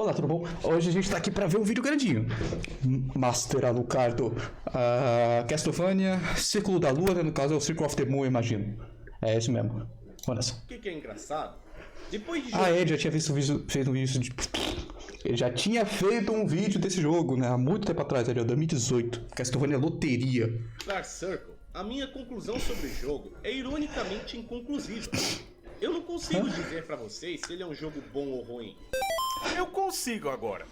Olá, tudo bom? Hoje a gente tá aqui pra ver um vídeo grandinho. Master Alucardo, Castlevania, Círculo da Lua, né? No caso é o Circle of the Moon, eu imagino. É isso mesmo. Vamos nessa. O que é engraçado? Depois de Ele já tinha feito um vídeo de... Ele já tinha feito um vídeo desse jogo, né? Há muito tempo atrás, ali, 2018. Castlevania Loteria. Dark Circle, a minha conclusão sobre o jogo é ironicamente inconclusiva. Eu não consigo dizer pra vocês se ele é um jogo bom ou ruim. Eu consigo agora.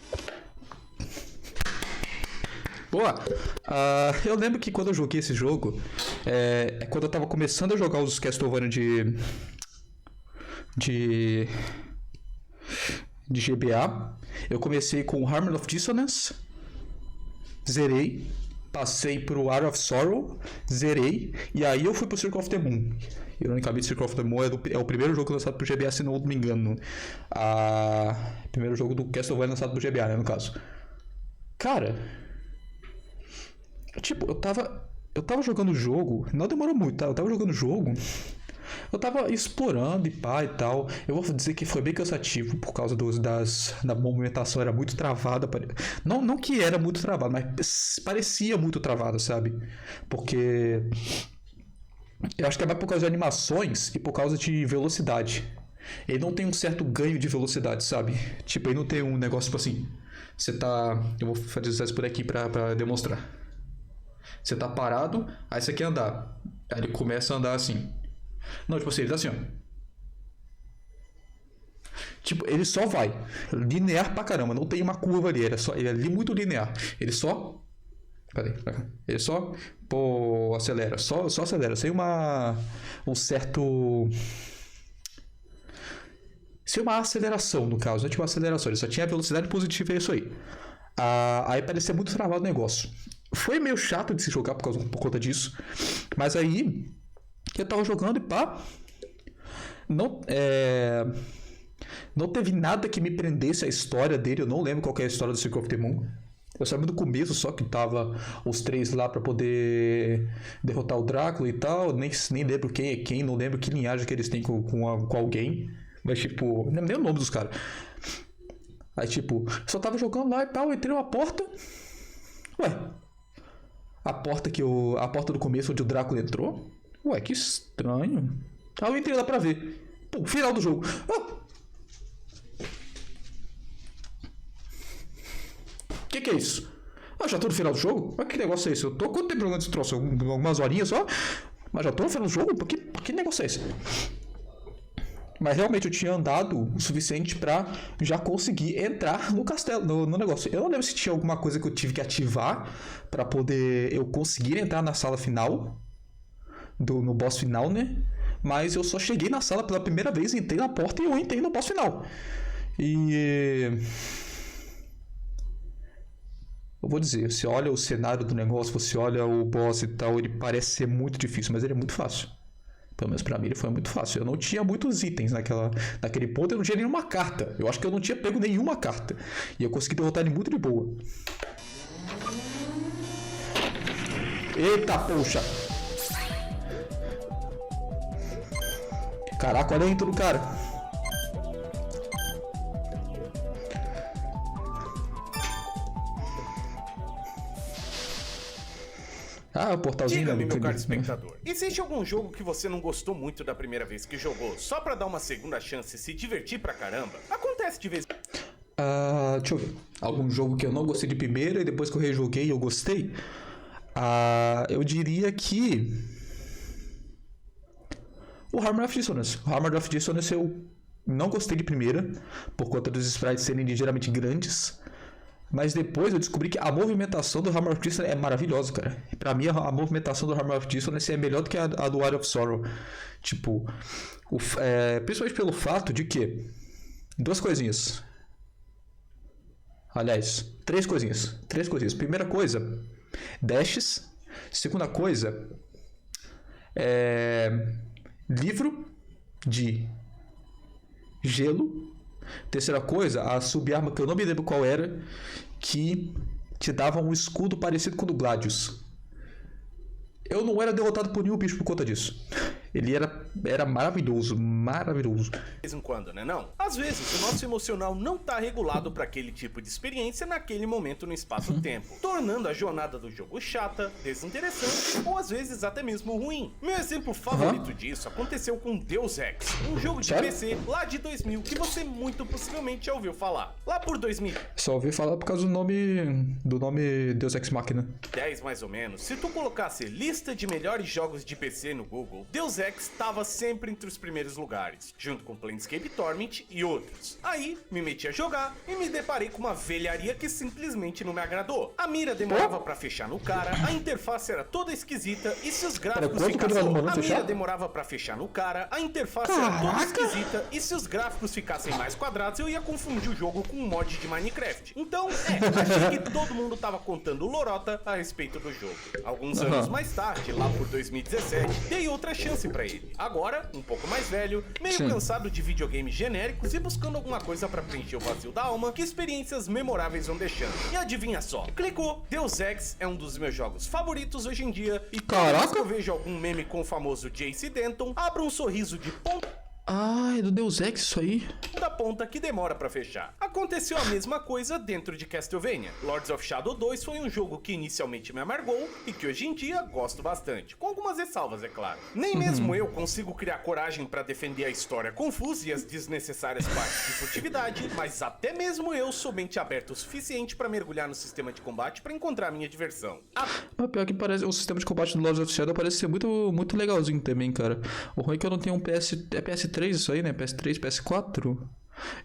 Boa! Eu lembro que quando eu joguei esse jogo, quando eu tava começando a jogar os Castlevania de GBA, eu comecei com Harmony of Dissonance, zerei, passei pro Art of Sorrow, zerei, e aí eu fui pro Circle of the Moon. Ironicamente, Circle of the Moon é o primeiro jogo lançado pro GBA, se não me engano. Primeiro jogo do Castlevania lançado pro GBA, né, no caso. Cara, tipo, eu tava jogando o jogo, não demorou muito, tá? Eu tava jogando o jogo, eu tava explorando e pá e tal. Eu vou dizer que foi bem cansativo por causa da movimentação, era muito travada. Não que era muito travada, mas parecia muito travada, sabe? Porque eu acho que é mais por causa de animações e por causa de velocidade. Ele não tem um certo ganho de velocidade, sabe? Tipo, ele não tem um negócio tipo assim. Você tá... Eu vou fazer isso por aqui pra demonstrar. Você tá parado, aí você quer andar. Aí ele começa a andar assim. Não, tipo assim, ele tá assim, ó. Tipo, ele só vai. Linear pra caramba, não tem uma curva ali. Ele é ali muito linear. Ele só... Cadê? Ele só... Pô, acelera. Só acelera. Sem um certo... Sem uma aceleração, no caso. Não tinha uma aceleração. Ele só tinha velocidade positiva e é isso aí. Aí parecia muito travado o negócio. Foi meio chato de se jogar por conta disso. Mas aí... Eu tava jogando e pá... Não teve nada que me prendesse a história dele. Eu não lembro qual que é a história do Circle of the Moon. Eu sabia do começo só que tava os três lá pra poder derrotar o Drácula e tal. Nem lembro quem é quem, não lembro que linhagem que eles têm com alguém. Mas tipo, não lembro nem o nome dos caras. Aí tipo, só tava jogando lá e tal, entrei numa porta. Ué, a porta do começo onde o Drácula entrou? Ué, que estranho. Aí eu entrei lá pra ver. Pô, final do jogo. Que é isso? Já tô no final do jogo? Mas que negócio é esse? Eu tô quanto tempo jogando esse troço? Algumas horinhas só? Mas já tô no final do jogo? Que negócio é esse? Mas realmente eu tinha andado o suficiente pra já conseguir entrar no castelo, no negócio. Eu não lembro se tinha alguma coisa que eu tive que ativar pra poder eu conseguir entrar na sala final, no boss final, né? Mas eu só cheguei na sala pela primeira vez, entrei na porta e eu entrei no boss final. Eu vou dizer, você olha o cenário do negócio, você olha o boss e tal, ele parece ser muito difícil, mas ele é muito fácil. Pelo menos pra mim ele foi muito fácil. Eu não tinha muitos itens naquele ponto, eu não tinha nenhuma carta. Eu acho que eu não tinha pego nenhuma carta. E eu consegui derrotar ele muito de boa. Eita, poxa! Caraca, olha a intro do cara. O portalzinho da meu caro espectador, existe algum jogo que você não gostou muito da primeira vez que jogou, só pra dar uma segunda chance e se divertir pra caramba? Acontece de vez... Deixa eu ver. Algum jogo que eu não gostei de primeira e depois que eu rejoguei eu gostei? Eu diria que... O Harmony of Dissonance. O Harmony of Dissonance eu não gostei de primeira, por conta dos sprites serem ligeiramente grandes. Mas depois eu descobri que a movimentação do Harmony of Dissonance é maravilhosa, cara. Pra mim, a movimentação do Harmony of Dissonance é melhor do que a do Art of Sorrow. Tipo, principalmente pelo fato de que... Duas coisinhas. Aliás, três coisinhas. Primeira coisa, dashes. Segunda coisa, livro de gelo. Terceira coisa, a sub-arma que eu não me lembro qual era, que te dava um escudo parecido com o do Gladius. Eu não era derrotado por nenhum bicho por conta disso. Ele era maravilhoso, maravilhoso. De vez em quando, né não? Às vezes, o nosso emocional não tá regulado para aquele tipo de experiência naquele momento no espaço-tempo, tornando a jornada do jogo chata, desinteressante ou às vezes até mesmo ruim. Meu exemplo favorito disso aconteceu com Deus Ex, um jogo de Sério? PC lá de 2000 que você muito possivelmente já ouviu falar. Lá por 2010 Só ouvi falar por causa do nome Deus Ex Machina. mais ou menos, se tu colocasse lista de melhores jogos de PC no Google, Deus Ex estava sempre entre os primeiros lugares, junto com Planescape Torment e outros. Aí, me meti a jogar e me deparei com uma velharia que simplesmente não me agradou. A mira demorava pra fechar no cara, a interface era toda esquisita e se os gráficos quanto que ficassem... demorou pra A mira fechar? demorava pra fechar no cara, a interface era toda esquisita e se os gráficos ficassem mais quadrados eu ia confundir o jogo com um mod de Minecraft. Então, achei que todo mundo tava contando lorota a respeito do jogo. Alguns anos mais tarde, lá por 2017, dei outra chance pra ele. Agora, um pouco mais velho, meio cansado de videogames genéricos e buscando alguma coisa pra preencher o vazio da alma, que experiências memoráveis vão deixando. E adivinha só, clicou, Deus Ex é um dos meus jogos favoritos hoje em dia e toda vez que eu vejo algum meme com o famoso Jace Denton, abro um sorriso de ponta Ah, é do Deus Ex isso aí? da ponta que demora pra fechar. Aconteceu a mesma coisa dentro de Castlevania. Lords of Shadow 2 foi um jogo que inicialmente me amargou e que hoje em dia gosto bastante, com algumas ressalvas, é claro. Nem mesmo eu consigo criar coragem pra defender a história confusa e as desnecessárias partes de furtividade, mas até mesmo eu sou mente aberta o suficiente pra mergulhar no sistema de combate pra encontrar minha diversão. Mas pior que parece, o sistema de combate do Lords of Shadow parece ser muito, muito legalzinho também, cara. O ruim é que eu não tenho um PS3 isso aí, né? PS3, PS4.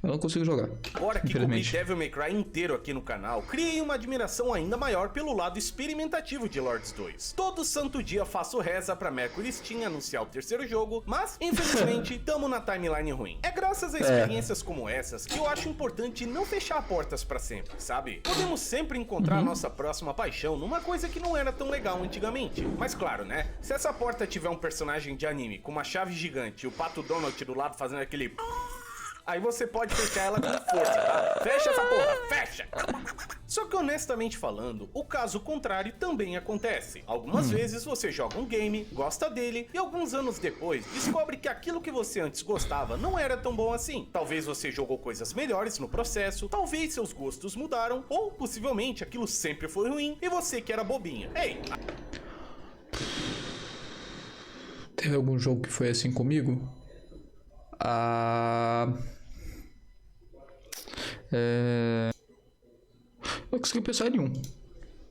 Eu não consigo jogar. Agora que cobri infelizmente. Devil May Cry inteiro aqui no canal, criei uma admiração ainda maior pelo lado experimentativo de Lords 2. Todo santo dia faço reza pra Mercury Steam anunciar o terceiro jogo, mas, infelizmente, tamo na timeline ruim. É graças a experiências como essas que eu acho importante não fechar portas pra sempre, sabe? Podemos sempre encontrar a nossa próxima paixão numa coisa que não era tão legal antigamente. Mas claro, né? Se essa porta tiver um personagem de anime com uma chave gigante e o Pato Donald do lado fazendo aquele... Aí você pode fechar ela com força, tá? Fecha essa porra, fecha! Só que honestamente falando, o caso contrário também acontece. Algumas vezes você joga um game, gosta dele, e alguns anos depois descobre que aquilo que você antes gostava não era tão bom assim. Talvez você jogou coisas melhores no processo, talvez seus gostos mudaram, ou possivelmente aquilo sempre foi ruim e você que era bobinha. Ei! Teve algum jogo que foi assim comigo? Eu consegui pensar em um.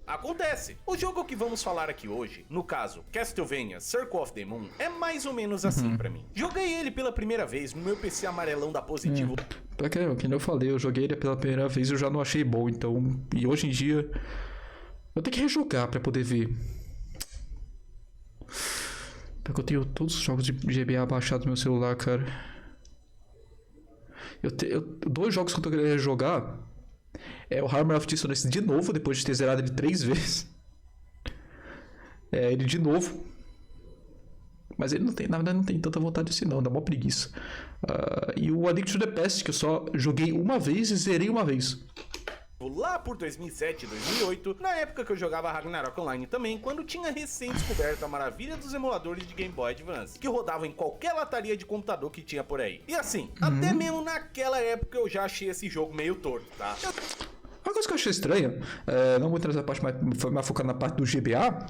Acontece. O jogo que vamos falar aqui hoje, no caso, Castlevania Circle of the Moon, é mais ou menos assim pra mim. Joguei ele pela primeira vez no meu PC amarelão da Positivo. Pra que eu falei, eu joguei ele pela primeira vez e eu já não achei bom, então... E hoje em dia... Eu tenho que rejogar pra poder ver. Porque eu tenho todos os jogos de GBA baixados no meu celular, cara. Dois jogos que eu tô querendo jogar é o Hammer of Dissonance de novo, depois de ter zerado ele 3 vezes. Ele de novo. Mas ele não tem, na verdade não tem tanta vontade assim não, dá mó preguiça. E o A Link to the Past, que eu só joguei uma vez e zerei uma vez. Lá por 2007 e 2008, na época que eu jogava Ragnarok Online também, quando tinha recém-descoberto a maravilha dos emadores de Game Boy Advance, que rodavam em qualquer lataria de computador que tinha por aí. E assim, até mesmo naquela época eu já achei esse jogo meio torto, tá? Uma coisa que eu achei estranha, não muito nessa parte, mas foi mais focado na parte do GBA.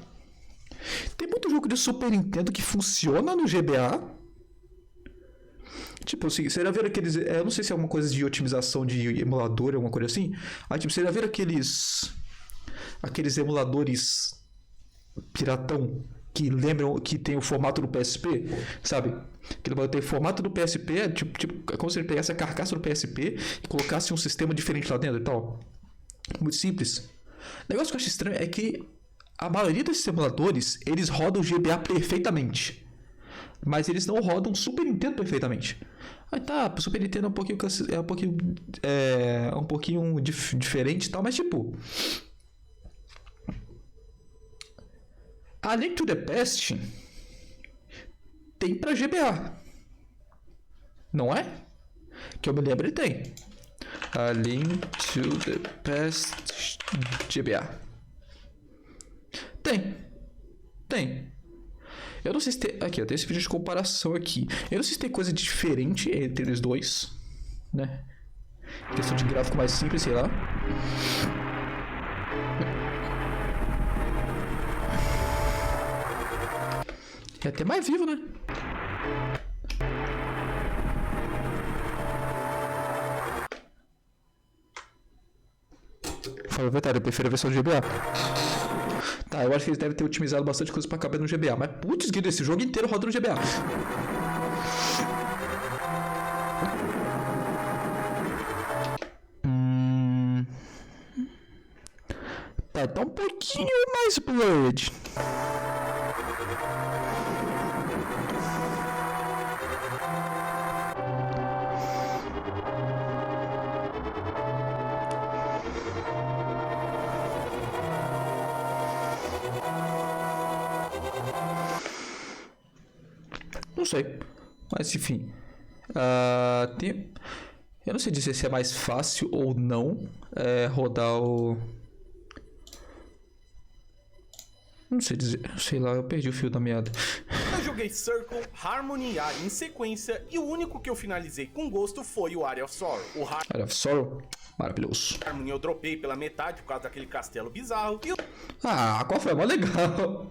Tem muito jogo de Super Nintendo que funciona no GBA. Tipo assim, você já viu aqueles... eu não sei se é alguma coisa de otimização de emulador, alguma coisa assim. Aí tipo, você já viu aqueles emuladores piratão que lembram que tem o formato do PSP, sabe? Que tem o formato do PSP, é como se ele pegasse a carcaça do PSP e colocasse um sistema diferente lá dentro e tal. Muito simples. O negócio que eu acho estranho é que a maioria desses emuladores, eles rodam GBA perfeitamente. Mas eles não rodam Super Nintendo perfeitamente. Aí tá, Super Nintendo é um pouquinho diferente e tal, mas tipo... A Link to the Past tem pra GBA. Não é? Que eu me lembro, ele tem. A Link to the Past GBA. Tem. Eu não sei se tem... Aqui, ó, tem esse vídeo de comparação aqui. Eu não sei se tem coisa diferente entre eles dois, né? Questão de gráfico mais simples, sei lá. É até mais vivo, né? Fala a verdade, eu prefiro a versão de GBA. Tá, eu acho que eles devem ter otimizado bastante coisa pra caber no GBA. Mas putz, Guido, esse jogo inteiro roda no GBA. Tá um pouquinho mais blurred. Não sei, mas enfim, eu não sei dizer se é mais fácil ou não rodar o... Não sei dizer, sei lá, eu perdi o fio da meada. Eu joguei Circle, Harmony e Ari em sequência, e o único que eu finalizei com gosto foi o Area of Sorrow. O Area of Sorrow, maravilhoso. Harmony eu dropei pela metade por causa daquele castelo bizarro, e o... qual foi? Mó legal.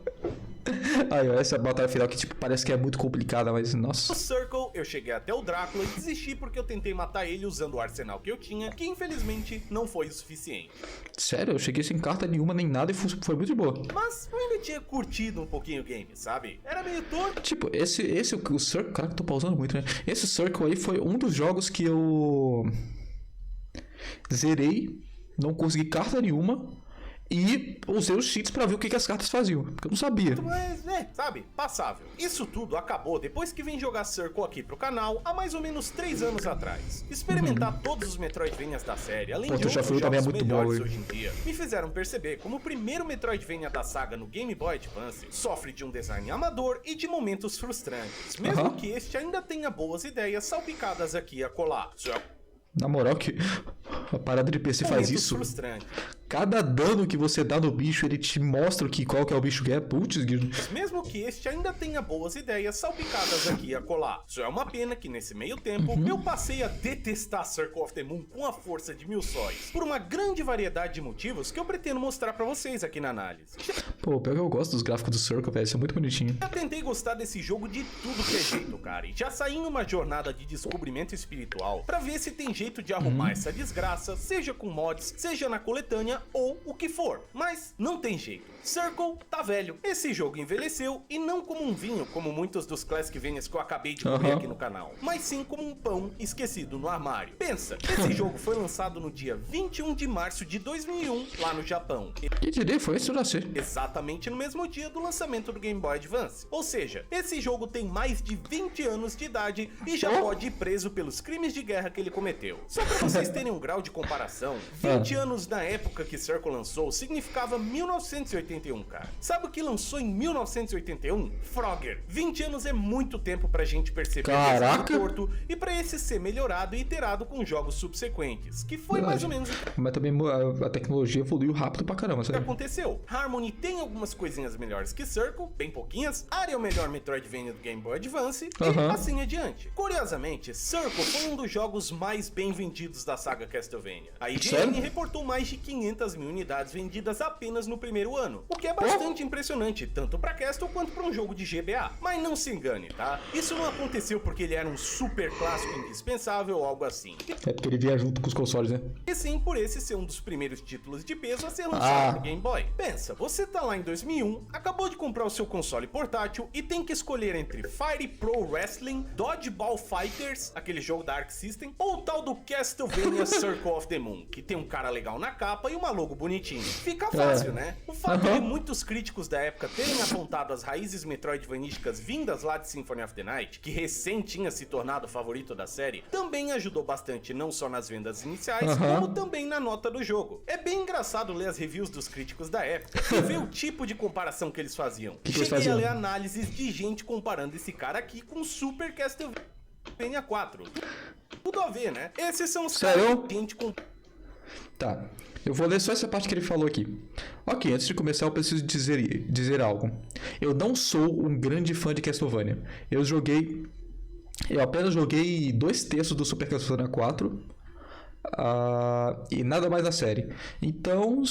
Aí, ó, essa batalha final que tipo, parece que é muito complicada, mas nossa. No Circle, eu cheguei até o Drácula e desisti porque eu tentei matar ele usando o arsenal que eu tinha, que infelizmente não foi o suficiente. Sério, eu cheguei sem carta nenhuma nem nada e foi muito de boa. Mas eu ainda tinha curtido um pouquinho o game, sabe? Era meio torto. Tipo, o Circle, caraca, tô pausando muito, né? Esse Circle aí foi um dos jogos que eu zerei, não consegui carta nenhuma. E usei os cheats pra ver o que as cartas faziam, porque eu não sabia. Mas, sabe, passável. Isso tudo acabou depois que vim jogar Circle aqui pro canal há mais ou menos 3 anos atrás. Experimentar todos os Metroidvanias da série, além de outros jogos melhores hoje em dia, me fizeram perceber como o primeiro Metroidvania da saga no Game Boy Advance sofre de um design amador e de momentos frustrantes, mesmo que este ainda tenha boas ideias salpicadas aqui e acolá. Na moral, que a parada de PC faz isso. Frustrante. Cada dano que você dá no bicho, ele te mostra qual que é o bicho que é. Putz, Guilherme. Mesmo que este ainda tenha boas ideias salpicadas aqui e acolá. Só é uma pena que nesse meio tempo eu passei a detestar Circle of the Moon com a força de 1000 sóis. Por uma grande variedade de motivos que eu pretendo mostrar pra vocês aqui na análise. Pô, pior que eu gosto dos gráficos do Circle, velho. Isso é muito bonitinho. Já tentei gostar desse jogo de tudo que é jeito, cara. E já saí em uma jornada de descobrimento espiritual pra ver se tem jeito de arrumar essa desgraça, seja com mods, seja na coletânea ou o que for. Mas não tem jeito. Circle tá velho. Esse jogo envelheceu e não como um vinho, como muitos dos Classicvanias que eu acabei de comer aqui no canal, mas sim como um pão esquecido no armário. Pensa, esse jogo foi lançado no dia 21 de março de 2001, lá no Japão. Que diria foi esse eu nasci? Exatamente no mesmo dia do lançamento do Game Boy Advance. Ou seja, esse jogo tem mais de 20 anos de idade e já pode ir preso pelos crimes de guerra que ele cometeu. Só pra vocês terem um grau de comparação, 20 anos na época que Circle lançou significava 1981, cara. Sabe o que lançou em 1981? Frogger. 20 anos é muito tempo pra gente perceber Caraca. o torto e pra esse ser melhorado e iterado com jogos subsequentes, que foi mais ou menos Mas também a tecnologia evoluiu rápido pra caramba, o que sabe? aconteceu. Harmony tem algumas coisinhas melhores que Circle, bem pouquinhas. Aria é o melhor Metroidvania do Game Boy Advance e assim adiante. Curiosamente, Circle foi um dos jogos mais bem vendidos da saga Castlevania. A IGN reportou mais de 500 mil unidades vendidas apenas no primeiro ano, o que é bastante impressionante, tanto pra Castle quanto pra um jogo de GBA. Mas não se engane, tá? Isso não aconteceu porque ele era um super clássico indispensável ou algo assim. É porque ele vinha junto com os consoles, né? E sim, por esse ser um dos primeiros títulos de peso a ser lançado no Game Boy. Pensa, você tá lá em 2001, acabou de comprar o seu console portátil e tem que escolher entre Fire Pro Wrestling, Dodgeball Fighters, aquele jogo da Arc System, ou o tal do Castlevania Circle of the Moon, que tem um cara legal na capa e uma logo bonitinho. Fica fácil, né? O fato de muitos críticos da época terem apontado as raízes metroidvanísticas vindas lá de Symphony of the Night, que recém tinha se tornado o favorito da série, também ajudou bastante não só nas vendas iniciais, como também na nota do jogo. É bem engraçado ler as reviews dos críticos da época e ver o tipo de comparação que eles faziam. Cheguei a ler análises de gente comparando esse cara aqui com Super Castlevania 4. Tudo a ver, né? Esses são os caras que a gente Tá. Eu vou ler só essa parte que ele falou aqui. Ok, antes de começar eu preciso dizer algo. Eu não sou um grande fã de Castlevania. Eu apenas joguei 2/3 do Super Castlevania 4 e nada mais na série. Então,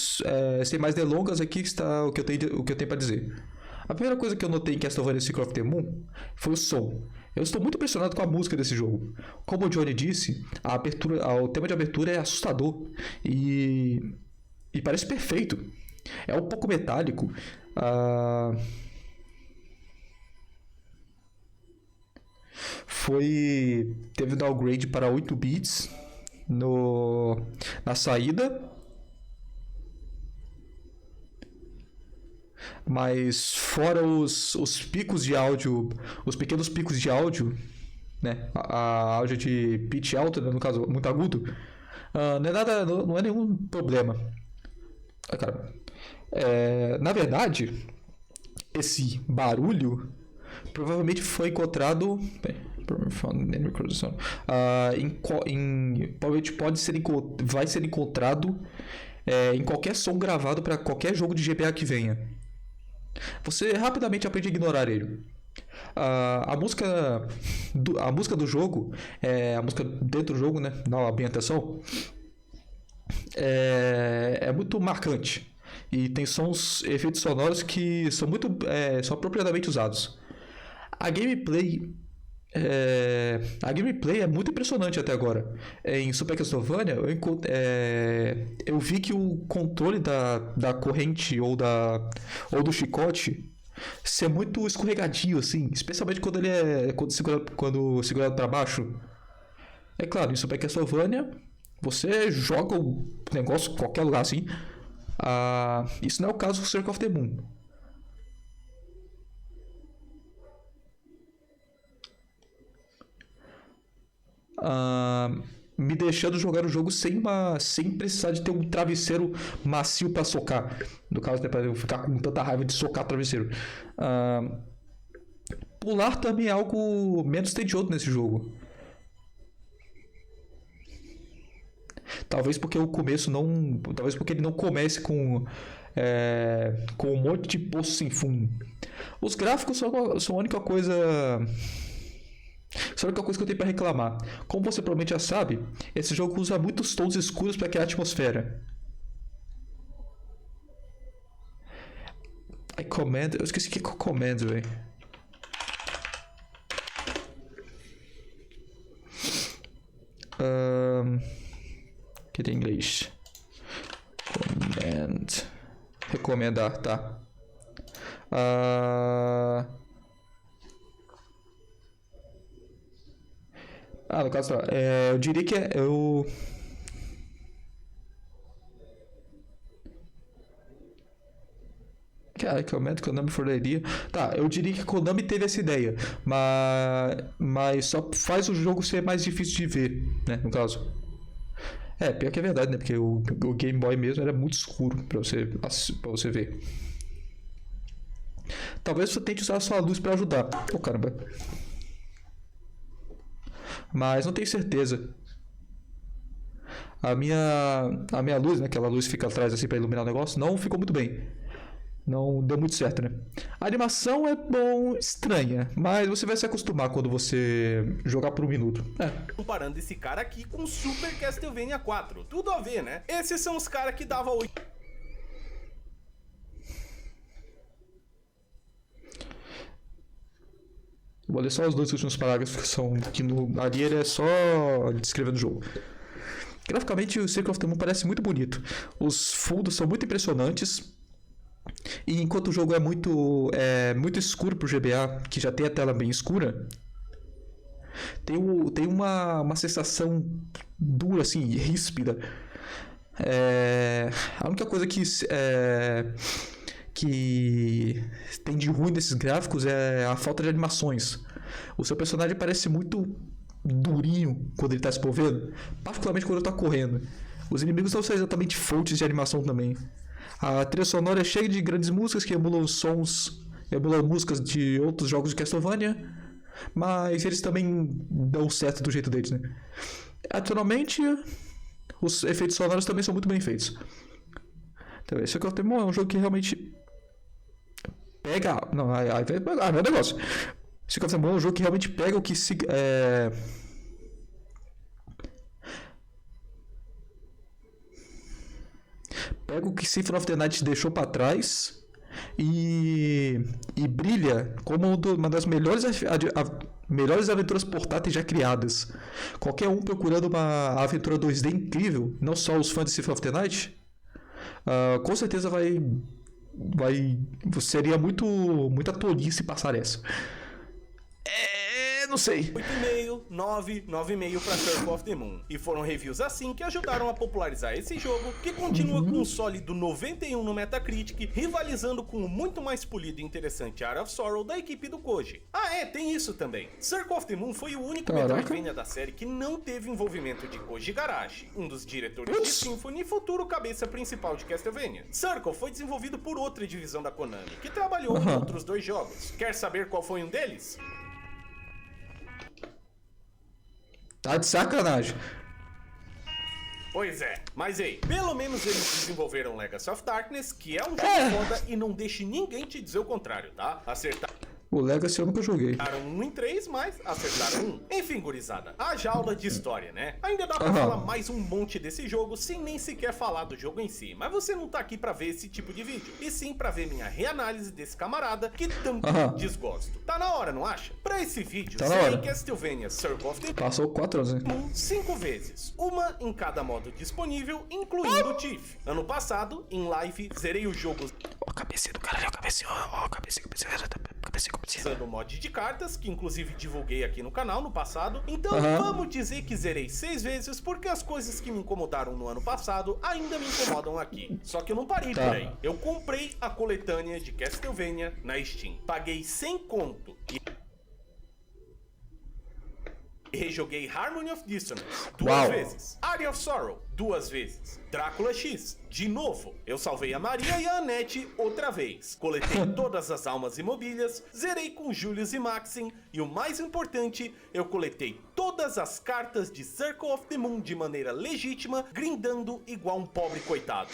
sem mais delongas, aqui está o que eu tenho para dizer. A primeira coisa que eu notei em Castlevania Secret of the Moon foi o som. Eu estou muito impressionado com a música desse jogo. Como o Johnny disse, o tema de abertura é assustador e parece perfeito. É um pouco metálico. Teve um downgrade para 8 bits na saída. Mas fora os picos de áudio, os pequenos picos de áudio, né? A áudio de pitch alto, né? No caso, muito agudo, não é nenhum problema. Cara, na verdade, esse barulho provavelmente foi encontrado. Provavelmente vai ser encontrado em qualquer som gravado para qualquer jogo de GBA que venha. Você rapidamente aprende a ignorar ele. A música do jogo, a música dentro do jogo, né, na ambientação, é muito marcante e tem efeitos sonoros que são apropriadamente usados. A gameplay é muito impressionante até agora. Em Super Castlevania, eu vi que o controle da corrente ou do chicote ser muito escorregadio, assim, especialmente quando segurado para baixo. É claro, em Super Castlevania, você joga o negócio em qualquer lugar assim. Isso não é o caso do Circle of the Moon. Me deixando jogar o jogo sem precisar de ter um travesseiro macio para socar. No caso, né, para eu ficar com tanta raiva de socar travesseiro. Pular também é algo menos tedioso nesse jogo. Talvez porque ele não comece com um monte de poço sem fundo. Os gráficos são a única coisa. Só a única coisa que eu tenho para reclamar. Como você provavelmente já sabe, esse jogo usa muitos tons escuros para criar atmosfera. Eu esqueci o que é command, velho. Que tem em inglês. Command. Recomendar, tá. No caso, eu diria que Cara, que aumento que a Konami forneria. Tá, eu diria que a Konami teve essa ideia, mas só faz o jogo ser mais difícil de ver, né, no caso. Pior que é verdade, né, porque o Game Boy mesmo era muito escuro pra você ver. Talvez você tente usar a sua luz pra ajudar. Caramba. Mas não tenho certeza. A minha luz, né, aquela luz que fica atrás assim para iluminar o negócio, não ficou muito bem. Não deu muito certo, né? A animação é estranha, mas você vai se acostumar quando você jogar por um minuto. Comparando esse cara aqui com Super Castlevania 4. Tudo a ver, né? Esses são os caras que davam Vou ler só os 2 últimos parágrafos que são ali ele é só descrevendo o jogo. Graficamente, o Circle of the Moon parece muito bonito. Os fundos são muito impressionantes. E enquanto o jogo é muito escuro pro GBA, que já tem a tela bem escura, tem uma sensação dura, assim, ríspida. A única coisa que tem de ruim desses gráficos é a falta de animações. O seu personagem parece muito durinho quando ele está se movendo, particularmente quando ele está correndo. Os inimigos não são exatamente fontes de animação também. A trilha sonora é cheia de grandes músicas que emulam músicas de outros jogos de Castlevania, mas eles também dão certo do jeito deles, né? Adicionalmente, os efeitos sonoros também são muito bem feitos. Então, esse Circle of the Moon é um jogo que realmente pega... Não, aí é meu negócio. Circle of the Moon é um jogo que realmente pega o que se... Pega o que Symphony of the Night deixou pra trás e brilha como uma das melhores aventuras portáteis já criadas. Qualquer um procurando uma aventura 2D incrível, não só os fãs de Symphony of the Night, com certeza seria muita tolice passar essa. Não sei. 8,5, 9, 9,5 pra Circle of the Moon. E foram reviews assim que ajudaram a popularizar esse jogo, que continua com um sólido 91 no Metacritic, rivalizando com o muito mais polido e interessante Art of Sorrow da equipe do Koji. Tem isso também. Circle of the Moon foi o único Metroidvania da série que não teve envolvimento de Koji Igarashi, um dos diretores de Symphony e futuro cabeça principal de Castlevania. Circle foi desenvolvido por outra divisão da Konami, que trabalhou em outros 2 jogos. Quer saber qual foi um deles? Tá de sacanagem. Pois é, mas pelo menos eles desenvolveram Legacy of Darkness, que é um jogo foda e não deixe ninguém te dizer o contrário, tá? O Legacy eu nunca joguei. Acertaram 1 em 3, mas acertaram 1. Enfim, gurizada, haja aula de história, né? Ainda dá pra falar mais um monte desse jogo sem nem sequer falar do jogo em si. Mas você não tá aqui pra ver esse tipo de vídeo, e sim pra ver minha reanálise desse camarada que tanto desgosto. Tá na hora, não acha? Pra esse vídeo, zerei Castlevania Circle of the Passou 4 anos, né? 5 vezes, uma em cada modo disponível, incluindo o Tiff. Ano passado, em live, zerei o jogo... Ó a cabecinha do caralho, ó a cabecinha. Usando o mod de cartas, que inclusive divulguei aqui no canal no passado. Então vamos dizer que zerei 6 vezes, porque as coisas que me incomodaram no ano passado ainda me incomodam aqui. Só que eu não parei por aí. Eu comprei a coletânea de Castlevania na Steam. Paguei 100 conto e rejoguei Harmony of Dissonance 2 vezes, Area of Sorrow 2 vezes, Drácula X de novo. Eu salvei a Maria e a Annette outra vez. Coletei todas as almas e mobílias, zerei com Julius e Maxim e o mais importante, eu coletei todas as cartas de Circle of the Moon de maneira legítima, grindando igual um pobre coitado.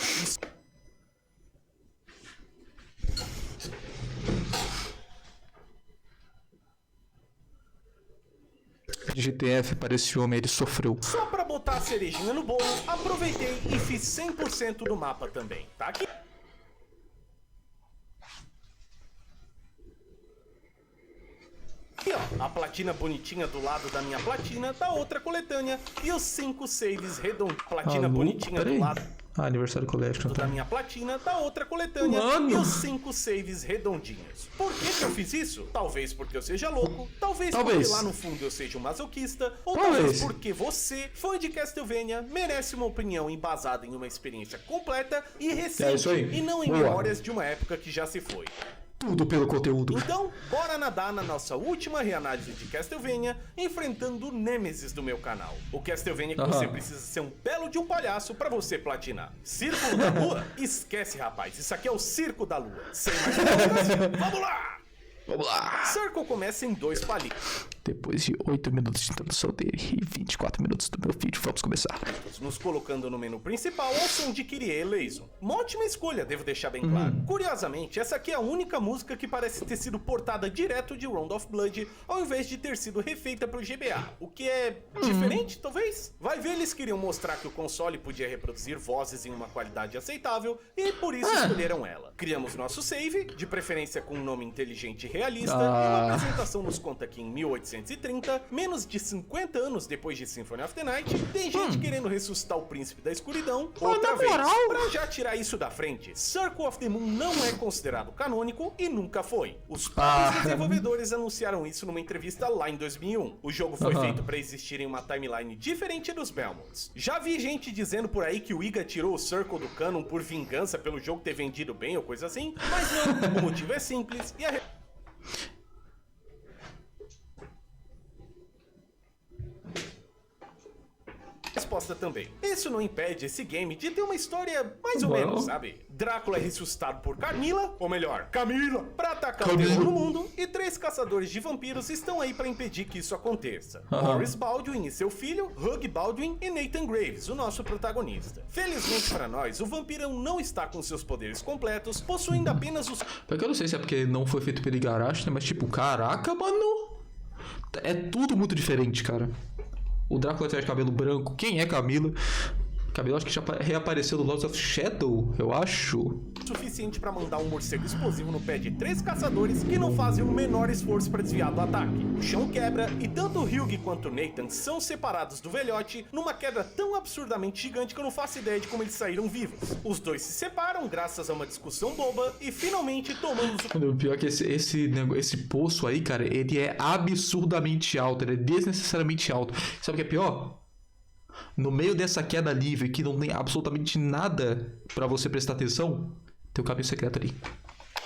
GTF para esse homem, ele sofreu. Só pra botar a cerejinha no bolo, aproveitei e fiz 100% do mapa também. Tá aqui. Aqui, ó, a platina bonitinha do lado da minha platina, da outra coletânea, e os 5 saves redondos. Platina bonitinha do lado Aniversário Collection, da minha platina, da outra coletânea, e os 5 saves redondinhos. Por que eu fiz isso? Talvez porque eu seja louco, talvez porque lá no fundo eu seja um masoquista, ou talvez porque você, fã de Castlevania, merece uma opinião embasada em uma experiência completa e recente, e não em memórias de uma época que já se foi. Tudo pelo conteúdo. Então, bora nadar na nossa última reanálise de Castlevania, enfrentando o Nêmesis do meu canal. O Castlevania que você precisa ser um belo de um palhaço pra você platinar. Círculo da Lua? Esquece, rapaz. Isso aqui é o Circo da Lua. Sem mais delongas, vamos lá! Vamos lá! Circle começa em 2 palitos. Depois de 8 minutos de introdução dele e 24 minutos do meu vídeo, vamos começar. Nos colocando no menu principal ao som de Kyrie Eleison. Uma ótima escolha, devo deixar bem claro. Curiosamente, essa aqui é a única música que parece ter sido portada direto de Round of Blood, ao invés de ter sido refeita pro GBA. O que é diferente, talvez? Vai ver, eles queriam mostrar que o console podia reproduzir vozes em uma qualidade aceitável, e por isso escolheram ela. Criamos nosso save, de preferência com um nome inteligente e realista, e uma apresentação nos conta que em 1830, menos de 50 anos depois de Symphony of the Night, tem gente querendo ressuscitar o príncipe da escuridão outra vez. Pra já tirar isso da frente, Circle of the Moon não é considerado canônico e nunca foi. Os próprios desenvolvedores anunciaram isso numa entrevista lá em 2001. O jogo foi feito pra existir em uma timeline diferente dos Belmonts. Já vi gente dizendo por aí que o Iga tirou o Circle do canon por vingança pelo jogo ter vendido bem ou coisa assim, mas não, o motivo é simples e a resposta também. Isso não impede esse game de ter uma história mais ou menos, sabe? Drácula é ressuscitado por Carmila, ou melhor, Camila, pra atacar o terror no mundo, e 3 caçadores de vampiros estão aí pra impedir que isso aconteça. Morris Baldwin e seu filho, Hugh Baldwin, e Nathan Graves, o nosso protagonista. Felizmente pra nós, o vampirão não está com seus poderes completos, possuindo apenas os... Porque eu não sei se é porque não foi feito pelo Igarashi, né? Mas tipo, caraca, mano. É tudo muito diferente, cara. O Drácula tem de cabelo branco. Quem é Camila? Camila acho que já reapareceu no Lords of Shadow, eu acho. Suficiente pra mandar um morcego explosivo no pé de 3 caçadores que não fazem o menor esforço pra desviar do ataque. O chão quebra e tanto o Hugh quanto o Nathan são separados do velhote numa queda tão absurdamente gigante que eu não faço ideia de como eles saíram vivos. Os dois se separam graças a uma discussão boba e finalmente tomamos o... O pior é que esse poço aí, cara, ele é absurdamente alto, ele é desnecessariamente alto. Sabe o que é pior? No meio dessa queda livre que não tem absolutamente nada pra você prestar atenção, tem um caminho secreto ali.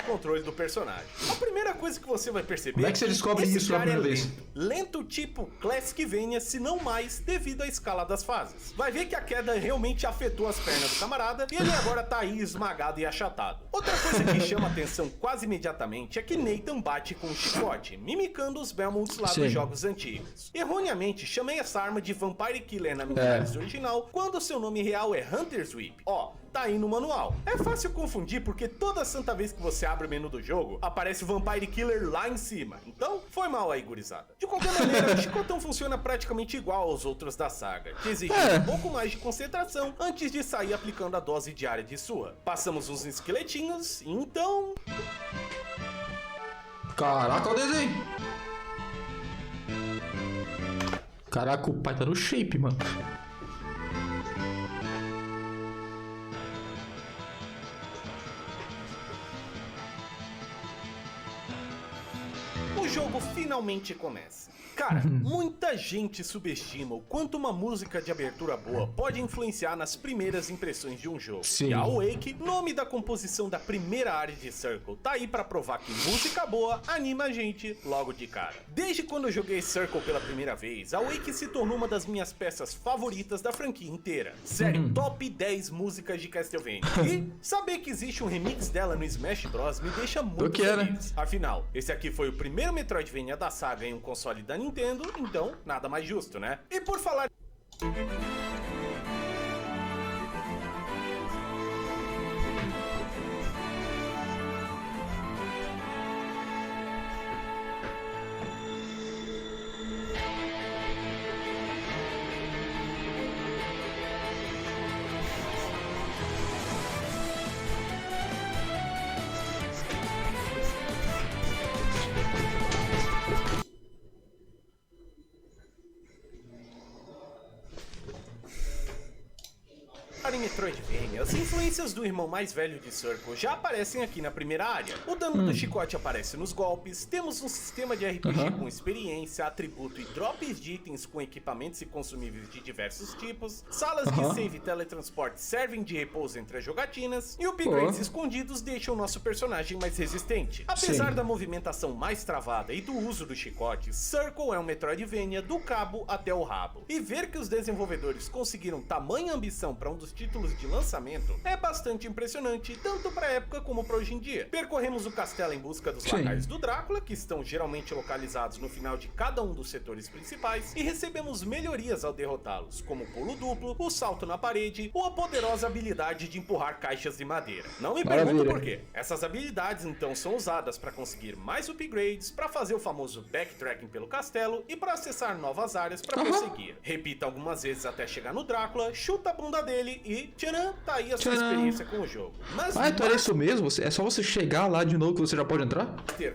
Controle do personagem. A primeira coisa que você vai perceber Como é que você descobre isso na primeira vez? Lento tipo Classicvania, se não mais, devido à escala das fases. Vai ver que a queda realmente afetou as pernas do camarada e ele agora tá aí esmagado e achatado. Outra coisa que chama atenção quase imediatamente é que Nathan bate com um chicote, mimicando os Belmonts lá dos jogos antigos. Erroneamente, chamei essa arma de Vampire Killer na minha análise original, quando seu nome real é Hunter's Whip. Ó, tá aí no manual. É fácil confundir porque toda santa vez que você abre o menu do jogo, aparece o Vampire Killer lá em cima. Então, foi mal aí, gurizada. De qualquer maneira, o chicotão funciona praticamente igual aos outros da saga, que exigem um pouco mais de concentração antes de sair aplicando a dose diária de sua. Passamos uns esqueletinhos e então... Caraca, olha o desenho! Caraca, o pai tá no shape, mano. O jogo finalmente começa. Cara, muita gente subestima o quanto uma música de abertura boa pode influenciar nas primeiras impressões de um jogo. Sim. E a Awake, nome da composição da primeira área de Circle, tá aí pra provar que música boa anima a gente logo de cara. Desde quando eu joguei Circle pela primeira vez, a Awake se tornou uma das minhas peças favoritas da franquia inteira. Sério, top 10 músicas de Castlevania. E saber que existe um remix dela no Smash Bros me deixa muito feliz. Afinal, esse aqui foi o primeiro Metroidvania da saga em um console da Nintendo, então nada mais justo, né? E por falar... Em Metroidvania, as influências do irmão mais velho de Circle já aparecem aqui na primeira área. O dano do chicote aparece nos golpes, temos um sistema de RPG com experiência, atributo e drops de itens com equipamentos e consumíveis de diversos tipos, salas de save e teletransporte servem de repouso entre as jogatinas, e upgrades escondidos deixam o nosso personagem mais resistente. Apesar da movimentação mais travada e do uso do chicote, Circle é um Metroidvania do cabo até o rabo. E ver que os desenvolvedores conseguiram tamanha ambição para um dos títulos de lançamento é bastante impressionante, tanto pra época como pra hoje em dia. Percorremos o castelo em busca dos lacaios do Drácula, que estão geralmente localizados no final de cada um dos setores principais, e recebemos melhorias ao derrotá-los, como o pulo duplo, o salto na parede ou a poderosa habilidade de empurrar caixas de madeira. Não me pergunto por quê. Essas habilidades então são usadas para conseguir mais upgrades, para fazer o famoso backtracking pelo castelo e para acessar novas áreas para prosseguir. Repita algumas vezes até chegar no Drácula, chuta a bunda dele e tcharam, tá aí a sua experiência com o jogo. Mas então era isso mesmo? É só você chegar lá de novo que você já pode entrar?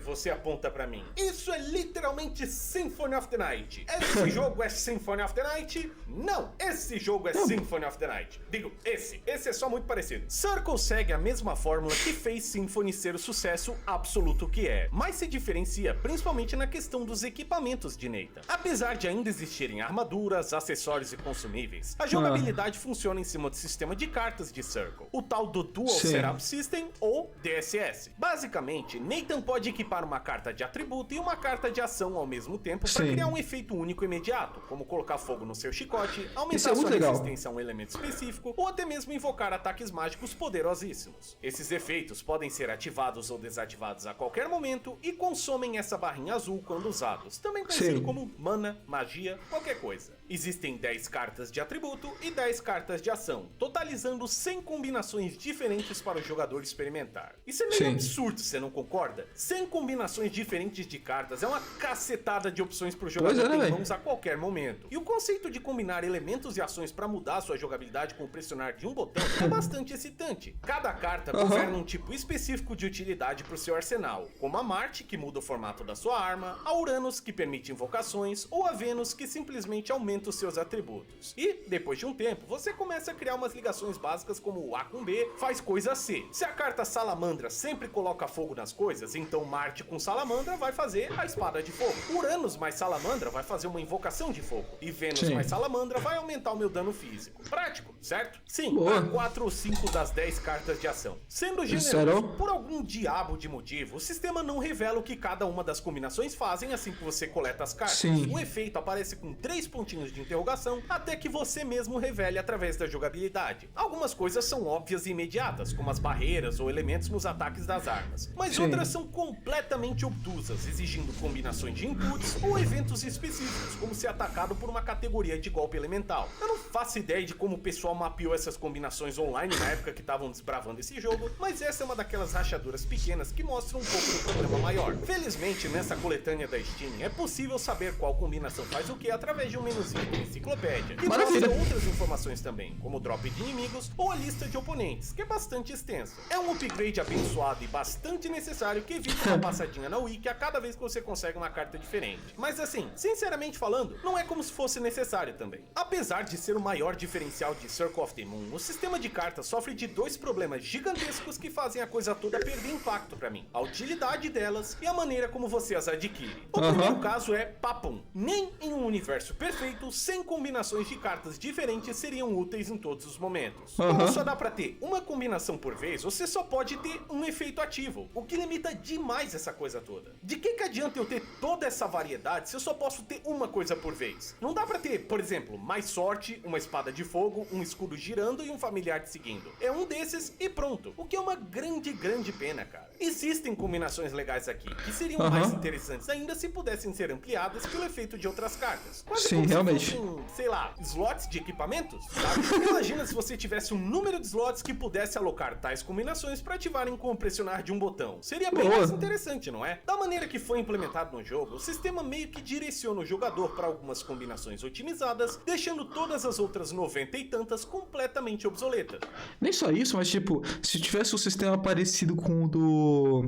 Você aponta pra mim. Isso é literalmente Symphony of the Night. Esse jogo é Symphony of the Night? Não, esse jogo é Symphony of the Night. Digo, esse é só muito parecido. Circle segue a mesma fórmula que fez Symphony ser o sucesso absoluto que é, mas se diferencia principalmente na questão dos equipamentos de Nathan. Apesar de ainda existirem armaduras, acessórios e consumíveis, a jogabilidade funciona em cima de sistema de cartas de Circle, o tal do Dual Sim. Setup System, ou DSS. Basicamente, Nathan pode equipar uma carta de atributo e uma carta de ação ao mesmo tempo para Sim. criar um efeito único e imediato, como colocar fogo no seu chicote, Isso aumentar é muito sua legal. resistência a um elemento específico, ou até mesmo invocar ataques mágicos poderosíssimos. Esses efeitos podem ser ativados ou desativados a qualquer momento e consomem essa barrinha azul quando usados, também conhecido Sim. como mana, magia, qualquer coisa. Existem 10 cartas de atributo e 10 cartas de ação, totalizando 100 combinações diferentes para o jogador experimentar. Isso é meio Sim. absurdo, você não concorda? 100 combinações diferentes de cartas é uma cacetada de opções para o jogador Pois é, né, ter em véi? mãos a qualquer momento. E o conceito de combinar elementos e ações para mudar sua jogabilidade com o pressionar de um botão é bastante excitante. Cada carta governa um tipo específico de utilidade para o seu arsenal, como a Marte, que muda o formato da sua arma, a Uranus, que permite invocações, ou a Vênus, que simplesmente aumenta os seus atributos. E, depois de um tempo, você começa a criar umas ligações básicas como o A com B faz coisa C. Se a carta Salamandra sempre coloca fogo nas coisas, então Marte com Salamandra vai fazer a espada de fogo. Uranus mais Salamandra vai fazer uma invocação de fogo. E Vênus Sim. mais Salamandra vai aumentar o meu dano físico. Prático, certo? Sim, Boa. há 4 ou 5 das 10 cartas de ação. Sendo generoso, Sério? por algum diabo de motivo, o sistema não revela o que cada uma das combinações fazem assim que você coleta as cartas. Sim. O efeito aparece com 3 pontinhos de interrogação até que você mesmo revele através da jogabilidade. Algumas coisas são óbvias e imediatas, como as barreiras ou elementos nos ataques das armas, mas Sim. outras são completamente obtusas, exigindo combinações de inputs ou eventos específicos, como ser atacado por uma categoria de golpe elemental. Eu não faço ideia de como o pessoal mapeou essas combinações online na época que estavam desbravando esse jogo, mas essa é uma daquelas rachaduras pequenas que mostram um pouco do problema maior. Felizmente, nessa coletânea da Steam, é possível saber qual combinação faz o que através de um menuzinho de enciclopédia, que Maravilha. mostra outras informações também, como o drop de inimigos ou a lista de oponentes, que é bastante extensa. É um upgrade abençoado e bastante necessário que evita uma passadinha na wiki a cada vez que você consegue uma carta diferente. Mas assim, sinceramente falando, não é como se fosse necessário também. Apesar de ser o maior diferencial de Circle of the Moon, o sistema de cartas sofre de 2 problemas gigantescos que fazem a coisa toda perder impacto pra mim: a utilidade delas e a maneira como você as adquire. O primeiro caso é papum. Nem em um universo perfeito, 100 combinações de cartas diferentes seriam úteis em todos os momentos. Como só dá pra ter uma combinação por vez, você só pode ter um efeito ativo, o que limita demais essa coisa toda. De que adianta eu ter toda essa variedade se eu só posso ter uma coisa por vez? Não dá pra ter, por exemplo, mais sorte, uma espada de fogo, um escudo girando e um familiar te seguindo. É um desses e pronto. O que é uma grande pena, cara. Existem combinações legais aqui, que seriam mais interessantes ainda se pudessem ser ampliadas pelo efeito de outras cartas. Quase Sim, como se realmente. fossem, sei lá, slots de equipamentos, sabe? Imagina se você tivesse um número de slots que pudesse alocar tais combinações para ativarem com o pressionar de um botão. Seria bem Boa. mais interessante, não é? Da maneira que foi implementado no jogo, o sistema meio que direciona o jogador para algumas combinações otimizadas, deixando todas as outras 90 e tantas completamente obsoletas. Nem só isso, mas tipo, se tivesse um sistema parecido com o do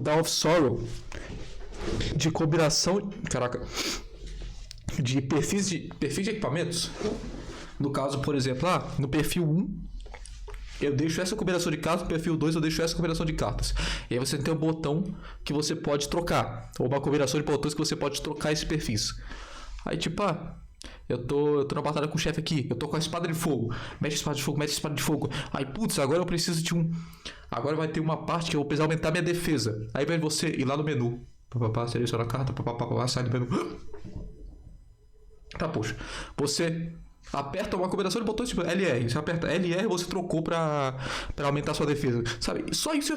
Dawn of Sorrow, de combinação, caraca, de perfis de equipamentos. No caso, por exemplo, no perfil 1, eu deixo essa combinação de cartas, no perfil 2 eu deixo essa combinação de cartas. E aí você tem um botão que você pode trocar, ou uma combinação de botões que você pode trocar esses perfis. Aí tipo, eu tô na batalha com o chefe aqui, eu tô com a espada de fogo, mete a espada de fogo, mete a espada de fogo. Aí, putz, agora eu preciso de agora vai ter uma parte que eu vou precisar aumentar minha defesa. Aí vai você ir lá no menu, seleciona a carta, sai do menu. Tá, poxa, você aperta uma combinação de botões tipo LR, você aperta LR, você trocou pra aumentar sua defesa, sabe? Só isso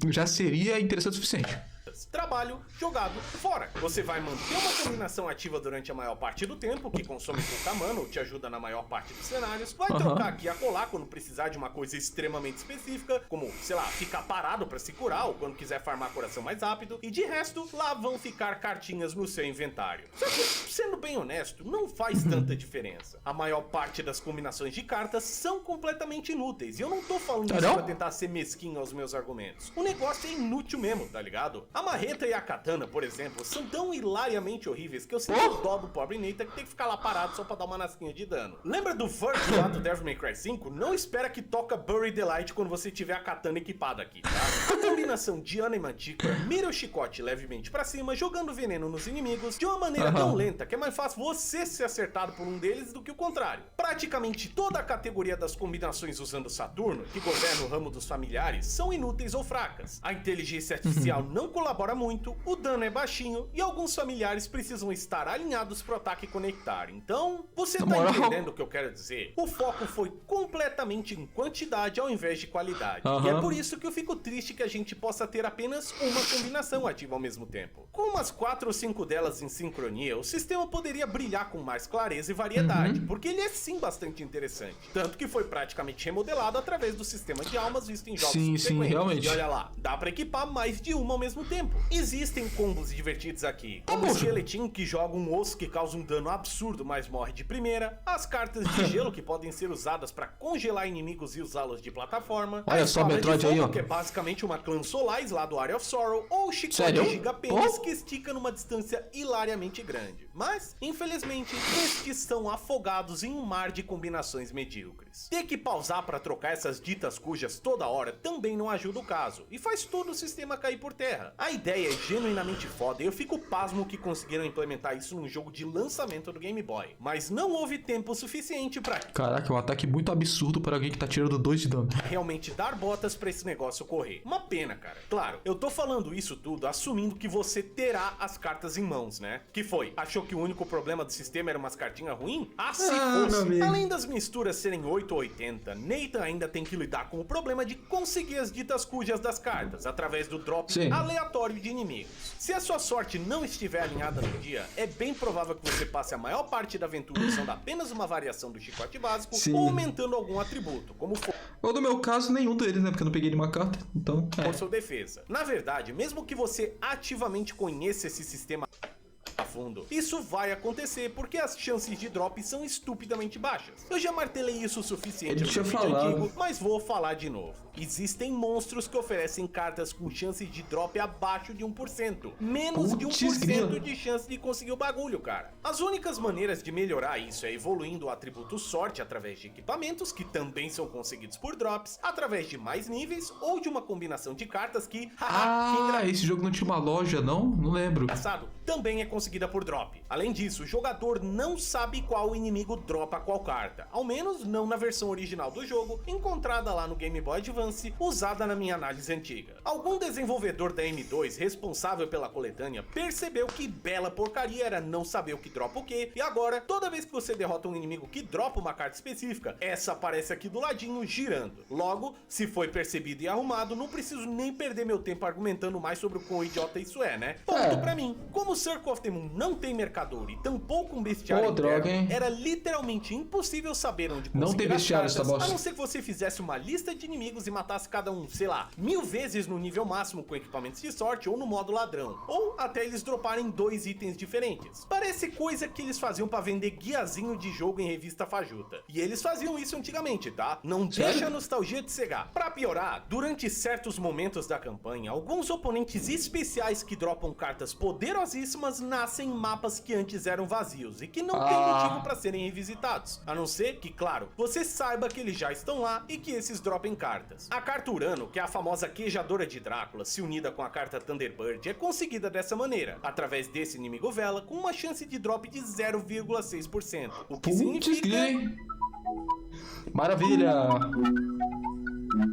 já seria interessante o suficiente. Trabalho jogado fora. Você vai manter uma combinação ativa durante a maior parte do tempo, que consome pouca mana ou te ajuda na maior parte dos cenários. Vai trocar aqui e acolá quando precisar de uma coisa extremamente específica, como, sei lá, ficar parado pra se curar ou quando quiser farmar coração mais rápido. E de resto, lá vão ficar cartinhas no seu inventário. Só que, sendo bem honesto, não faz tanta diferença. A maior parte das combinações de cartas são completamente inúteis. E eu não tô falando isso pra tentar ser mesquinho aos meus argumentos. O negócio é inútil mesmo, tá ligado? A marreta e a katana, por exemplo, são tão hilariamente horríveis que eu sinto dó do pobre Nathan que tem que ficar lá parado só pra dar uma nasquinha de dano. Lembra do Vert lá do Devil May Cry 5? Não espera que toca Bury the Light quando você tiver a katana equipada aqui, tá? A combinação Diana e Manticore mira o chicote levemente pra cima, jogando veneno nos inimigos de uma maneira tão lenta que é mais fácil você ser acertado por um deles do que o contrário. Praticamente toda a categoria das combinações usando Saturno, que governa o ramo dos familiares, são inúteis ou fracas. A inteligência artificial não colabora muito, o dano é baixinho e alguns familiares precisam estar alinhados pro ataque conectar. Então, você tá entendendo o que eu quero dizer? O foco foi completamente em quantidade ao invés de qualidade. E é por isso que eu fico triste que a gente possa ter apenas uma combinação ativa ao mesmo tempo. Com umas 4 ou 5 delas em sincronia, o sistema poderia brilhar com mais clareza e variedade, porque ele é sim bastante interessante. Tanto que foi praticamente remodelado através do sistema de almas visto em jogos subsequentes. Sim, realmente. E olha lá, dá pra equipar mais de uma ao mesmo tempo. Existem combos divertidos aqui, como o esqueletinho que joga um osso que causa um dano absurdo, mas morre de primeira, as cartas de gelo que podem ser usadas pra congelar inimigos e usá-los de plataforma, olha só, Metroid aí, ó, que é basicamente uma clã Solaris lá do Area of Sorrow, ou o chicote gigapênis que estica numa distância hilariamente grande. Mas, infelizmente, estes são afogados em um mar de combinações medíocres. Ter que pausar pra trocar essas ditas cujas toda hora também não ajuda o caso, e faz todo o sistema cair por terra. A ideia é genuinamente foda e eu fico pasmo que conseguiram implementar isso num jogo de lançamento do Game Boy, mas não houve tempo suficiente pra... Caraca, é um ataque muito absurdo para alguém que tá tirando 2 de dano. Realmente dar botas pra esse negócio ocorrer. Uma pena, cara. Claro, eu tô falando isso tudo assumindo que você terá as cartas em mãos, né? Que foi? Achou que o único problema do sistema era umas cartinhas ruins? Ah, se fosse! Além das misturas serem 8 ou 80, Nathan ainda tem que lidar com o problema de conseguir as ditas cujas das cartas, através do drop aleatório de inimigos. Se a sua sorte não estiver alinhada no dia, é bem provável que você passe a maior parte da aventura usando apenas uma variação do chicote básico ou aumentando algum atributo, como for. Ou no meu caso, nenhum deles, né? Porque eu não peguei nenhuma carta, então... Por sua defesa. Na verdade, mesmo que você ativamente conheça esse sistema a fundo, isso vai acontecer porque as chances de drop são estupidamente baixas. Eu já martelei isso o suficiente no vídeo antigo, mas vou falar de novo. Existem monstros que oferecem cartas com chances de drop abaixo de 1%. Menos de 1% de chance de conseguir o bagulho, cara. As únicas maneiras de melhorar isso é evoluindo o atributo sorte através de equipamentos, que também são conseguidos por drops, através de mais níveis ou de uma combinação de cartas que... esse jogo não tinha uma loja, não? Não lembro. Também é conseguida por drop. Além disso, o jogador não sabe qual inimigo dropa qual carta. Ao menos não na versão original do jogo, encontrada lá no Game Boy Advance, usada na minha análise antiga. Algum desenvolvedor da M2 responsável pela coletânea percebeu que bela porcaria era não saber o que dropa o que, e agora, toda vez que você derrota um inimigo que dropa uma carta específica, essa aparece aqui do ladinho girando. Logo, se foi percebido e arrumado, não preciso nem perder meu tempo argumentando mais sobre o quão idiota isso é, né? Ponto pra mim. Como o Circle of the Moon não tem mercador e tampouco um bestiário interno, era literalmente impossível saber onde conseguir não tem bestiário, as cartas, a não ser que você fizesse uma lista de inimigos e matasse cada um, sei lá, 1000 vezes no nível máximo com equipamentos de sorte ou no modo ladrão, ou até eles droparem 2 itens diferentes. Parece coisa que eles faziam pra vender guiazinho de jogo em revista fajuta. E eles faziam isso antigamente, tá? Não deixa a nostalgia de cegar. Pra piorar, durante certos momentos da campanha, alguns oponentes especiais que dropam cartas poderosíssimas nascem em mapas que antes eram vazios e que não tem motivo pra serem revisitados, a não ser que, claro, você saiba que eles já estão lá e que esses dropem cartas. A carta Urano, que é a famosa queijadora de Drácula, se unida com a carta Thunderbird, é conseguida dessa maneira, através desse inimigo vela, com uma chance de drop de 0,6%, o que significa... Maravilha!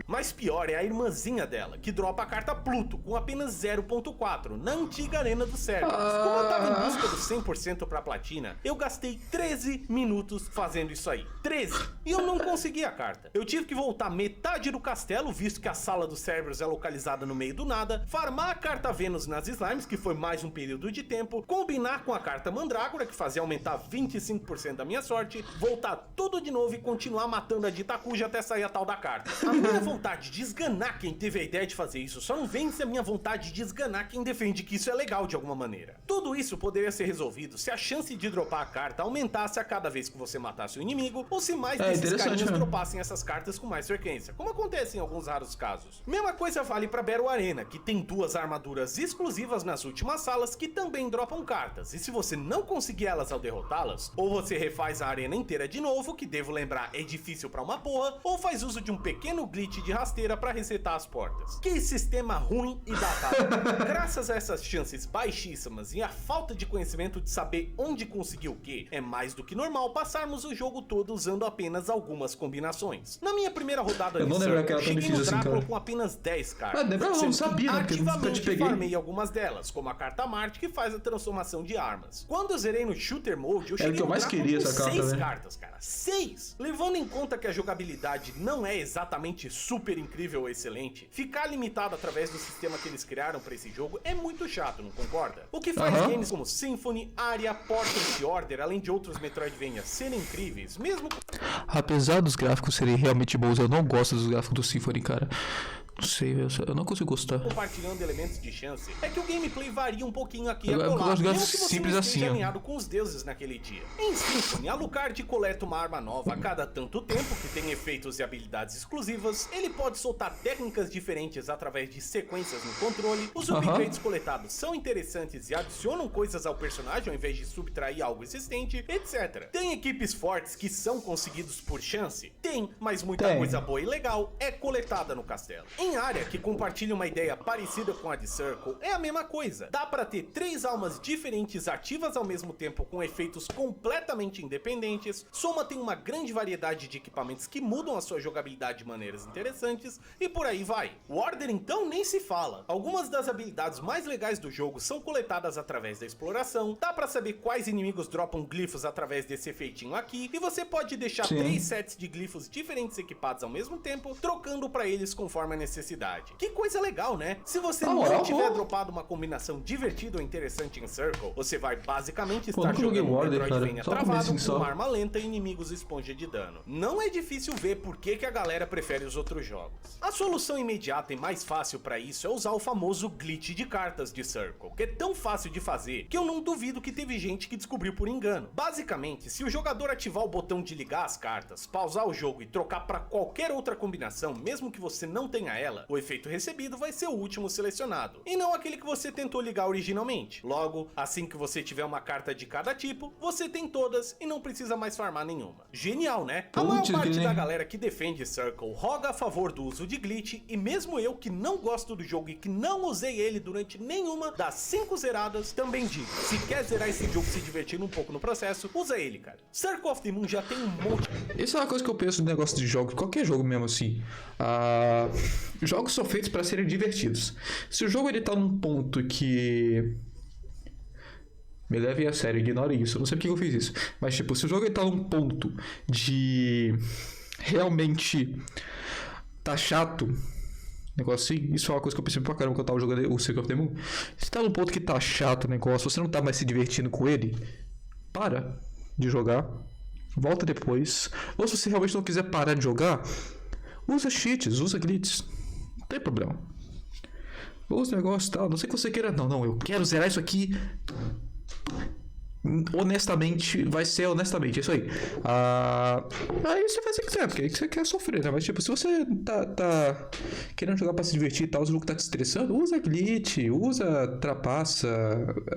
Mas pior é a irmãzinha dela, que dropa a carta Pluto com apenas 0.4 na antiga Arena do Cerberus. Como eu tava em busca do 100% pra platina, eu gastei 13 minutos fazendo isso aí. 13! E eu não consegui a carta. Eu tive que voltar metade do castelo, visto que a sala do Cerberus é localizada no meio do nada, farmar a carta Vênus nas Slimes, que foi mais um período de tempo, combinar com a carta Mandrágora, que fazia aumentar 25% da minha sorte, voltar tudo de novo e continuar matando a dita cuja até sair a tal da carta. minha vontade de esganar quem teve a ideia de fazer isso só não vence a minha vontade de esganar quem defende que isso é legal de alguma maneira. Tudo isso poderia ser resolvido se a chance de dropar a carta aumentasse a cada vez que você matasse o inimigo, ou se mais desses carinhas dropassem essas cartas com mais frequência, como acontece em alguns raros casos. Mesma coisa vale pra Battle Arena, que tem 2 armaduras exclusivas nas últimas salas que também dropam cartas, e se você não conseguir elas ao derrotá-las, ou você refaz a arena inteira de novo, que devo lembrar é difícil pra uma porra, ou faz uso de um pequeno glitch de rasteira pra resetar as portas. Que sistema ruim e datado. Graças a essas chances baixíssimas e a falta de conhecimento de saber onde conseguir o que, é mais do que normal passarmos o jogo todo usando apenas algumas combinações. Na minha primeira rodada de Circle, cheguei no Drácula com apenas 10 cartas. Eu não sabia, né? Ativamente farmei algumas delas, como a carta Marte, que faz a transformação de armas. Quando eu zerei no Shooter Mode, eu cheguei no Drácula com 6 cartas, cara. 6! Levando em conta que a jogabilidade não é exatamente super incrível ou excelente, ficar limitado através do sistema que eles criaram pra esse jogo é muito chato, não concorda? O que faz games como Symphony, Aria, Portent e Order, além de outros Metroidvania serem incríveis, mesmo... Apesar dos gráficos serem realmente bons, eu não gosto dos gráficos do Symphony, cara. Não sei, eu não consigo gostar. Compartilhando elementos de chance, é que o gameplay varia um pouquinho aqui e acolá. Eu gosto de gráficos simples assim, alinhado com os deuses naquele dia. Em Symphony, Alucard coleta uma arma nova a cada tanto tempo, que tem efeitos e habilidades exclusivas. Ele pode soltar técnicas diferentes através de sequências no controle. Os upgrades coletados são interessantes e adicionam coisas ao personagem ao invés de subtrair algo existente, etc. Tem equipes fortes que são conseguidos por chance? Tem, mas muita coisa boa e legal é coletada no castelo. Em Aria, que compartilha uma ideia parecida com a de Circle, é a mesma coisa. Dá pra ter 3 almas diferentes ativas ao mesmo tempo com efeitos completamente independentes. Soma tem uma grande variedade de equipamentos que mudam a sua jogabilidade de maneiras interessantes e por aí vai. O Order então nem se fala. Algumas das habilidades mais legais do jogo são coletadas através da exploração. Dá pra saber quais inimigos dropam glifos através desse efeitinho aqui e você pode deixar 3 sets de glifos diferentes equipados ao mesmo tempo, trocando pra eles conforme a necessidade. Que coisa legal, né? Se você não tiver dropado uma combinação divertida ou interessante em Circle, você vai basicamente estar jogando um Metroidvania travado com uma arma lenta e inimigos esponja de dano. Não é difícil ver por que a galera prefere os outros jogos. A solução imediata e mais fácil pra isso é usar o famoso glitch de cartas de Circle, que é tão fácil de fazer que eu não duvido que teve gente que descobriu por engano. Basicamente, se o jogador ativar o botão de ligar as cartas, pausar o jogo e trocar pra qualquer outra combinação, mesmo que você não tenha ela, o efeito recebido vai ser o último selecionado, e não aquele que você tentou ligar originalmente. Logo, assim que você tiver uma carta de cada tipo, você tem todas e não precisa mais farmar nenhuma. Genial, né? A maior parte da galera que defende Circle roga a favor do uso de glitch, e mesmo eu que não gosto do jogo e que não usei ele durante nenhuma das 5 zeradas, também digo, se quer zerar esse jogo se divertindo um pouco no processo, usa ele, cara. Circle of the Moon já tem um monte... Isso é uma coisa que eu penso no negócio de jogos, qualquer jogo mesmo assim. Jogos são feitos para serem divertidos. Se o jogo ele tá num ponto que... Me levem a sério, ignore isso. Eu não sei porque eu fiz isso. Mas tipo, se o jogo ele tá num ponto de... Realmente... Tá chato... Negócio assim, isso é uma coisa que eu pensei pra caramba quando eu tava jogando o Circle of the Moon. Se tá num ponto que tá chato o negócio, você não tá mais se divertindo com ele, para de jogar, volta depois. Ou se você realmente não quiser parar de jogar, usa cheats, usa glitches, não tem problema. Usa o negócio e tal, não sei que você queira, não, eu quero zerar isso aqui. Honestamente, vai ser honestamente, é isso aí. Aí você faz o que quiser, porque aí você quer sofrer, né? Mas tipo, se você tá querendo jogar pra se divertir e tal, o jogo tá te estressando, usa glitch, usa trapaça,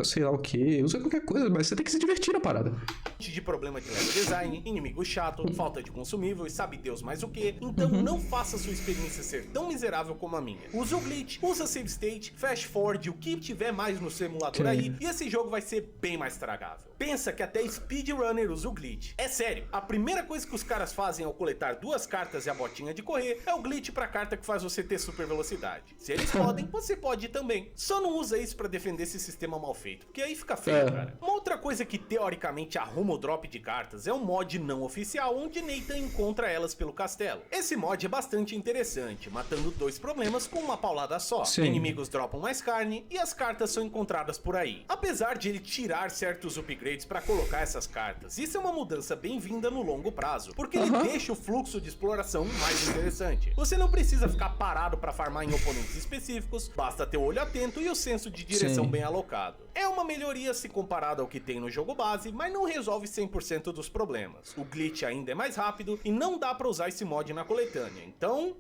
sei lá o que, usa qualquer coisa, mas você tem que se divertir na parada. De problema de level design, inimigo chato, falta de consumível e sabe Deus mais o que, então não faça sua experiência ser tão miserável como a minha. Usa o glitch, usa save state, fast forward, o que tiver mais no simulador aí, e esse jogo vai ser bem mais tragável. Pensa que até speedrunner usa o glitch. É sério, a primeira coisa que os caras fazem ao coletar 2 cartas e a botinha de correr é o glitch pra carta que faz você ter super velocidade. Se eles podem, você pode também. Só não usa isso pra defender esse sistema mal feito, porque aí fica feio, cara. Uma outra coisa que teoricamente arruma o drop de cartas é um mod não oficial onde Nathan encontra elas pelo castelo. Esse mod é bastante interessante, matando 2 problemas com uma paulada só. Inimigos dropam mais carne e as cartas são encontradas por aí. Apesar de ele tirar certos upgrades upgrades para colocar essas cartas. Isso é uma mudança bem-vinda no longo prazo, porque ele deixa o fluxo de exploração mais interessante. Você não precisa ficar parado para farmar em oponentes específicos, basta ter o olho atento e o senso de direção bem alocado. É uma melhoria se comparado ao que tem no jogo base, mas não resolve 100% dos problemas. O glitch ainda é mais rápido e não dá pra usar esse mod na coletânea. Então,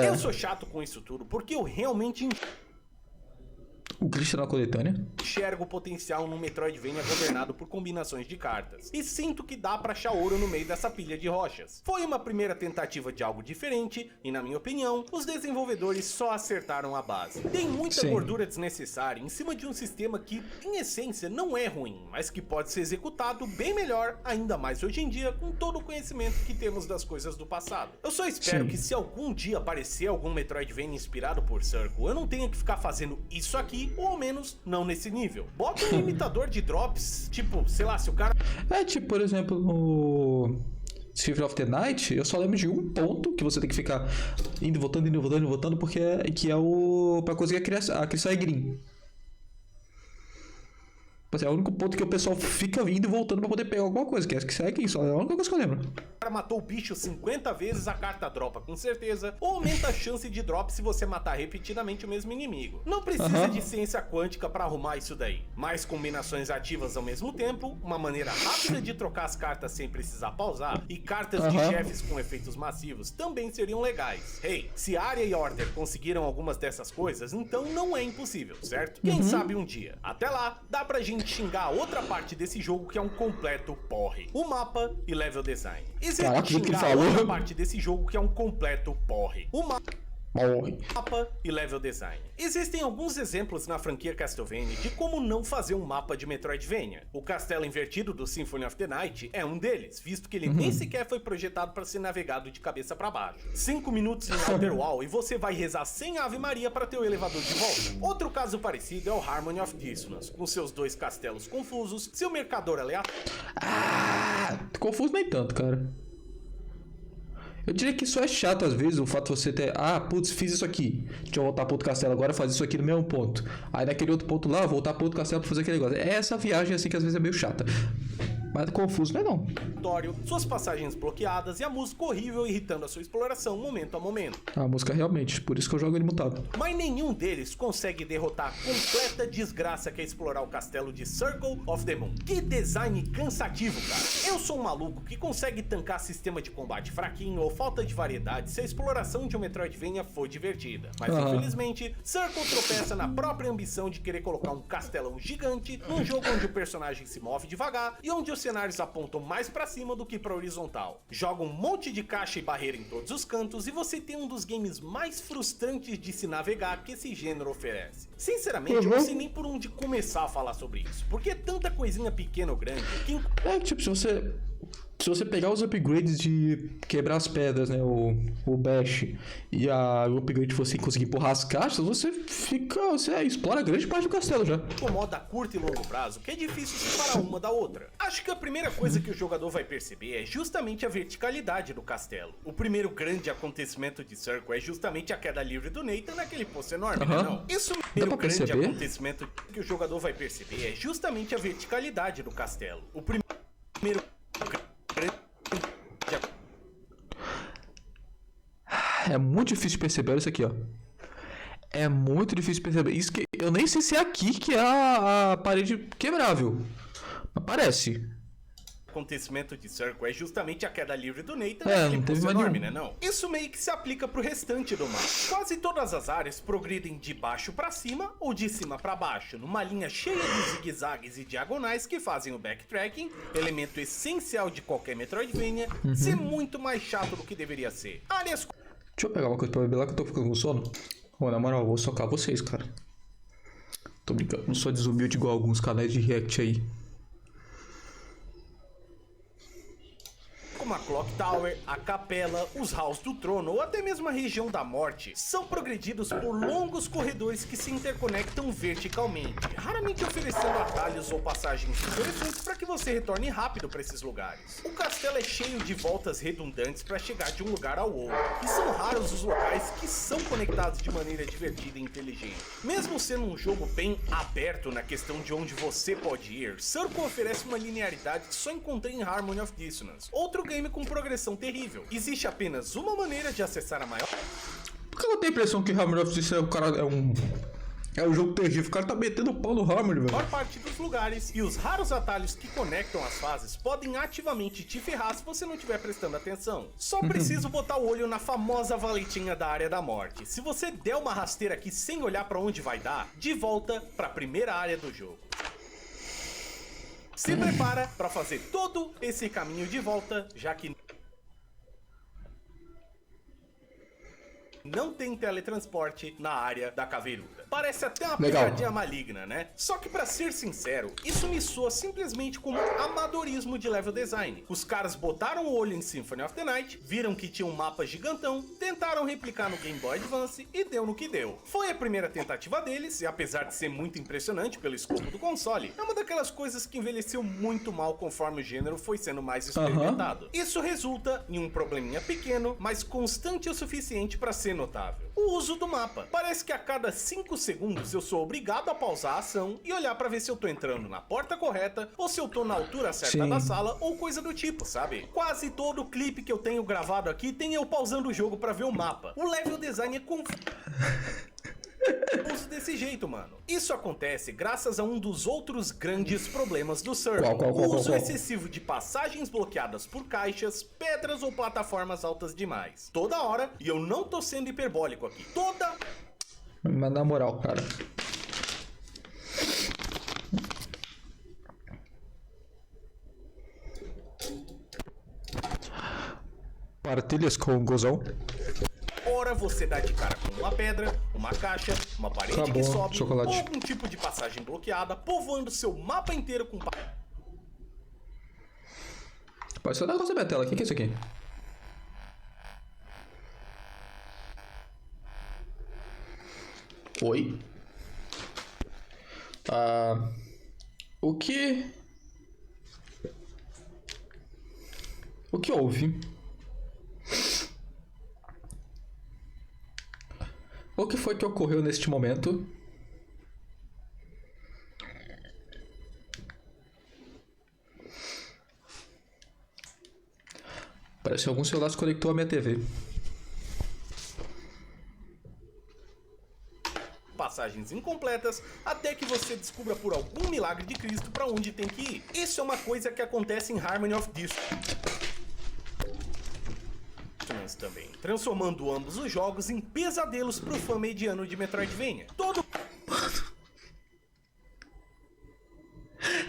eu sou chato com isso tudo, porque eu realmente O glitch na coletânea? enxergo o potencial num Metroidvania governado por combinações de cartas. E sinto que dá pra achar ouro no meio dessa pilha de rochas. Foi uma primeira tentativa de algo diferente, e na minha opinião, os desenvolvedores só acertaram a base. Tem muita gordura desnecessária em cima de um sistema que, em essência, não é ruim, mas que pode ser executado bem melhor, ainda mais hoje em dia, com todo o conhecimento que temos das coisas do passado. Eu só espero que se algum dia aparecer algum Metroidvania inspirado por Circle, eu não tenha que ficar fazendo isso aqui, ou ao menos não nesse nível. Bota um limitador de drops, tipo, sei lá, se o cara... Tipo, por exemplo, no Symphony of the Night, eu só lembro de um ponto que você tem que ficar indo, voltando, porque que é o pra conseguir a Crystal Green. É o único ponto que o pessoal fica indo e voltando pra poder pegar alguma coisa, que é que segue só. É a única coisa que eu lembro. O cara matou o bicho 50 vezes, a carta dropa com certeza, ou aumenta a chance de drop se você matar repetidamente o mesmo inimigo. Não precisa de ciência quântica pra arrumar isso daí. Mais combinações ativas ao mesmo tempo, uma maneira rápida de trocar as cartas sem precisar pausar, e cartas de chefes com efeitos massivos também seriam legais. Hey, se Aria e Order conseguiram algumas dessas coisas, então não é impossível, certo? Quem sabe um dia. Até lá, dá pra gente xingar a outra parte desse jogo que é um completo porre: o mapa e level design. Caraca, o que ele A falou? outra parte desse jogo que é um completo porre: o mapa e level design. Existem alguns exemplos na franquia Castlevania de como não fazer um mapa de Metroidvania. O castelo invertido do Symphony of the Night é um deles, visto que ele nem sequer foi projetado para ser navegado de cabeça para baixo. 5 minutos em Outer Wall e você vai rezar sem Ave Maria para ter o elevador de volta. Outro caso parecido é o Harmony of Dissonance, com seus 2 castelos confusos, seu mercador aleatório. Confuso nem tanto, cara. Eu diria que isso é chato às vezes, o fato de você ter... putz, fiz isso aqui. Deixa eu voltar pro outro castelo agora e fazer isso aqui no mesmo ponto. Aí naquele outro ponto lá, voltar pro outro castelo pra fazer aquele negócio. Essa viagem assim que às vezes é meio chata. Mas confuso não é não. Suas passagens bloqueadas e a música horrível irritando a sua exploração momento a momento. A música realmente, por isso que eu jogo ele mutado. Mas nenhum deles consegue derrotar a completa desgraça que é explorar o castelo de Circle of the Moon. Que design cansativo, cara. Eu sou um maluco que consegue tancar sistema de combate fraquinho ou falta de variedade se a exploração de um Metroidvania for divertida. Mas infelizmente, Circle tropeça na própria ambição de querer colocar um castelão gigante num jogo onde o personagem se move devagar e onde os cenários apontam mais pra cima do que pra horizontal. Joga um monte de caixa e barreira em todos os cantos e você tem um dos games mais frustrantes de se navegar que esse gênero oferece. Sinceramente, eu não sei nem por onde começar a falar sobre isso, porque é tanta coisinha pequena ou grande que... tipo, se você pegar os upgrades de quebrar as pedras, né, o bash, e o upgrade de você conseguir empurrar as caixas, você explora grande parte do castelo já. Incomoda a curto e longo prazo, que é difícil separar uma da outra. Acho que a primeira coisa que o jogador vai perceber é justamente a verticalidade do castelo. O primeiro grande acontecimento de Circle é justamente a queda livre do Nathan naquele poço enorme, né, não? Isso é o primeiro grande acontecimento que o jogador vai perceber é justamente a verticalidade do castelo. O primeiro... É muito difícil de perceber, olha isso aqui, ó. É muito difícil de perceber. Isso que eu nem sei se é aqui que é a parede quebrável. Mas parece. Acontecimento de Circle é justamente a queda livre do Nathan não teve mais enorme, nenhum. né, não? Isso meio que se aplica pro restante do mapa. Quase todas as áreas progridem de baixo pra cima ou de cima pra baixo, numa linha cheia de zigue-zagues e diagonais que fazem o backtracking, elemento essencial de qualquer Metroidvania, ser muito mais chato do que deveria ser. Áreas... Deixa eu pegar uma coisa pra beber lá que eu tô ficando com sono. Na moral, eu vou socar vocês, cara. Tô brincando, não sou desumilde igual alguns canais de react aí. como a Clock Tower, a Capela, os Halls do Trono ou até mesmo a região da Morte, são progredidos por longos corredores que se interconectam verticalmente, raramente oferecendo atalhos ou passagens interessantes para que você retorne rápido para esses lugares. O castelo é cheio de voltas redundantes para chegar de um lugar ao outro, e são raros os locais que são conectados de maneira divertida e inteligente. Mesmo sendo um jogo bem aberto na questão de onde você pode ir, Circle oferece uma linearidade que só encontrei em Harmony of Dissonance, outro game com progressão terrível. Existe apenas uma maneira de acessar a maior... Por que eu tenho a impressão que Harmony of Dissonance é um jogo terrível? O cara tá metendo pau no Harmony, velho. maior parte dos lugares, e os raros atalhos que conectam as fases podem ativamente te ferrar se você não estiver prestando atenção. Só preciso botar o olho na famosa valetinha da área da morte. Se você der uma rasteira aqui sem olhar pra onde vai dar, de volta pra primeira área do jogo. Se prepara pra fazer todo esse caminho de volta, já que não tem teletransporte na área da caveiruda. Parece até uma pegadinha maligna, né? Só que pra ser sincero, isso me soa simplesmente como amadorismo de level design. Os caras botaram o olho em Symphony of the Night, viram que tinha um mapa gigantão, tentaram replicar no Game Boy Advance e deu no que deu. Foi a primeira tentativa deles, e apesar de ser muito impressionante pelo escopo do console, é uma daquelas coisas que envelheceu muito mal conforme o gênero foi sendo mais experimentado. Isso resulta em um probleminha pequeno, mas constante o suficiente pra ser notável. O uso do mapa. Parece que a cada 5 segundos eu sou obrigado a pausar a ação e olhar pra ver se eu tô entrando na porta correta ou se eu tô na altura certa da sala ou coisa do tipo, sabe? Quase todo clipe que eu tenho gravado aqui tem eu pausando o jogo pra ver o mapa. O level design é confuso desse jeito, mano. Isso acontece graças a um dos outros grandes problemas do Circle. O uso excessivo de passagens bloqueadas por caixas, pedras ou plataformas altas demais. Toda hora, e eu não tô sendo hiperbólico aqui, Mas na moral, cara. Partilhas com o Gozão. Ora você dá de cara com uma pedra, uma caixa, uma parede que sobe, chocolate. ou algum tipo de passagem bloqueada, povoando seu mapa inteiro com... Pode ser um negócio da minha tela. O que é isso aqui? Oi? O que houve? O que foi que ocorreu neste momento? Parece que algum celular se conectou à minha TV. Passagens incompletas, até que você descubra por algum milagre de Cristo pra onde tem que ir. Isso é uma coisa que acontece em Harmony of Dissonance também, transformando ambos os jogos em pesadelos pro fã mediano de Metroidvania.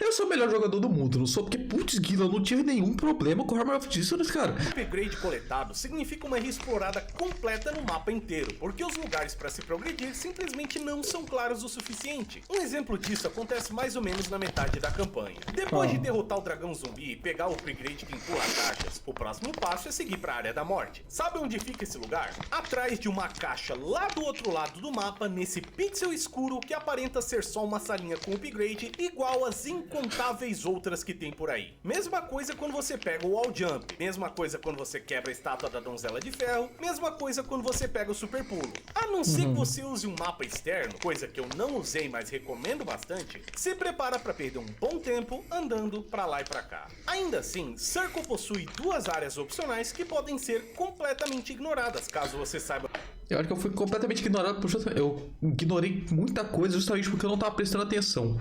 Eu sou o melhor jogador do mundo, não sou porque, putz, Guila, eu não tive nenhum problema com Harmony of Dissonance, cara. O upgrade coletado significa uma reexplorada completa no mapa inteiro, porque os lugares para se progredir simplesmente não são claros o suficiente. Um exemplo disso acontece mais ou menos na metade da campanha. Depois de derrotar o dragão zumbi e pegar o upgrade que empurra caixas, o próximo passo é seguir para a área da morte. Sabe onde fica esse lugar? Atrás de uma caixa lá do outro lado do mapa, nesse pixel escuro que aparenta ser só uma salinha com upgrade igual às incontáveis outras que tem por aí. Mesma coisa quando você pega o wall jump, mesma coisa quando você quebra a estátua da donzela de ferro, mesma coisa quando você pega o super pulo. A não ser que você use um mapa externo, coisa que eu não usei, mas recomendo bastante, se prepara para perder um bom tempo andando pra lá e pra cá. Ainda assim, Circle possui duas áreas opcionais que podem ser completamente ignoradas, caso você saiba... Eu acho que eu fui completamente ignorado por eu ignorei muita coisa justamente porque eu não tava prestando atenção.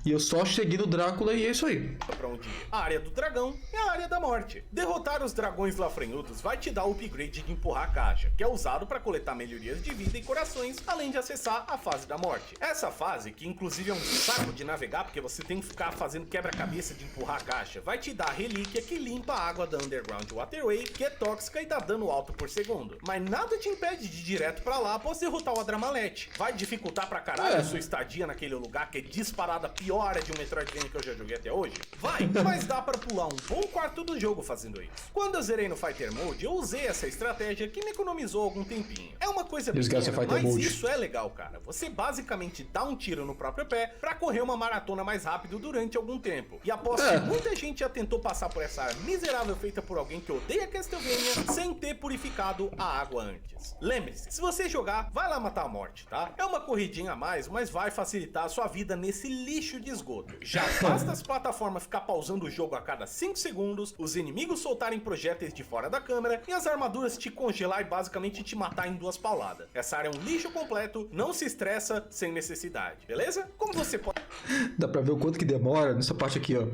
E eu só cheguei no Drácula e é isso aí. Pra onde ir. A área do dragão é a área da morte. Derrotar os dragões lafrenhudos vai te dar o upgrade de empurrar a caixa, que é usado para coletar melhorias de vida e corações, além de acessar a fase da morte. Essa fase, que inclusive é um saco de navegar, porque você tem que ficar fazendo quebra-cabeça de empurrar a caixa, vai te dar a relíquia que limpa a água da Underground Waterway, que é tóxica e dá dano alto por segundo. Mas nada te impede de direto pra lá após derrotar o Adramalete. Vai dificultar pra caralho a sua estadia naquele lugar que é disparada a pior área de um Metroidvania que eu já joguei até hoje? Vai, mas dá pra pular um bom quarto do jogo fazendo isso. Quando eu zerei no Fighter Mode, eu usei essa estratégia que me economizou algum tempinho. É uma coisa pequena, mas isso é legal, cara. Você basicamente dá um tiro no próprio pé pra correr uma maratona mais rápido durante algum tempo. E aposto que muita gente já tentou passar por essa área miserável feita por alguém que odeia Castlevania sem ter purificado a água antes. Lembre-se, se você jogar, vai lá matar a morte, tá? É uma corridinha a mais, mas vai facilitar a sua vida nesse lixo de esgoto. Já basta as plataformas ficar pausando o jogo a cada 5 segundos, os inimigos soltarem projéteis de fora da câmera e as armaduras te congelar e basicamente te matar em 2 pauladas. Essa área é um lixo completo, não se estressa sem necessidade, beleza? Como você pode... Dá pra ver o quanto que demora nessa parte aqui, ó.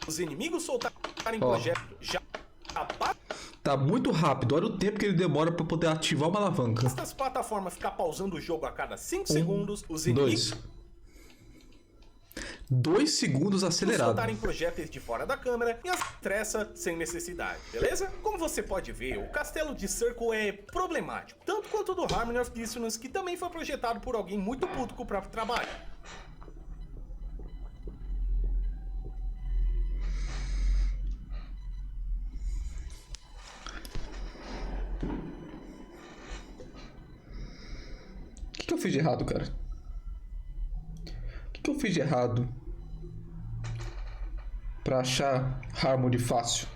Os inimigos soltarem projéteis já... Tá muito rápido, olha o tempo que ele demora pra poder ativar uma alavanca. Basta as plataformas ficar pausando o jogo a cada 5 segundos, os inimigos... 2 segundos acelerado. Soltarem projéteis de fora da câmera e as estressa sem necessidade, beleza? Como você pode ver, o castelo de Circle é problemático, tanto quanto o do Harmony of Dissonance, que também foi projetado por alguém muito puto com o próprio trabalho. O que eu fiz de errado, cara? O que eu fiz de errado pra achar Harmony fácil?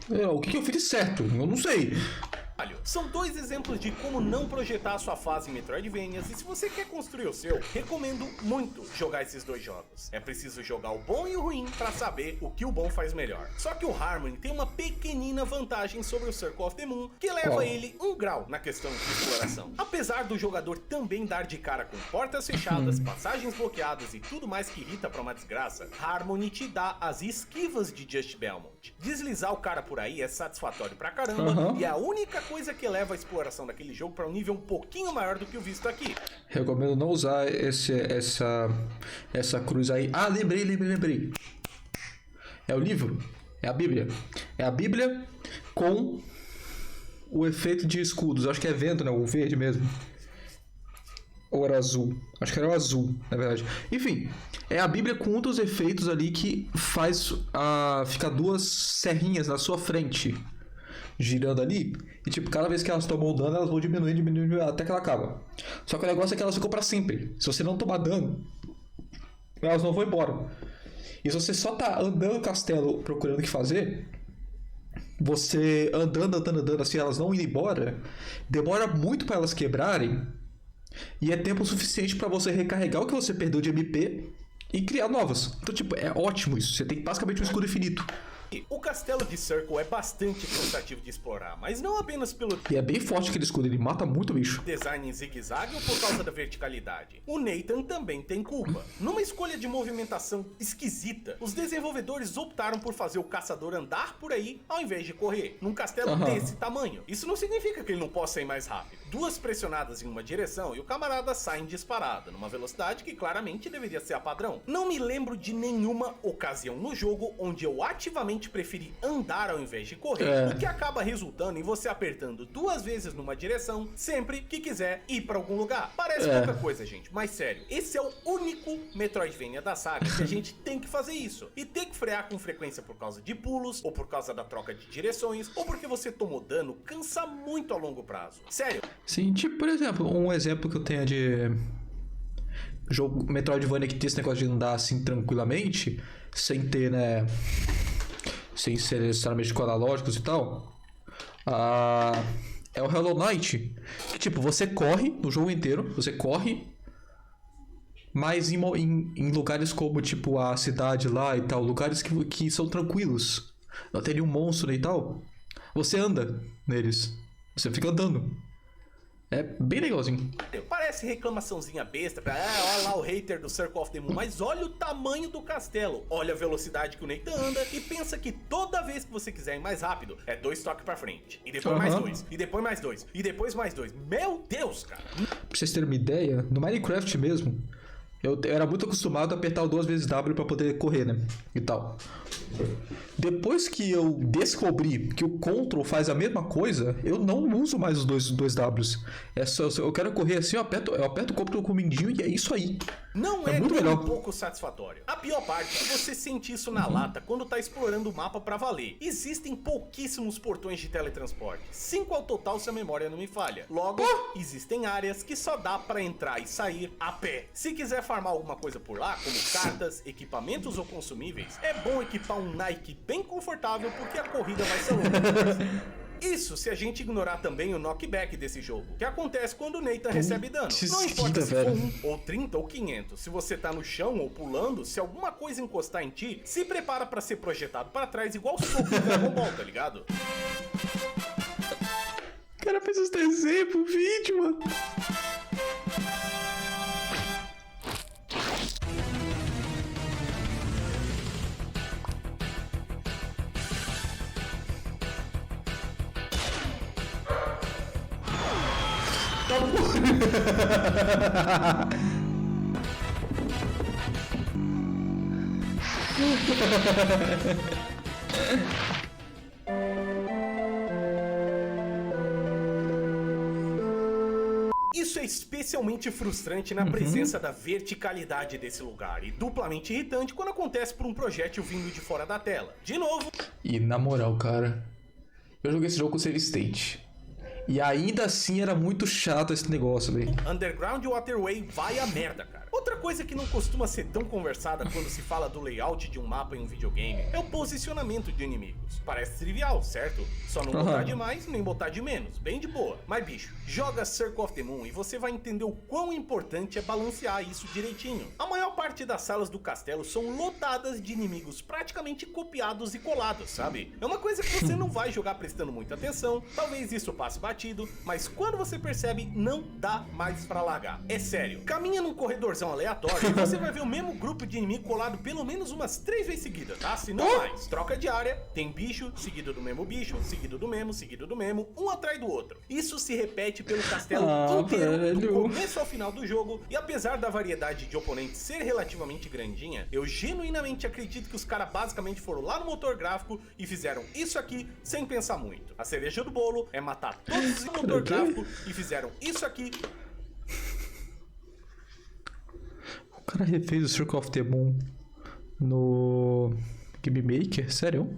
O que eu fiz de certo? Eu não sei. São 2 exemplos de como não projetar a sua fase em Metroidvanias, e se você quer construir o seu, recomendo muito jogar esses 2 jogos. É preciso jogar o bom e o ruim pra saber o que o bom faz melhor. Só que o Harmony tem uma pequenina vantagem sobre o Circle of the Moon, que leva ele 1 grau na questão de exploração. Apesar do jogador também dar de cara com portas fechadas, passagens bloqueadas e tudo mais que irrita pra uma desgraça, Harmony te dá as esquivas de Just Belmont. Deslizar o cara por aí é satisfatório pra caramba, e é a única coisa que leva a exploração daquele jogo para um nível um pouquinho maior do que o visto aqui. Recomendo não usar essa cruz aí. Ah, lembrei. É o livro? É a Bíblia. É a Bíblia com o efeito de escudos. Acho que é vento, né? O verde mesmo. Ou era azul? Acho que era o azul, na verdade. Enfim, é a Bíblia com outros efeitos ali que faz ficar 2 serrinhas na sua frente, girando ali, e tipo, cada vez que elas tomam dano, elas vão diminuindo até que ela acaba. Só que o negócio é que elas ficam pra sempre. Se você não tomar dano, elas não vão embora. E se você só tá andando no castelo procurando o que fazer, você andando assim, elas não indo embora, demora muito pra elas quebrarem, e é tempo suficiente pra você recarregar o que você perdeu de MP e criar novas. Então tipo, é ótimo isso. Você tem basicamente um escudo infinito. O castelo de Circle é bastante cansativo de explorar, mas não apenas pelo... E é bem forte aquele escudo, ele mata muito bicho. ...design em zigue-zague ou por causa da verticalidade. O Nathan também tem culpa. Numa escolha de movimentação esquisita, os desenvolvedores optaram por fazer o caçador andar por aí ao invés de correr, num castelo desse tamanho. Isso não significa que ele não possa ir mais rápido. 2 pressionadas em uma direção e o camarada sai em disparada, numa velocidade que claramente deveria ser a padrão. Não me lembro de nenhuma ocasião no jogo onde eu ativamente preferi andar ao invés de correr, o que acaba resultando em você apertando 2 vezes numa direção sempre que quiser ir pra algum lugar. Parece pouca coisa, gente, mas sério, esse é o único Metroidvania da saga que a gente tem que fazer isso. E ter que frear com frequência por causa de pulos, ou por causa da troca de direções, ou porque você tomou dano, cansa muito a longo prazo. Sério. Sim, tipo, por exemplo, um exemplo que eu tenho de jogo Metroidvania que tem esse negócio de andar assim tranquilamente, sem ter, né, sem ser necessariamente com analógicos e tal, é o Hollow Knight. Que, tipo, você corre no jogo inteiro, você corre, mas em lugares como, tipo, a cidade lá e tal, lugares que são tranquilos, não tem nenhum monstro e tal, você anda neles, você fica andando. É bem legalzinho. Parece reclamaçãozinha besta, olha lá o hater do Circle of the Moon, mas olha o tamanho do castelo, olha a velocidade que o Nathan anda e pensa que toda vez que você quiser ir mais rápido, é 2 toques pra frente, e depois mais 2, e depois mais 2, e depois mais 2. Meu Deus, cara! Pra vocês terem uma ideia, no Minecraft mesmo, Eu era muito acostumado a apertar o 2 vezes W pra poder correr, né? E tal. Depois que eu descobri que o Ctrl faz a mesma coisa, eu não uso mais os dois Ws. É só, eu quero correr assim, eu aperto o Ctrl com o mindinho e é isso aí. Não É é muito nem melhor. um pouco satisfatório. A pior parte é você sentir isso na lata quando tá explorando o mapa pra valer. Existem pouquíssimos portões de teletransporte, 5 ao total se a memória não me falha. Logo, existem áreas que só dá pra entrar e sair a pé. Se quiser farmar alguma coisa por lá, como cartas, equipamentos ou consumíveis, é bom equipar um Nike bem confortável porque a corrida vai ser longa. Isso se a gente ignorar também o knockback desse jogo, que acontece quando o Nathan recebe dano. Não importa se for 1 ou 30 ou 500, se você tá no chão ou pulando, se alguma coisa encostar em ti, se prepara pra ser projetado pra trás igual soco do Dragon Ball, tá ligado? O cara fez os desenhos pro vídeo, mano. Tá Isso é especialmente frustrante na presença da verticalidade desse lugar e duplamente irritante quando acontece por um projétil vindo de fora da tela. De novo, E na moral, cara, eu joguei esse jogo com save state. E ainda assim era muito chato esse negócio, velho. Underground Waterway vai a merda, cara. Outra coisa que não costuma ser tão conversada quando se fala do layout de um mapa em um videogame é o posicionamento de inimigos. Parece trivial, certo? Só não botar de mais nem botar de menos, bem de boa. Mas bicho, joga Circle of the Moon e você vai entender o quão importante é balancear isso direitinho. A maior parte das salas do castelo são lotadas de inimigos praticamente copiados e colados, sabe? É uma coisa que você não vai jogar prestando muita atenção, talvez isso passe batido, mas quando você percebe, não dá mais pra largar. É sério, caminha num corredorzão aleatório e você vai ver o mesmo grupo de inimigo colado pelo menos umas 3 vezes seguidas, tá? Se não mais. Troca de área, tem bicho, seguido do mesmo, seguido do mesmo, um atrás do outro. Isso se repete pelo castelo inteiro, do começo ao final do jogo, e apesar da variedade de oponentes ser relativamente grandinha, eu genuinamente acredito que os caras basicamente foram lá no motor gráfico e fizeram isso aqui sem pensar muito. A cereja do bolo é matar todos os motor gráfico e fizeram isso aqui. O cara refez o Circle of the Moon no Game Maker? Sério?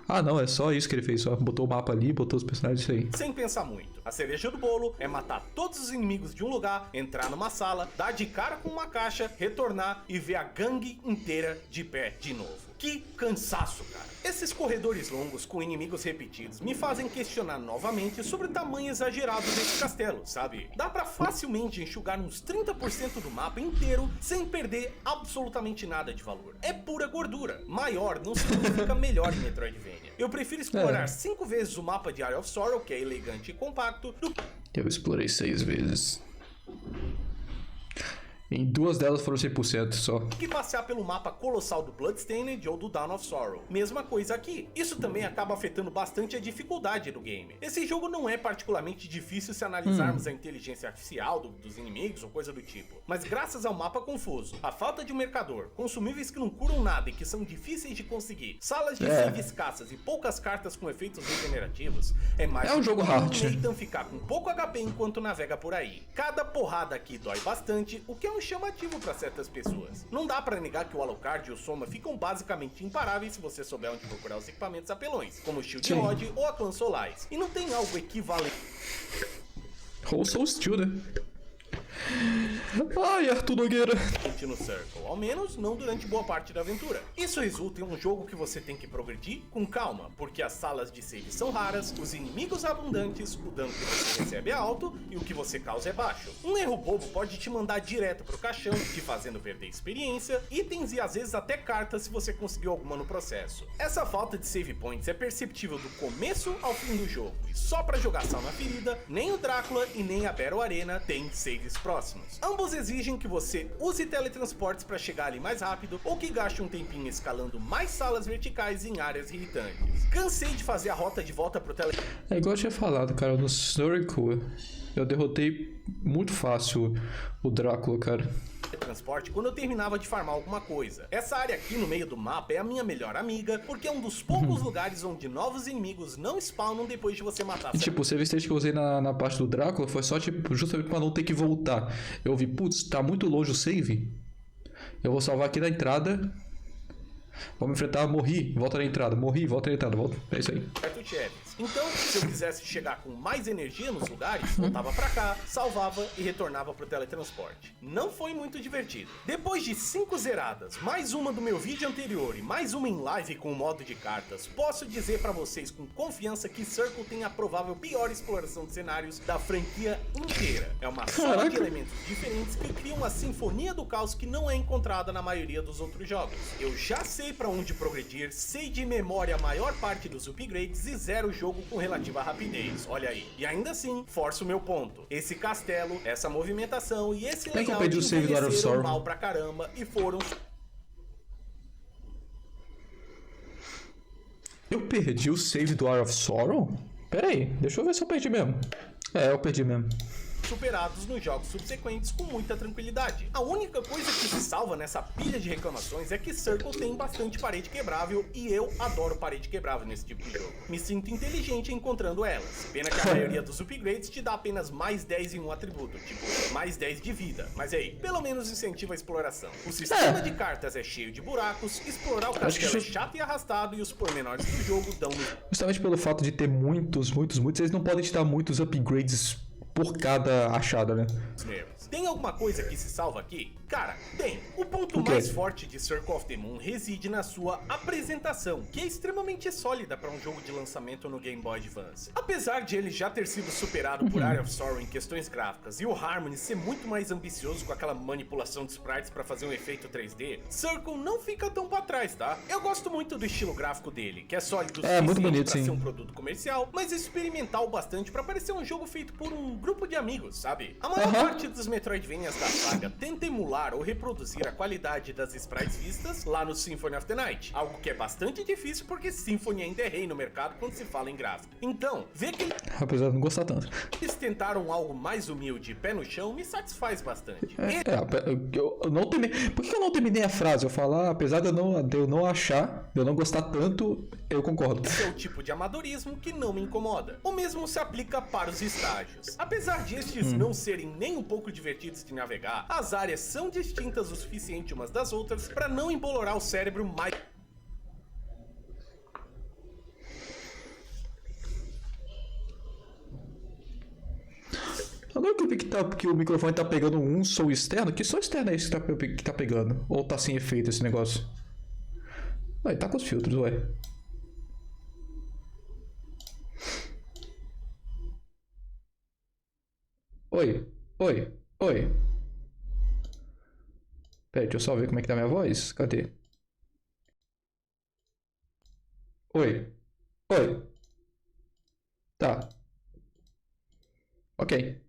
Ah, não, é só isso que ele fez, só botou o mapa ali, botou os personagens, isso aí. Sem pensar muito. A cereja do bolo é matar todos os inimigos de um lugar, entrar numa sala, dar de cara com uma caixa, retornar e ver a gangue inteira de pé de novo. Que cansaço, cara. Esses corredores longos com inimigos repetidos me fazem questionar novamente sobre o tamanho exagerado desse castelo, sabe? Dá pra facilmente enxugar uns 30% do mapa inteiro sem perder absolutamente nada de valor. É pura gordura. Maior não significa melhor em Metroidvania. Eu prefiro explorar 5 vezes o mapa de Eye of Sorrow, que é elegante e compacto, do Eu explorei 6 vezes. Em 2 delas foram 100% só. que passear pelo mapa colossal do Bloodstained ou do Dawn of Sorrow. Mesma coisa aqui. Isso também acaba afetando bastante a dificuldade do game. Esse jogo não é particularmente difícil se analisarmos a inteligência artificial dos inimigos ou coisa do tipo. Mas graças ao mapa confuso, a falta de um mercador, consumíveis que não curam nada e que são difíceis de conseguir, salas de save escassas e poucas cartas com efeitos regenerativos, é mais É um jogo hard. Nathan ficar com pouco HP enquanto navega por aí. Cada porrada aqui dói bastante, o que é um chamativo para certas pessoas. Não dá para negar que o Alucard e o Soma ficam basicamente imparáveis se você souber onde procurar os equipamentos apelões, como o Shield Rod ou a Clan Solaris. E não tem algo equivalente Ou Soul Steel, né? Ai, Arthur Nogueira. no Circle, ao menos não durante boa parte da aventura. Isso resulta em um jogo que você tem que progredir com calma, porque as salas de save são raras, os inimigos abundantes, o dano que você recebe é alto e o que você causa é baixo. Um erro bobo pode te mandar direto pro caixão, te fazendo perder experiência, itens e às vezes até cartas se você conseguiu alguma no processo. Essa falta de save points é perceptível do começo ao fim do jogo, e só pra jogar sal na ferida, nem o Drácula e nem a Battle Arena têm saves próximos. Ambos Ambos exigem que você use teletransportes para chegar ali mais rápido ou que gaste um tempinho escalando mais salas verticais em áreas irritantes. Cansei de fazer a rota de volta pro É igual eu tinha falado, cara, no Circle eu derrotei muito fácil o Drácula, cara. transporte quando eu terminava de farmar alguma coisa. Essa área aqui no meio do mapa é a minha melhor amiga, porque é um dos poucos lugares onde novos inimigos não spawnam depois de você matar. E tipo, o save state que eu usei na parte do Drácula foi só tipo, justamente pra não ter que voltar. Eu vi, putz, tá muito longe o save. Eu vou salvar aqui na entrada. Vamos enfrentar, morri, volta na entrada, morri, volta na entrada, volta. É isso aí. Então, se eu quisesse chegar com mais energia nos lugares, voltava pra cá, salvava e retornava pro teletransporte. Não foi muito divertido. Depois de 5 zeradas, mais uma do meu vídeo anterior e mais uma em live com o modo de cartas, posso dizer pra vocês com confiança que Circle tem a provável pior exploração de cenários da franquia inteira. É uma soma de elementos diferentes que criam uma sinfonia do caos que não é encontrada na maioria dos outros jogos. Eu já sei pra onde progredir, sei de memória a maior parte dos upgrades e zero jogo com relativa rapidez, olha aí. E ainda assim, forço o meu ponto. Esse castelo, essa movimentação e esse layout envelheceram mal pra caramba e foram... Eu perdi o save do Hour of Sorrow? Pera aí, deixa eu ver se eu perdi mesmo. É, eu perdi mesmo. superados nos jogos subsequentes com muita tranquilidade. A única coisa que se salva nessa pilha de reclamações é que Circle tem bastante parede quebrável e eu adoro parede quebrável nesse tipo de jogo. Me sinto inteligente encontrando elas. Pena que a maioria dos upgrades te dá apenas mais 10 em um atributo, tipo mais 10 de vida. Mas aí, pelo menos incentiva a exploração. O sistema de cartas é cheio de buracos, explorar o castelo é chato e arrastado e os pormenores do jogo dão... Justamente pelo fato de ter muitos, eles não podem te dar muitos upgrades por cada achada, né? Tem alguma coisa que se salva aqui? Cara, tem. O ponto mais forte de Circle of the Moon reside na sua apresentação, que é extremamente sólida para um jogo de lançamento no Game Boy Advance. Apesar de ele já ter sido superado por Area of Sorrow em questões gráficas e o Harmony ser muito mais ambicioso com aquela manipulação de sprites para fazer um efeito 3D, Circle não fica tão para trás, tá? Eu gosto muito do estilo gráfico dele, que é sólido o suficiente para ser um produto comercial, mas experimental bastante para parecer um jogo feito por um grupo de amigos, sabe? A maior parte dos Metroidvanias da saga tenta emular ou reproduzir a qualidade das sprites vistas lá no Symphony of the Night, algo que é bastante difícil porque Symphony ainda é rei no mercado quando se fala em gráfico. Então, ver que apesar de não gostar tanto, eles tentaram algo mais humilde e pé no chão me satisfaz bastante. Eu não terminei. Por que eu não terminei a frase? Eu falar, apesar de eu não achar, de eu não gostar tanto, eu concordo. Esse é o tipo de amadorismo que não me incomoda. O mesmo se aplica para os estágios. Apesar de estes não serem nem um pouco divertidos de navegar, as áreas são distintas o suficiente umas das outras para não embolorar o cérebro mais... Agora que eu vi que o microfone tá pegando um som externo, que som externo é esse que tá pegando? Ou tá sem efeito esse negócio? Ué, tá com os filtros, ué. Oi. Pera aí, deixa eu só ver como é que tá a minha voz. Cadê? Oi. Tá. Ok.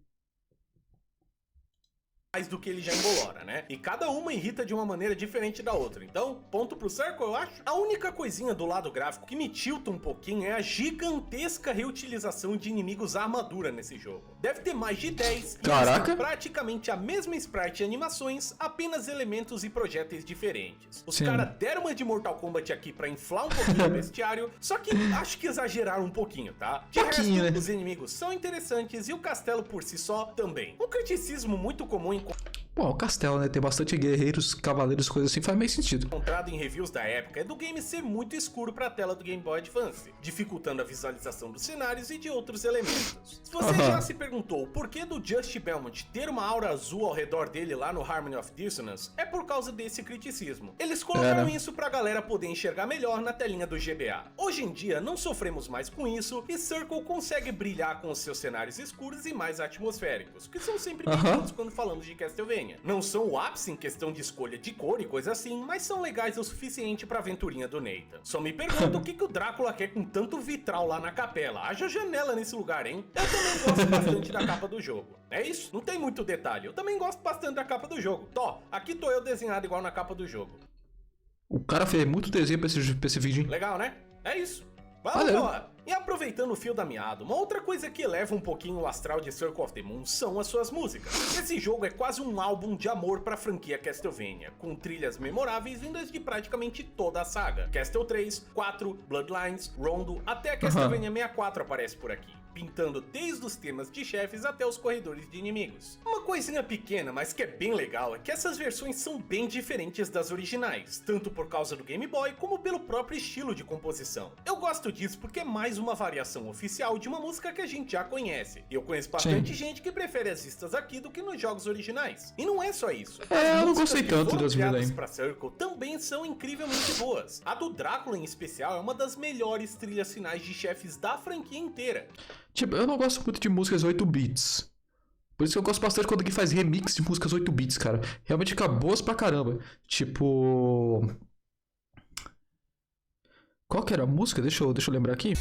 mais do que ele já embolora, né? E cada uma irrita de uma maneira diferente da outra. Então, ponto pro Circle, eu acho. A única coisinha do lado gráfico que me tilta um pouquinho é a gigantesca reutilização de inimigos à armadura nesse jogo. Deve ter mais de 10. Caraca! E praticamente a mesma sprite e animações, apenas elementos e projéteis diferentes. Os caras deram uma de Mortal Kombat aqui pra inflar um pouquinho o bestiário, só que acho que exageraram um pouquinho, tá? De resto, né? Os inimigos são interessantes e o castelo por si só também. Um criticismo muito comum em... Pô, o castelo, né? Tem bastante guerreiros, cavaleiros, coisas assim, faz meio sentido. Encontrado em reviews da época é do game ser muito escuro para a tela do Game Boy Advance, dificultando a visualização dos cenários e de outros elementos. Se você já se perguntou o porquê do Just Belmont ter uma aura azul ao redor dele lá no Harmony of Dissonance, é por causa desse criticismo. Eles colocaram isso pra galera poder enxergar melhor na telinha do GBA. Hoje em dia não sofremos mais com isso e Circle consegue brilhar com os seus cenários escuros e mais atmosféricos, que são sempre bem-vindos quando falamos de Castlevania. Castlevania. Não são o ápice em questão de escolha de cor e coisa assim, mas são legais o suficiente pra aventurinha do Nathan. Só me pergunto o que o Drácula quer com tanto vitral lá na capela. Haja janela nesse lugar, hein? Eu também gosto bastante da capa do jogo. É isso, não tem muito detalhe. Eu também gosto bastante da capa do jogo. Tó, aqui tô eu desenhado igual na capa do jogo. O cara fez muito desenho pra esse vídeo, hein? Legal, né? É isso. Vamos lá. E aproveitando o fio da meada, uma outra coisa que eleva um pouquinho o astral de Circle of the Moon são as suas músicas. Esse jogo é quase um álbum de amor pra franquia Castlevania, com trilhas memoráveis vindas de praticamente toda a saga. Castle 3, 4, Bloodlines, Rondo, até a Castlevania 64 aparece por aqui, pintando desde os temas de chefes até os corredores de inimigos. Uma coisinha pequena, mas que é bem legal, é que essas versões são bem diferentes das originais, tanto por causa do Game Boy como pelo próprio estilo de composição. Eu gosto disso porque é mais uma variação oficial de uma música que a gente já conhece. E eu conheço bastante gente que prefere as vistas aqui do que nos jogos originais. E não é só isso. Eu não gostei tanto das criadas pra Circle também são incrivelmente boas. A do Drácula em especial é uma das melhores trilhas finais de chefes da franquia inteira. Tipo, eu não gosto muito de músicas 8 bits. Por isso que eu gosto bastante quando alguém faz remix de músicas 8 bits, cara. Realmente fica boas pra caramba. Tipo... Qual que era a música? Deixa eu lembrar aqui.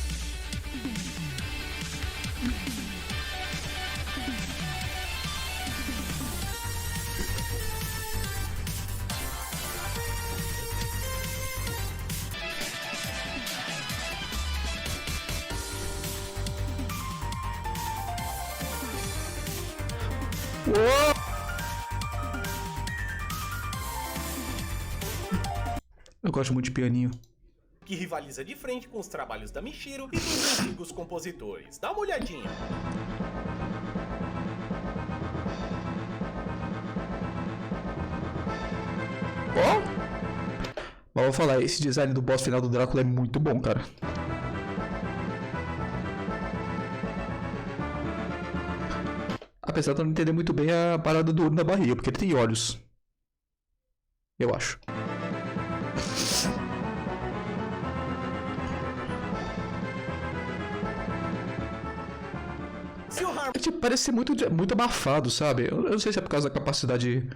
Eu gosto muito de pianinho. Que rivaliza de frente com os trabalhos da Michiru e dos antigos compositores. Dá uma olhadinha. Mas vou falar, esse design do boss final do Drácula é muito bom, cara. Apesar de eu não entender muito bem a parada do olho na barriga, porque ele tem olhos. Eu acho. Tipo, parece ser muito abafado, sabe? Eu não sei se é por causa da capacidade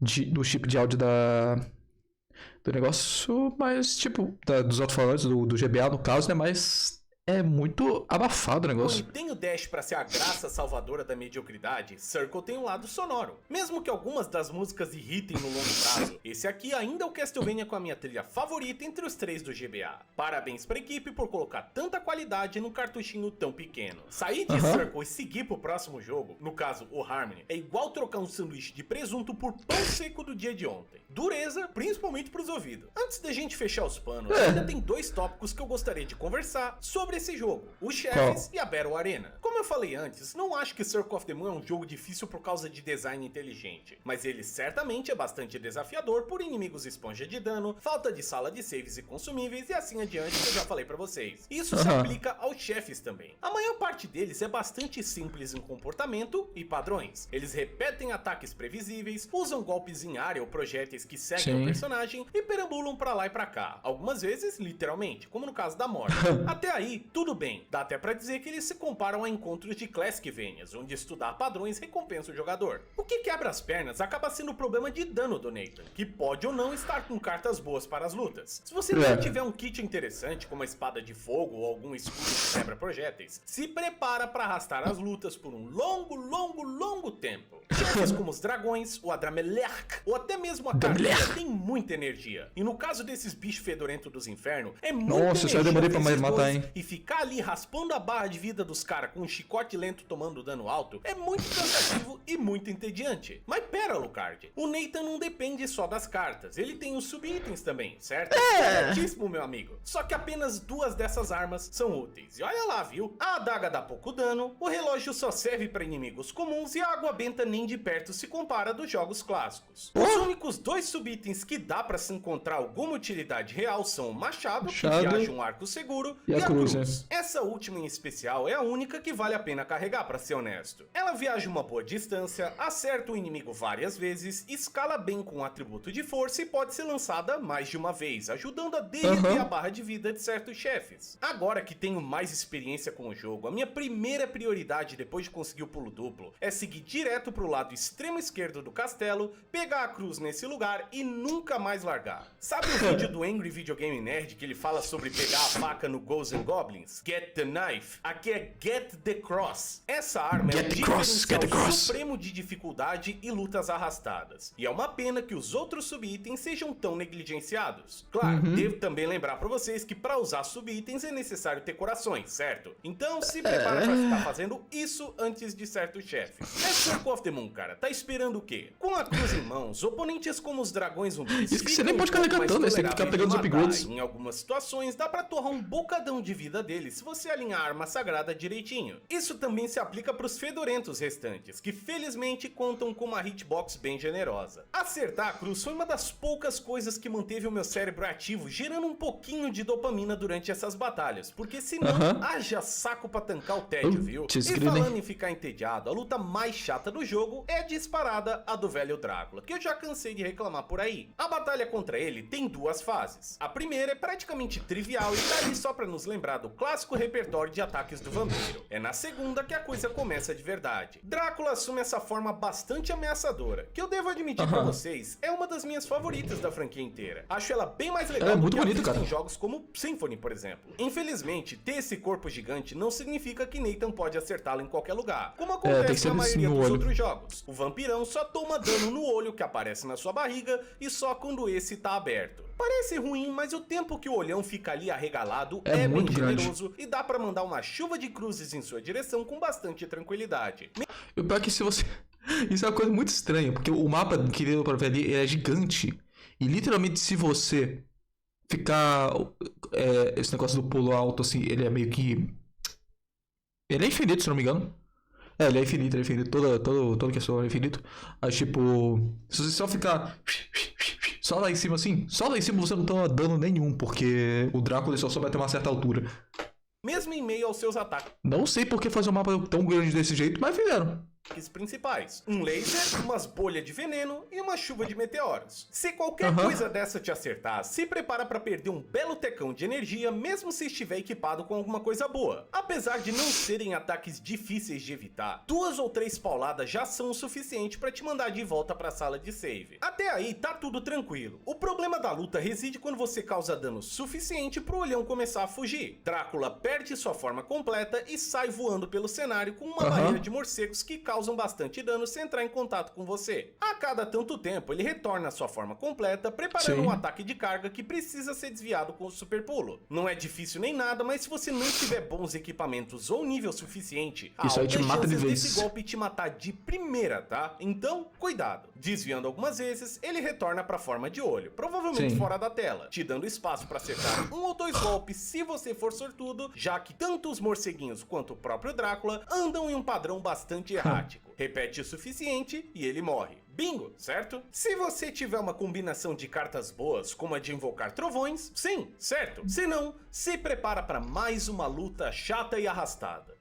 do chip de áudio do negócio, mas tipo, dos alto-falantes, do GBA no caso, né? Mas é muito abafado o negócio. Quando tem o Dash pra ser a graça salvadora da mediocridade, Circle tem um lado sonoro. Mesmo que algumas das músicas irritem no longo prazo, esse aqui ainda é o Castlevania com a minha trilha favorita entre os 3 do GBA. Parabéns pra equipe por colocar tanta qualidade num cartuchinho tão pequeno. Sair de Circle e seguir pro próximo jogo, no caso o Harmony, é igual trocar um sanduíche de presunto por pão seco do dia de ontem. Dureza, principalmente pros ouvidos. Antes da gente fechar os panos, ainda tem 2 tópicos que eu gostaria de conversar sobre esse jogo, os chefes e a Battle Arena. Como eu falei antes, não acho que Circle of the Moon é um jogo difícil por causa de design inteligente, mas ele certamente é bastante desafiador por inimigos esponja de dano, falta de sala de saves e consumíveis e assim adiante que eu já falei pra vocês. Isso se aplica aos chefes também. A maior parte deles é bastante simples em comportamento e padrões. Eles repetem ataques previsíveis, usam golpes em área ou projéteis que seguem o personagem e perambulam pra lá e pra cá. Algumas vezes, literalmente, como no caso da morte. Até aí, tudo bem. Dá até pra dizer que eles se comparam a encontros de Classicvanias, onde estudar padrões recompensa o jogador. O que quebra as pernas acaba sendo o problema de dano do Nathan, que pode ou não estar com cartas boas para as lutas. Se você não tiver um kit interessante, como a espada de fogo ou algum escudo que quebra projéteis, se prepara para arrastar as lutas por um longo tempo. Chefes como os dragões, o Adramelech, ou até mesmo a Carmila tem muita energia. E no caso desses bichos fedorentos dos infernos, é muito Nossa, eu demorei pra matar, hein? E ficar ali raspando a barra de vida dos caras com um chicote lento tomando dano alto é muito cansativo e muito entediante. Mas pera, Lucard, o Nathan não depende só das cartas, ele tem os sub-itens também, certo? Certíssimo, meu amigo. Só que apenas 2 dessas armas são úteis. E olha lá, viu? A adaga dá pouco dano, o relógio só serve para inimigos comuns e a água benta nem de perto se compara dos jogos clássicos. Os únicos 2 sub-itens que dá para se encontrar alguma utilidade real são o machado, que viaja um arco seguro, e a cruz, cruz. Essa última em especial é a única que vale a pena carregar, pra ser honesto. Ela viaja uma boa distância, acerta o inimigo várias vezes, escala bem com o atributo de força e pode ser lançada mais de uma vez, ajudando a derreter a barra de vida de certos chefes. Agora que tenho mais experiência com o jogo, a minha primeira prioridade depois de conseguir o pulo duplo é seguir direto pro lado extremo esquerdo do castelo, pegar a cruz nesse lugar e nunca mais largar. Sabe o vídeo do Angry Video Game Nerd que ele fala sobre pegar a faca no Ghosts and Goblins? Get the knife. Aqui é Get the Cross. Essa arma é um diferencial supremo de dificuldade e lutas arrastadas. E é uma pena que os outros sub-itens sejam tão negligenciados. Claro, devo também lembrar pra vocês que pra usar sub-itens é necessário ter corações, certo? Então se prepara pra ficar fazendo isso antes de certos chefes. É Circle of the Moon, cara. Tá esperando o quê? Com a cruz em mãos, oponentes como os dragões zumbis... Isso que você nem pode carregar tanto, né? Você tem que ficar pegando os upgrades. Em algumas situações, dá pra torrar um bocadão de vida deles se você alinhar a arma sagrada direitinho. Isso também se aplica pros fedorentos restantes, que felizmente contam com uma hitbox bem generosa. Acertar a cruz foi uma das poucas coisas que manteve o meu cérebro ativo, gerando um pouquinho de dopamina durante essas batalhas, porque senão haja saco pra tancar o tédio, viu? E falando em ficar entediado, a luta mais chata do jogo é disparada a do velho Drácula, que eu já cansei de reclamar por aí. A batalha contra ele tem duas fases. A primeira é praticamente trivial e tá ali só pra nos lembrar do clássico repertório de ataques do vampiro. É na segunda que a coisa começa de verdade. Drácula assume essa forma bastante ameaçadora, que eu devo admitir pra vocês, é uma das minhas favoritas da franquia inteira. Acho ela bem mais legal do que a vista em jogos como Symphony, por exemplo. Infelizmente, ter esse corpo gigante não significa que Nathan pode acertá-lo em qualquer lugar, como acontece na maioria dos outros jogos. O vampirão só toma dano no olho que aparece na sua barriga e só quando esse tá aberto. Parece ruim, mas o tempo que o olhão fica ali arregalado é bem generoso e dá pra mandar uma chuva de cruzes em sua direção com bastante tranquilidade. O pior é que se você... Isso é uma coisa muito estranha, porque o mapa que deu pra ver ali é gigante. E literalmente se você ficar... esse negócio do pulo alto, assim, ele é meio que... Ele é infinito, se não me engano. Ele é infinito, todo questão é infinito. Aí, tipo, se você só ficar só lá em cima assim, só lá em cima você não toma dano nenhum, porque o Drácula só sobe até uma certa altura. Mesmo em meio aos seus ataques. Não sei por que fazer um mapa tão grande desse jeito, mas fizeram. Principais: um laser, umas bolhas de veneno e uma chuva de meteoros. Se qualquer coisa dessa te acertar, se prepara pra perder um belo tecão de energia, mesmo se estiver equipado com alguma coisa boa. Apesar de não serem ataques difíceis de evitar, 2 ou 3 pauladas já são o suficiente pra te mandar de volta pra sala de save. Até aí tá tudo tranquilo. O problema da luta reside quando você causa dano suficiente pro olhão começar a fugir. Drácula perde sua forma completa e sai voando pelo cenário com uma barreira de morcegos que causam bastante dano sem entrar em contato com você. A cada tanto tempo, ele retorna à sua forma completa, preparando um ataque de carga que precisa ser desviado com o super pulo. Não é difícil nem nada, mas se você não tiver bons equipamentos ou nível suficiente, isso aí te mata de vez. Desse golpe te matar de primeira, tá? Então, cuidado. Desviando algumas vezes, ele retorna pra forma de olho, provavelmente fora da tela, te dando espaço pra acertar 1 ou 2 golpes se você for sortudo, já que tanto os morceguinhos quanto o próprio Drácula andam em um padrão bastante errático. Repete o suficiente e ele morre. Bingo, certo? Se você tiver uma combinação de cartas boas, como a de invocar trovões, sim, certo. Se não, se prepara para mais uma luta chata e arrastada.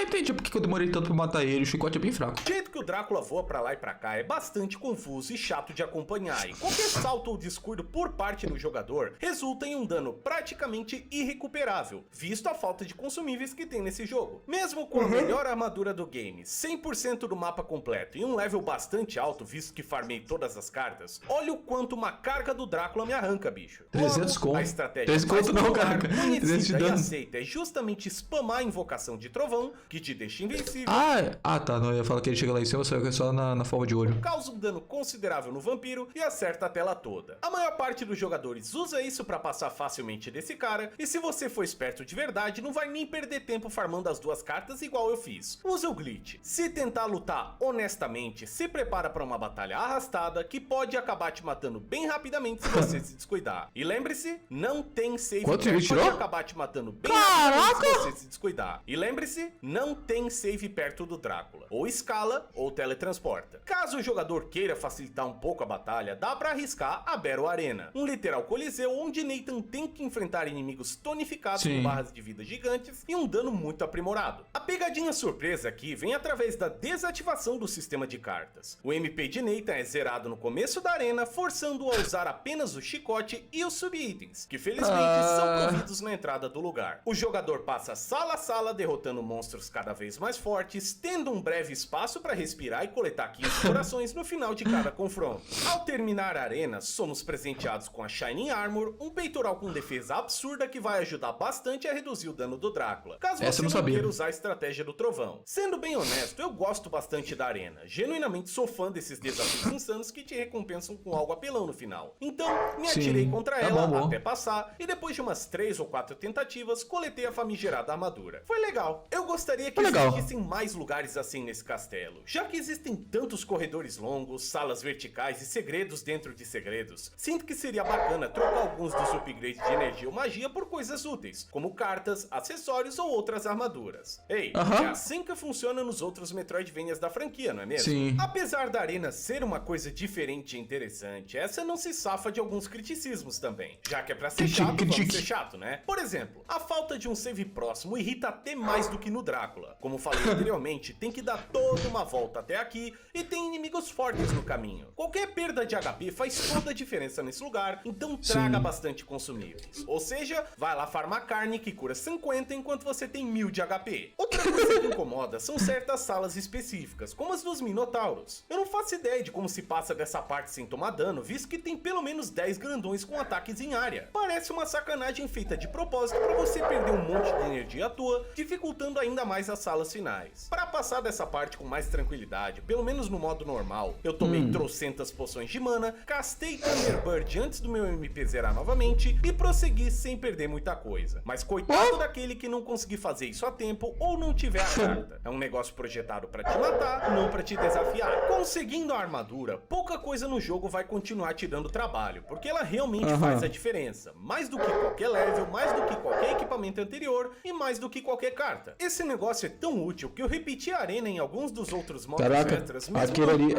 Entendi porque eu demorei tanto pra matar ele, o chicote é bem fraco. O jeito que o Drácula voa pra lá e pra cá é bastante confuso e chato de acompanhar, e qualquer salto ou descuido por parte do jogador resulta em um dano praticamente irrecuperável, visto a falta de consumíveis que tem nesse jogo. Mesmo com a melhor armadura do game, 100% do mapa completo e um level bastante alto, visto que farmei todas as cartas, olha o quanto uma carga do Drácula me arranca, bicho. 300 conto. A estratégia 300 conto não, cara. Conhecida e aceita é justamente spamar a invocação de trovão, que te deixa invencível. Tá. Não, eu ia falar que ele chega lá em cima, só na forma de olho. Causa um dano considerável no vampiro e acerta a tela toda. A maior parte dos jogadores usa isso pra passar facilmente desse cara, e se você for esperto de verdade, não vai nem perder tempo farmando as 2 cartas igual eu fiz. Usa o glitch. Se tentar lutar honestamente, se prepara pra uma batalha arrastada que pode acabar te matando bem rapidamente se você se descuidar. E lembre-se, não tem save. Quanto ele tirou? Pode acabar te matando bem rapidamente se você se descuidar. E lembre-se, você não tem save perto do Drácula. Ou escala ou teletransporta. Caso o jogador queira facilitar um pouco a batalha, dá pra arriscar a Battle Arena, um literal coliseu onde Nathan tem que enfrentar inimigos tonificados com barras de vida gigantes e um dano muito aprimorado. A pegadinha surpresa aqui vem através da desativação do sistema de cartas. O MP de Nathan é zerado no começo da arena, forçando-o a usar apenas o chicote e os sub-itens, que felizmente são providos na entrada do lugar. O jogador passa sala a sala, derrotando monstros cada vez mais fortes, tendo um breve espaço para respirar e coletar 15 corações no final de cada confronto. Ao terminar a arena, somos presenteados com a Shining Armor, um peitoral com defesa absurda que vai ajudar bastante a reduzir o dano do Drácula, caso você não queira usar a estratégia do trovão. Sendo bem honesto, eu gosto bastante da arena. Genuinamente sou fã desses desafios insanos que te recompensam com algo apelão no final. Então, me atirei contra ela até passar, e depois de umas 3 ou 4 tentativas, coletei a famigerada armadura. Foi legal. Eu gostaria que existissem mais lugares assim nesse castelo, já que existem tantos corredores longos, salas verticais e segredos dentro de segredos. Sinto que seria bacana trocar alguns dos upgrades de energia ou magia por coisas úteis, como cartas, acessórios ou outras armaduras. Ei, é assim que funciona nos outros Metroidvanias da franquia, não é mesmo? Sim. Apesar da arena ser uma coisa diferente e interessante, essa não se safa de alguns criticismos também. Já que é pra ser chato, vamos ser chato, né? Por exemplo, a falta de um save próximo irrita até mais do que no Drácula. Como falei anteriormente, tem que dar toda uma volta até aqui e tem inimigos fortes no caminho. Qualquer perda de HP faz toda a diferença nesse lugar, então traga bastante consumíveis. Ou seja, vai lá farmar carne que cura 50 enquanto você tem 1000 de HP. Outra coisa que incomoda são certas salas específicas, como as dos Minotauros. Eu não faço ideia de como se passa dessa parte sem tomar dano, visto que tem pelo menos 10 grandões com ataques em área. Parece uma sacanagem feita de propósito pra você perder um monte de energia à toa, dificultando ainda mais as salas finais. Para passar dessa parte com mais tranquilidade, pelo menos no modo normal, eu tomei trocentas poções de mana, castei Thunderbird antes do meu MP zerar novamente e prossegui sem perder muita coisa. Mas coitado daquele que não conseguir fazer isso a tempo ou não tiver a carta. É um negócio projetado pra te matar, não pra te desafiar. Conseguindo a armadura, pouca coisa no jogo vai continuar te dando trabalho, porque ela realmente faz a diferença. Mais do que qualquer level, mais do que qualquer equipamento anterior e mais do que qualquer carta. Esse negócio é tão útil que eu repeti a arena em alguns dos outros modos extras. Aquele ali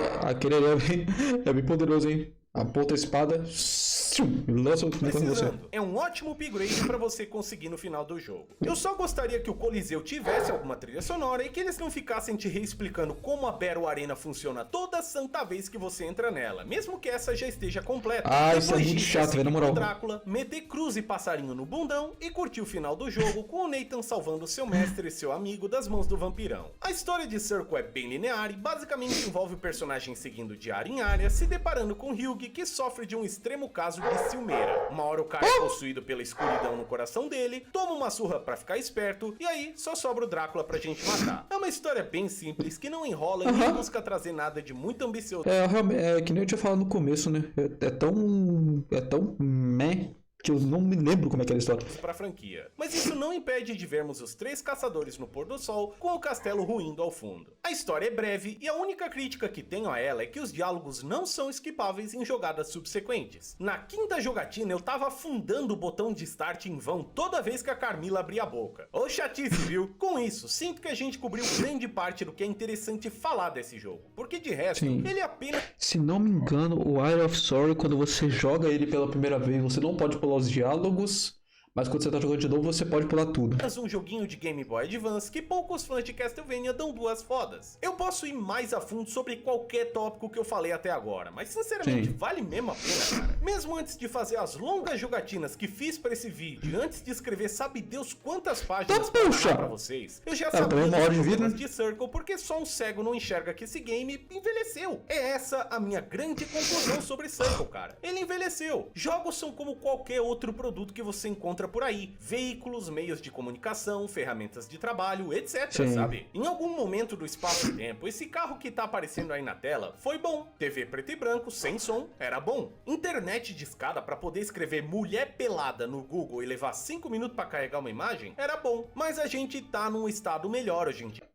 é bem poderoso, hein? Aponta a espada, lança o negócio em você. É um ótimo upgrade pra você conseguir no final do jogo. Eu só gostaria que o Coliseu tivesse alguma trilha sonora e que eles não ficassem te reexplicando como a Battle Arena funciona toda santa vez que você entra nela, mesmo que essa já esteja completa. Isso é muito chato, velho, na moral. Drácula, meter cruz e passarinho no bundão e curtir o final do jogo com o Nathan salvando seu mestre e seu amigo das mãos do vampirão. A história de Circle é bem linear e basicamente envolve o personagem seguindo de área em área, se deparando com Hugh, que sofre de um extremo caso de ciumeira. Uma hora o cara é possuído pela escuridão no coração dele, toma uma surra pra ficar esperto, e aí só sobra o Drácula pra gente matar. É uma história bem simples, que não enrola e nem busca trazer nada de muito ambicioso. É que nem eu tinha falado no começo, né? É tão meh que eu não me lembro como é que era a história. Pra franquia. Mas isso não impede de vermos os 3 caçadores no pôr do sol com o castelo ruindo ao fundo. A história é breve e a única crítica que tenho a ela é que os diálogos não são esquipáveis em jogadas subsequentes. Na quinta jogatina eu tava afundando o botão de start em vão toda vez que a Carmilla abria a boca. Ô chatice, viu? Com isso, sinto que a gente cobriu grande parte do que é interessante falar desse jogo. Porque de resto, ele apenas... Se não me engano, o Eye of Sorrow, quando você joga ele pela primeira vez, você não pode pular os diálogos, mas quando você tá jogando de novo, você pode pular tudo. Um joguinho de Game Boy Advance que poucos fãs de Castlevania dão duas fodas. Eu posso ir mais a fundo sobre qualquer tópico que eu falei até agora, mas sinceramente, vale mesmo a pena, cara. Mesmo antes de fazer as longas jogatinas que fiz pra esse vídeo, antes de escrever sabe Deus quantas páginas pra narrar pra vocês, eu já sabia dos problemas de Circle, porque só um cego não enxerga que esse game envelheceu. É essa a minha grande conclusão sobre Circle, cara. Ele envelheceu. Jogos são como qualquer outro produto que você encontra por aí. Veículos, meios de comunicação, ferramentas de trabalho, etc, sabe? Em algum momento do espaço-tempo, esse carro que tá aparecendo aí na tela foi bom. TV preto e branco, sem som, era bom. Internet de escada pra poder escrever mulher pelada no Google e levar 5 minutos pra carregar uma imagem, era bom. Mas a gente tá num estado melhor hoje em dia.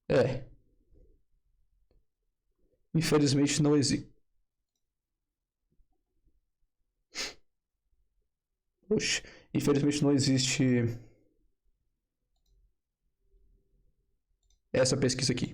É. Infelizmente não existe. Oxe, infelizmente não existe essa pesquisa aqui.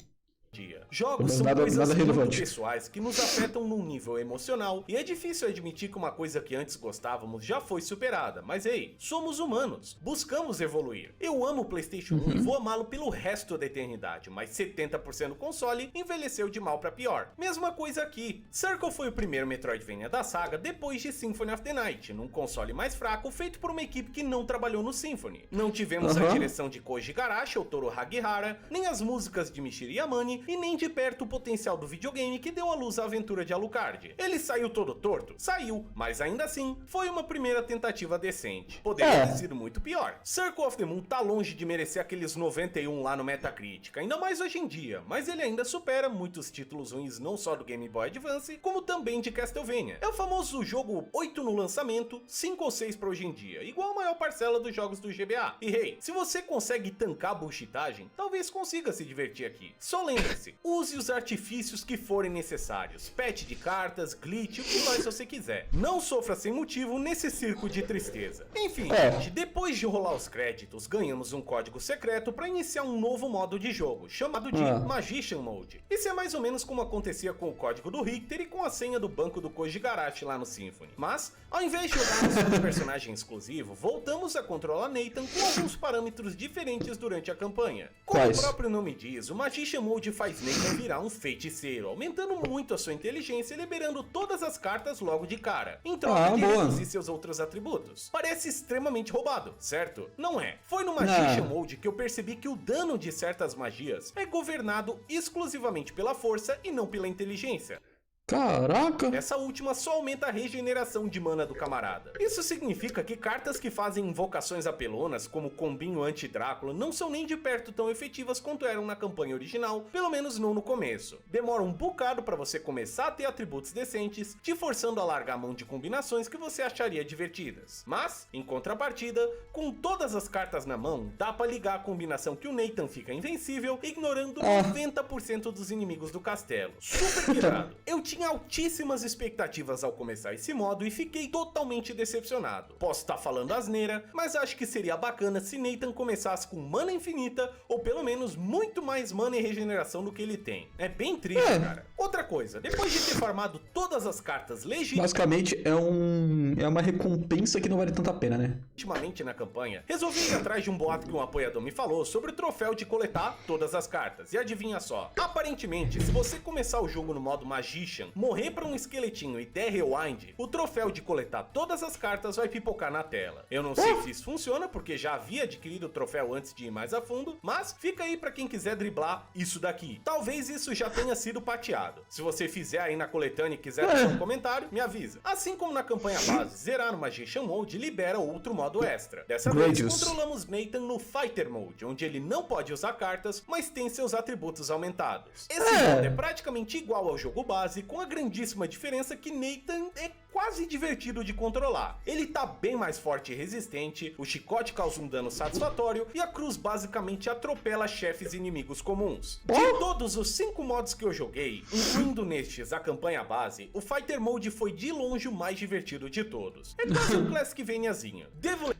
Jogos são Nada coisas muito relevante. pessoais que nos afetam num nível emocional e é difícil admitir que uma coisa que antes gostávamos já foi superada, mas ei, somos humanos, buscamos evoluir. Eu amo o PlayStation 1 e vou amá-lo pelo resto da eternidade, mas 70% do console envelheceu de mal pra pior. Mesma coisa aqui, Circle foi o primeiro Metroidvania da saga depois de Symphony of the Night, num console mais fraco feito por uma equipe que não trabalhou no Symphony. Não tivemos a direção de Koji Igarashi ou Toru Hagihara, nem as músicas de Michiru Yamane e nem de perto o potencial do videogame que deu à luz a aventura de Alucard. Ele saiu todo torto? Saiu, mas ainda assim, foi uma primeira tentativa decente. Poderia ter sido muito pior. Circle of the Moon tá longe de merecer aqueles 91 lá no Metacritic, ainda mais hoje em dia, mas ele ainda supera muitos títulos ruins não só do Game Boy Advance, como também de Castlevania. É o famoso jogo 8 no lançamento, 5 ou 6 pra hoje em dia, igual a maior parcela dos jogos do GBA. E hey, se você consegue tancar a bullshitagem, talvez consiga se divertir aqui. Só lembre-se, use os artifícios que forem necessários, patch de cartas, glitch, o que mais você quiser. Não sofra sem motivo nesse circo de tristeza. Enfim, gente, depois de rolar os créditos, ganhamos um código secreto para iniciar um novo modo de jogo, chamado de Magician Mode. Isso é mais ou menos como acontecia com o código do Richter e com a senha do banco do Koji Igarashi lá no Symphony. Mas, ao invés de jogar só de personagem exclusivo, voltamos a controlar Nathan com alguns parâmetros diferentes durante a campanha. Como o próprio nome diz, o Magician Mode faz Nathan virar um feiticeiro, aumentando muito a sua inteligência e liberando todas as cartas logo de cara, em troca de reduzir seus outros atributos. Parece extremamente roubado, certo? Não é. Foi no Magician Mode que eu percebi que o dano de certas magias é governado exclusivamente pela força e não pela inteligência. Caraca! Essa última só aumenta a regeneração de mana do camarada. Isso significa que cartas que fazem invocações apelonas, como o combinho anti-Drácula, não são nem de perto tão efetivas quanto eram na campanha original, pelo menos não no começo. Demora um bocado pra você começar a ter atributos decentes, te forçando a largar a mão de combinações que você acharia divertidas. Mas, em contrapartida, com todas as cartas na mão, dá pra ligar a combinação que o Nathan fica invencível, ignorando 90% dos inimigos do castelo. Super pirado. Eu tinha altíssimas expectativas ao começar esse modo e fiquei totalmente decepcionado. Posso estar falando asneira, mas acho que seria bacana se Nathan começasse com mana infinita, ou pelo menos muito mais mana e regeneração do que ele tem. É bem triste, cara. Outra coisa, depois de ter farmado todas as cartas legítimas... Basicamente é uma recompensa que não vale tanta pena, né? Ultimamente na campanha, resolvi ir atrás de um boato que um apoiador me falou sobre o troféu de coletar todas as cartas. E adivinha só, aparentemente, se você começar o jogo no modo Magician, morrer pra um esqueletinho e der rewind, o troféu de coletar todas as cartas vai pipocar na tela. Eu não sei se isso funciona, porque já havia adquirido o troféu antes de ir mais a fundo, mas fica aí pra quem quiser driblar isso daqui. Talvez isso já tenha sido pateado. Se você fizer aí na coletânea e quiser deixar um comentário, me avisa. Assim como na campanha base, zerar no Magician Mode libera outro modo extra. Dessa vez, controlamos Nathan no Fighter Mode, onde ele não pode usar cartas, mas tem seus atributos aumentados. Esse modo é praticamente igual ao jogo base, com a grandíssima diferença que Nathan é quase divertido de controlar. Ele tá bem mais forte e resistente, o chicote causa um dano satisfatório e a cruz basicamente atropela chefes inimigos comuns. De todos os 5 modos que eu joguei, incluindo nestes a campanha base, o Fighter Mode foi de longe o mais divertido de todos. É quase um Classicvaniazinho. Devo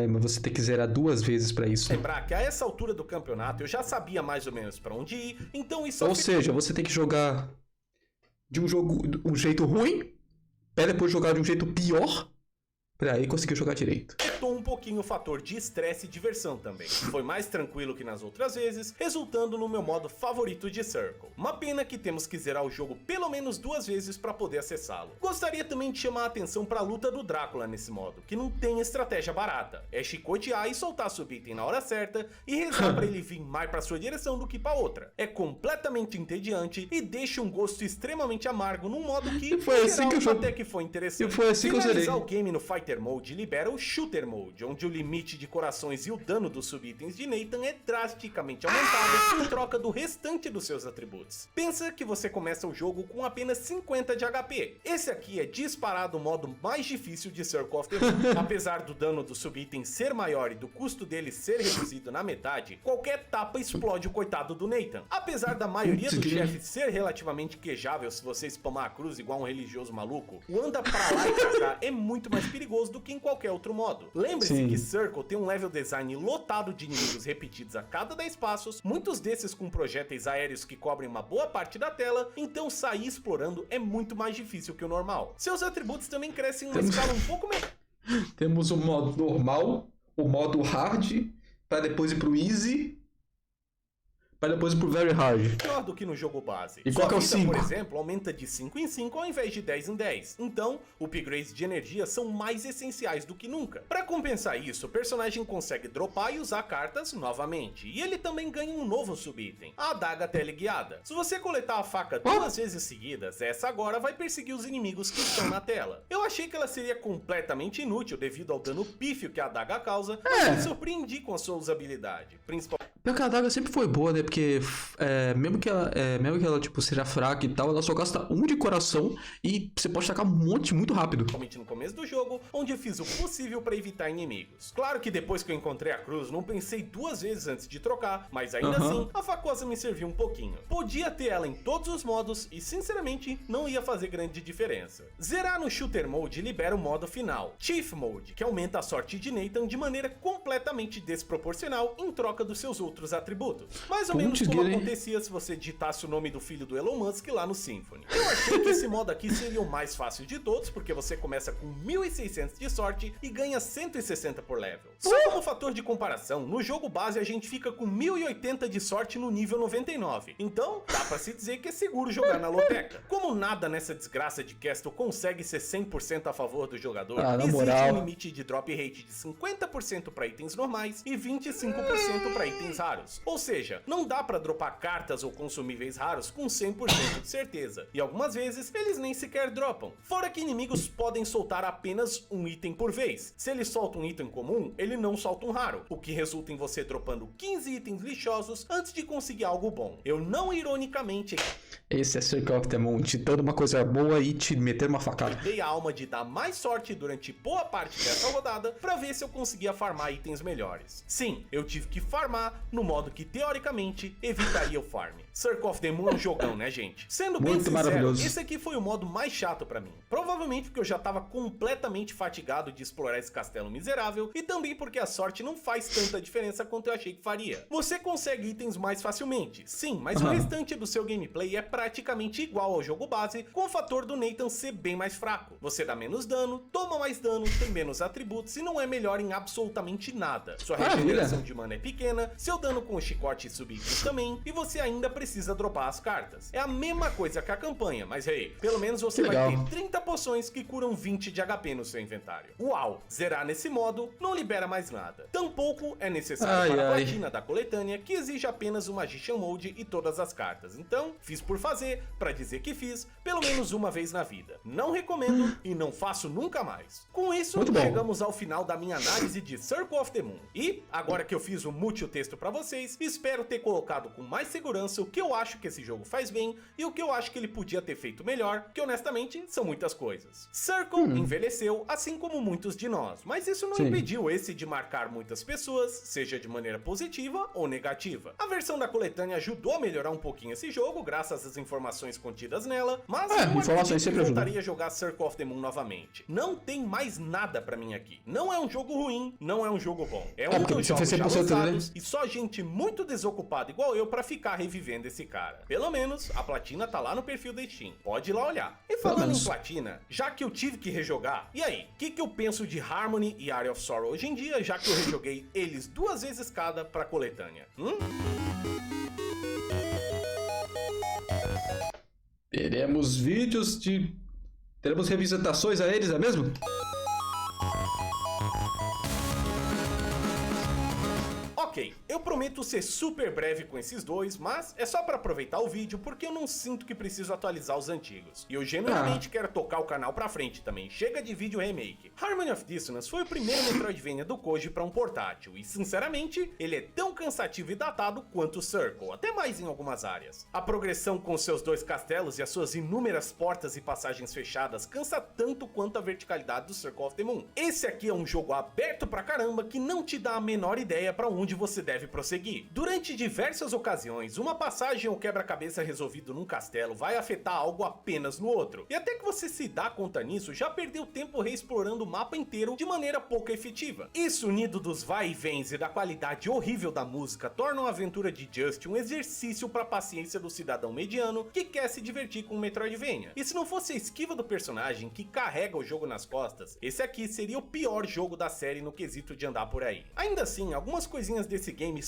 mas você tem que zerar 2 vezes pra isso. lembrar que a essa altura do campeonato eu já sabia mais ou menos pra onde ir, então isso... Ou seja, você tem que jogar de um jeito ruim, pra depois jogar de um jeito pior, pra aí conseguir jogar direito. Um pouquinho o fator de estresse e diversão também. Foi mais tranquilo que nas outras vezes, resultando no meu modo favorito de Circle. Uma pena que temos que zerar o jogo pelo menos 2 vezes para poder acessá-lo. Gostaria também de chamar a atenção para a luta do Drácula nesse modo, que não tem estratégia barata. É chicotear e soltar seu item na hora certa e rezar para ele vir mais para sua direção do que para outra. É completamente entediante e deixa um gosto extremamente amargo num modo que, foi assim que eu até que foi interessante. E foi assim que eu zerei. Finalizar o game no Fighter Mode libera o Shooter Mode, Mode, onde o limite de corações e o dano dos subitens de Nathan é drasticamente aumentado em troca do restante dos seus atributos. Pensa que você começa o jogo com apenas 50 de HP. Esse aqui é disparado o modo mais difícil de Circle of the Moon. Apesar do dano do subitem ser maior e do custo dele ser reduzido na metade, qualquer tapa explode o coitado do Nathan. Apesar da maioria dos chefes ser relativamente quejável se você spamar a cruz igual um religioso maluco, o anda pra lá e pra cá é muito mais perigoso do que em qualquer outro modo. Lembre-se que Circle tem um level design lotado de inimigos repetidos a cada 10 passos, muitos desses com projéteis aéreos que cobrem uma boa parte da tela, então sair explorando é muito mais difícil que o normal. Seus atributos também crescem em uma escala um pouco menor. Temos o modo normal, o modo hard, para depois ir pro easy, para depois ir pro very hard. Pior do que no jogo base. E qual que é o 5? Por exemplo, aumenta de 5 em 5 ao invés de 10 em 10. Então, upgrades de energia são mais essenciais do que nunca. Para compensar isso, o personagem consegue dropar e usar cartas novamente. E ele também ganha um novo subitem, a adaga teleguiada. Se você coletar a faca 2 vezes seguidas, essa agora vai perseguir os inimigos que estão na tela. Eu achei que ela seria completamente inútil devido ao dano pífio que a adaga causa, mas me surpreendi com a sua usabilidade. Principalmente Pior que a adaga sempre foi boa, né? Porque mesmo que ela tipo, seja fraca e tal, ela só gasta 1 de coração e você pode tacar um monte muito rápido. Principalmente no começo do jogo, onde eu fiz o possível para evitar inimigos. Claro que depois que eu encontrei a cruz, não pensei 2 vezes antes de trocar, mas ainda assim, a facosa me serviu um pouquinho. Podia ter ela em todos os modos e, sinceramente, não ia fazer grande diferença. Zerar no Shooter Mode libera o modo final, Chief Mode, que aumenta a sorte de Nathan de maneira completamente desproporcional em troca dos seus outros atributos. Mais ou menos como acontecia se você digitasse o nome do filho do Elon Musk lá no Symphony. Eu achei que esse modo aqui seria o mais fácil de todos, porque você começa com 1600 de sorte e ganha 160 por level. Só como fator de comparação, no jogo base a gente fica com 1080 de sorte no nível 99. Então, dá pra se dizer que é seguro jogar na loteca. Como nada nessa desgraça de Castle consegue ser 100% a favor do jogador, existe um limite de drop rate de 50% para itens normais e 25% para itens raros. Ou seja, não dá pra dropar cartas ou consumíveis raros com 100% de certeza. E algumas vezes, eles nem sequer dropam. Fora que inimigos podem soltar apenas um item por vez. Se ele solta um item comum, ele não solta um raro, o que resulta em você dropando 15 itens lixosos antes de conseguir algo bom. Eu não ironicamente... Esse é Circle of the Moon, te dando uma coisa boa e te meter uma facada. Dei a alma de dar mais sorte durante boa parte dessa rodada pra ver se eu conseguia farmar itens melhores. Sim, eu tive que farmar no modo que teoricamente evitaria o farm. Circle of the Moon é um jogão, né, gente? Sendo bem sincero, esse aqui foi o modo mais chato pra mim. Provavelmente porque eu já tava completamente fatigado de explorar esse castelo miserável e também porque a sorte não faz tanta diferença quanto eu achei que faria. Você consegue itens mais facilmente, sim, mas o restante do seu gameplay é praticamente igual ao jogo base, com o fator do Nathan ser bem mais fraco. Você dá menos dano, toma mais dano, tem menos atributos e não é melhor em absolutamente nada. Sua regeneração de mana é pequena, seu dano com o chicote e subitens também, e você ainda precisa dropar as cartas. É a mesma coisa que a campanha, mas hey, pelo menos você vai ter 30 poções que curam 20 de HP no seu inventário. Uau! Zerar nesse modo não libera mais nada. Tampouco é necessário para a platina da coletânea, que exige apenas o Magician Mode e todas as cartas. Então, fiz por fazer, pra dizer que fiz, pelo menos uma vez na vida. Não recomendo e não faço nunca mais. Com isso, chegamos ao final da minha análise de Circle of the Moon. E, agora que eu fiz o multitexto pra vocês, espero ter colocado com mais segurança o que eu acho que esse jogo faz bem e o que eu acho que ele podia ter feito melhor, que honestamente são muitas coisas. Circle envelheceu, assim como muitos de nós, mas isso não impediu esse de marcar muitas pessoas, seja de maneira positiva ou negativa. A versão da coletânea ajudou a melhorar um pouquinho esse jogo, graças às informações contidas nela, mas não acredito que voltaria a jogar Circle of the Moon novamente. Não tem mais nada pra mim aqui. Não é um jogo ruim, não é um jogo bom. É um dos jogos já lançados e só gente muito desocupada igual eu pra ficar revivendo esse cara. Pelo menos, a platina tá lá no perfil da Steam. Pode ir lá olhar. E falando em platina, já que eu tive que rejogar, e aí? O que eu penso de Harmony e Area of Sorrow hoje em dia, já que eu rejoguei eles 2 vezes cada pra coletânea? Teremos vídeos de... Teremos revisitações a eles, é mesmo? Ok, eu prometo ser super breve com esses dois, mas é só pra aproveitar o vídeo porque eu não sinto que preciso atualizar os antigos. E eu genuinamente quero tocar o canal pra frente também, chega de vídeo remake. Harmony of Dissonance foi o primeiro Metroidvania do Koji pra um portátil, e sinceramente, ele é tão cansativo e datado quanto o Circle, até mais em algumas áreas. A progressão com seus dois castelos e as suas inúmeras portas e passagens fechadas cansa tanto quanto a verticalidade do Circle of the Moon. Esse aqui é um jogo aberto pra caramba que não te dá a menor ideia pra onde você deve prosseguir. Durante diversas ocasiões, uma passagem ou quebra-cabeça resolvido num castelo vai afetar algo apenas no outro. E até que você se dá conta nisso, já perdeu tempo reexplorando o mapa inteiro de maneira pouco efetiva. Isso, unido dos vai e vens e da qualidade horrível da música, torna a aventura de Just um exercício para a paciência do cidadão mediano que quer se divertir com o Metroidvania. E se não fosse a esquiva do personagem que carrega o jogo nas costas, esse aqui seria o pior jogo da série no quesito de andar por aí. Ainda assim, algumas coisinhas desse game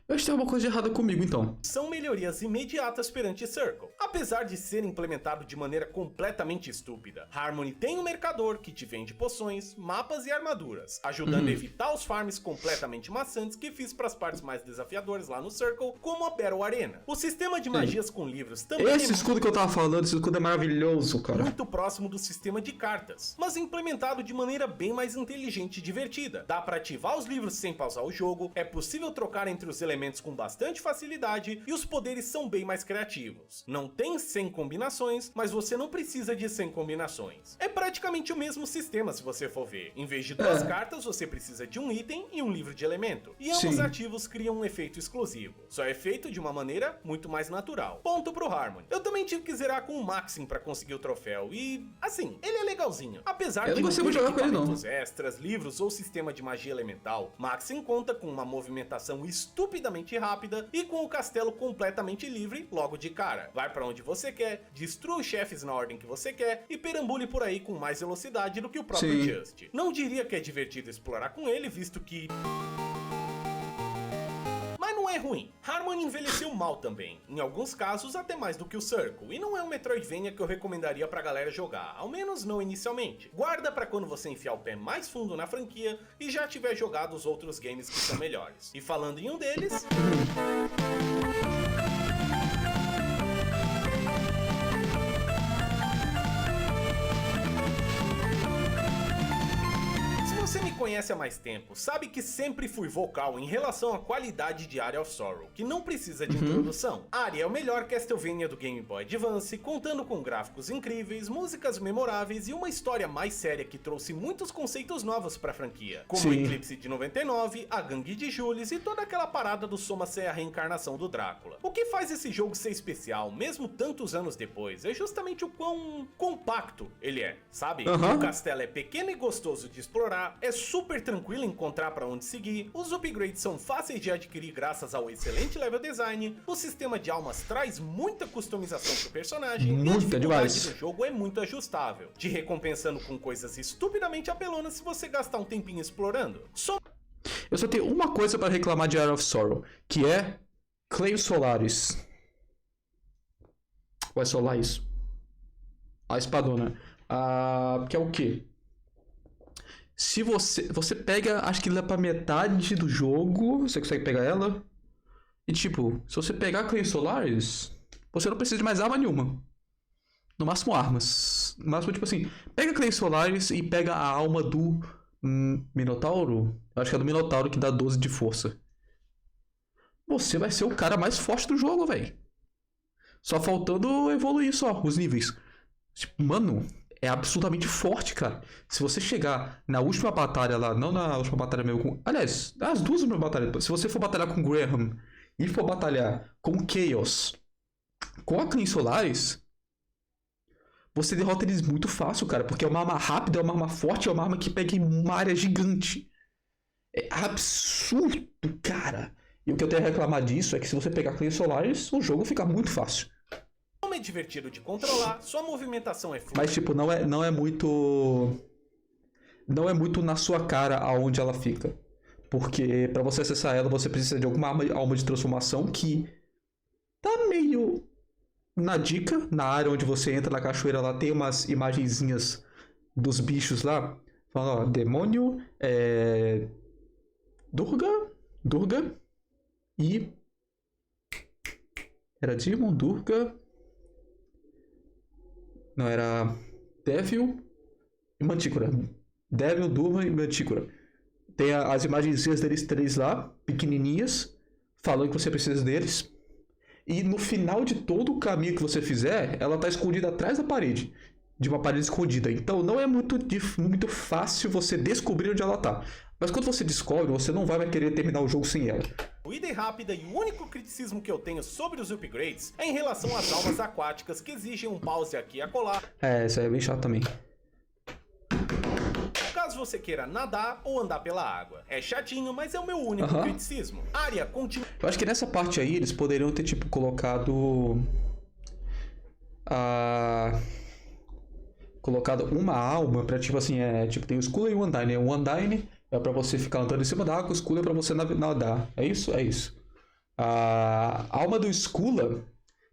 Eu acho que tem alguma coisa errada comigo, então. são melhorias imediatas perante Circle. Apesar de ser implementado de maneira completamente estúpida, Harmony tem um mercador que te vende poções, mapas e armaduras, ajudando a evitar os farms completamente maçantes que fiz para as partes mais desafiadoras lá no Circle, como a Battle Arena. O sistema de magias com livros também Esse escudo que eu tava falando, esse escudo é maravilhoso, cara. muito próximo do sistema de cartas, mas implementado de maneira bem mais inteligente e divertida. Dá para ativar os livros sem pausar o jogo, é possível trocar entre os elementos com bastante facilidade e os poderes são bem mais criativos. Não tem 100 combinações, mas você não precisa de 100 combinações. É praticamente o mesmo sistema se você for ver. Em vez de duas cartas, você precisa de um item e um livro de elemento. E ambos ativos criam um efeito exclusivo. Só é feito de uma maneira muito mais natural. Ponto pro Harmony. Eu também tive que zerar com o Maxim pra conseguir o troféu e, assim, ele é legalzinho. Apesar de não ter equipamentos extras, livros ou sistema de magia elemental, Maxim conta com uma movimentação estupidamente rápida e com o castelo completamente livre logo de cara. Vai pra onde você quer, destrua os chefes na ordem que você quer e perambule por aí com mais velocidade do que o próprio Just. Não diria que é divertido explorar com ele, visto que... não é ruim. Harmony envelheceu mal também, em alguns casos até mais do que o Circle, e não é um Metroidvania que eu recomendaria pra galera jogar, ao menos não inicialmente. Guarda pra quando você enfiar o pé mais fundo na franquia e já tiver jogado os outros games que são melhores. E falando em um deles... Se você me conhece há mais tempo, sabe que sempre fui vocal em relação à qualidade de Aria of Sorrow, que não precisa de introdução. Aria é o melhor Castlevania do Game Boy Advance, contando com gráficos incríveis, músicas memoráveis e uma história mais séria que trouxe muitos conceitos novos pra franquia, como o Eclipse de 99, a Gangue de Jules e toda aquela parada do Soma ser a reencarnação do Drácula. O que faz esse jogo ser especial, mesmo tantos anos depois, é justamente o quão compacto ele é, sabe? O castelo é pequeno e gostoso de explorar, é super tranquilo encontrar para onde seguir, os upgrades são fáceis de adquirir graças ao excelente level design, o sistema de almas traz muita customização pro personagem e a dificuldade do jogo é muito ajustável, te recompensando com coisas estupidamente apelonas se você gastar um tempinho explorando. Eu só tenho uma coisa para reclamar de Aria of Sorrow, que é Clay Solaris. Ou é Solaris? A espadona. Que é o quê? Se você pega, acho que lá pra metade do jogo, você consegue pegar ela. E tipo, se você pegar Clay Solaris, você não precisa de mais arma nenhuma. No máximo armas. No máximo, tipo assim, pega Clay Solaris e pega a alma do Minotauro. Acho que é do Minotauro que dá 12 de força. Você vai ser o cara mais forte do jogo, velho. Só faltando evoluir só, os níveis. Tipo, mano, é absolutamente forte, cara. Se você chegar na última batalha lá, não na última batalha mesmo com... Aliás, as duas últimas batalhas. Se você for batalhar com Graham e for batalhar com Chaos, com a Clay Solaris, você derrota eles muito fácil, cara. Porque é uma arma rápida, é uma arma forte, é uma arma que pega em uma área gigante. É absurdo, cara. E o que eu tenho a reclamar disso é que se você pegar Clay Solaris, o jogo fica muito fácil. Como é divertido de controlar, sua movimentação é fluida. Mas tipo, não é muito... Não é muito na sua cara aonde ela fica. Porque pra você acessar ela, você precisa de alguma alma de transformação que tá meio na dica. Na área onde você entra na cachoeira, lá tem umas imagenzinhas dos bichos lá, Falando, ó, demônio, Durga e... Era Demon, Durga... Não, era Devil e Mantícora. Devil, Durga e Mantícora. Tem as imagenzinhas deles três lá, pequenininhas, falando que você precisa deles. E no final de todo o caminho que você fizer, ela tá escondida atrás da parede. De uma parede escondida. Então não é muito fácil você descobrir onde ela tá. Mas quando você descobre, você não vai querer terminar o jogo sem ela. Ida rápida e o único criticismo que eu tenho sobre os upgrades é em relação às almas aquáticas que exigem um pause aqui e acolá. Isso aí é bem chato também. Caso você queira nadar ou andar pela água. É chatinho, mas é o meu único criticismo. Área continua. Eu acho que nessa parte aí eles poderiam ter, tipo, colocado... colocado uma alma pra, tipo assim, tipo, tem o Skull e o Undyne. O Undyne é pra você ficar andando em cima da água, o Skull é pra você nadar. É isso? É isso. A alma do Skull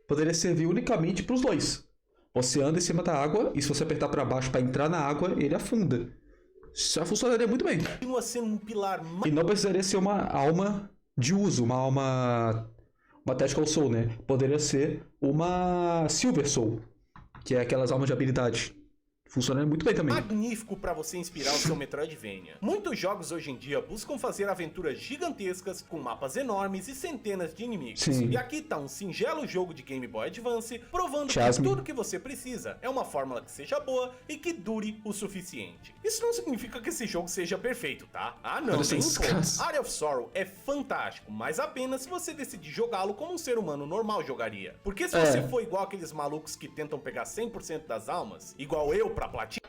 poderia servir unicamente pros dois. Você anda em cima da água e se você apertar pra baixo pra entrar na água, ele afunda. Já funcionaria muito bem. Continua sendo um pilar mais... E não precisaria ser uma alma de uso, uma alma... Uma Tactical Soul, né? Poderia ser uma Silver Soul, que é aquelas almas de habilidade. Funciona muito bem também. Magnífico para você inspirar o seu Metroidvania. Muitos jogos hoje em dia buscam fazer aventuras gigantescas com mapas enormes e centenas de inimigos. Sim. E aqui tá um singelo jogo de Game Boy Advance provando Jasmine. que tudo que você precisa é uma fórmula que seja boa e que dure o suficiente. Isso não significa que esse jogo seja perfeito, tá? Ah não, nem um pouco. Area of Sorrow é fantástico, mas apenas se você decidir jogá-lo como um ser humano normal jogaria. Porque se você for igual aqueles malucos que tentam pegar 100% das almas, igual eu pra platina,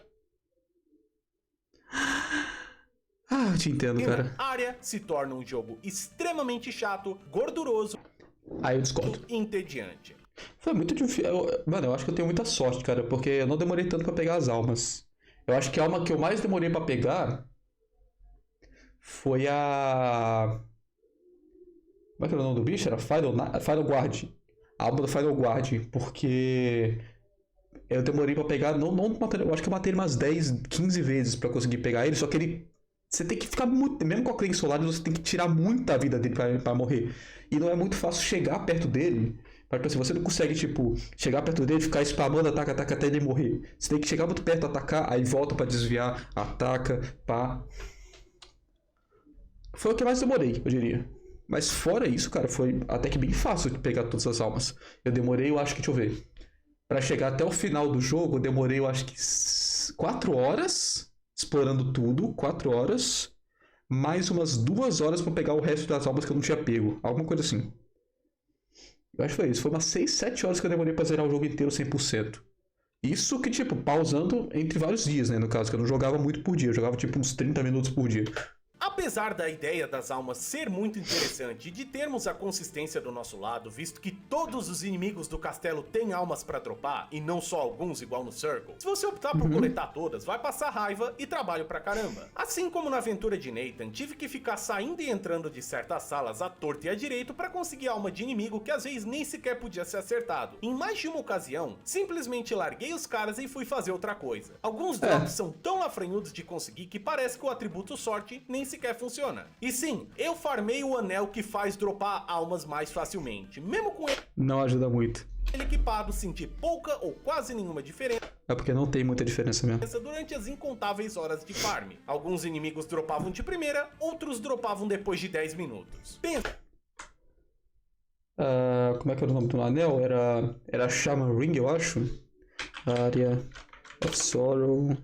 eu te entendo, cara. Área se torna um jogo extremamente chato, gorduroso, Aí eu discordo. e entediante. Foi muito difícil. Mano, eu acho que eu tenho muita sorte, cara, porque eu não demorei tanto pra pegar as almas. Eu acho que a alma que eu mais demorei pra pegar foi a... Como é que era o nome do bicho? Era Final Guard. A alma do Final Guard, porque... Eu demorei pra pegar, eu acho que eu matei ele umas 10, 15 vezes pra conseguir pegar ele, só que ele... Você tem que ficar muito... Mesmo com a Clem Solar, você tem que tirar muita vida dele pra morrer. E não é muito fácil chegar perto dele. Tipo assim, você não consegue, tipo, chegar perto dele, ficar spamando, ataca, até ele morrer. Você tem que chegar muito perto, atacar, aí volta pra desviar, ataca, pá. Foi o que mais demorei, eu diria. Mas fora isso, cara, foi até que bem fácil de pegar todas as almas. Eu demorei, eu acho que, deixa eu ver... Pra chegar até o final do jogo, eu demorei, eu acho que 4 horas explorando tudo, 4 horas, mais umas 2 horas pra pegar o resto das almas que eu não tinha pego, alguma coisa assim. Eu acho que foi isso, foi umas 6, 7 horas que eu demorei pra zerar o jogo inteiro 100%. Isso que, tipo, pausando entre vários dias, né, no caso, que eu não jogava muito por dia, eu jogava, tipo, uns 30 minutos por dia. Apesar da ideia das almas ser muito interessante e de termos a consistência do nosso lado, visto que todos os inimigos do castelo têm almas pra dropar, e não só alguns igual no Circle, se você optar por coletar todas, vai passar raiva e trabalho pra caramba. Assim como na aventura de Nathan, tive que ficar saindo e entrando de certas salas à torta e à direito pra conseguir alma de inimigo que às vezes nem sequer podia ser acertado. Em mais de uma ocasião, simplesmente larguei os caras e fui fazer outra coisa. Alguns drops são tão lafranhudos de conseguir que parece que o atributo sorte nem sequer funciona. E sim, eu farmei o anel que faz dropar almas mais facilmente. Mesmo com ele Não ajuda muito. equipado, senti pouca ou quase nenhuma diferença É porque não tem muita diferença mesmo. durante as incontáveis horas de farm. Alguns inimigos dropavam de primeira, outros dropavam depois de 10 minutos. Pensa Como é que era o nome do anel? Era Shaman Ring, eu acho. Area of Sorrow.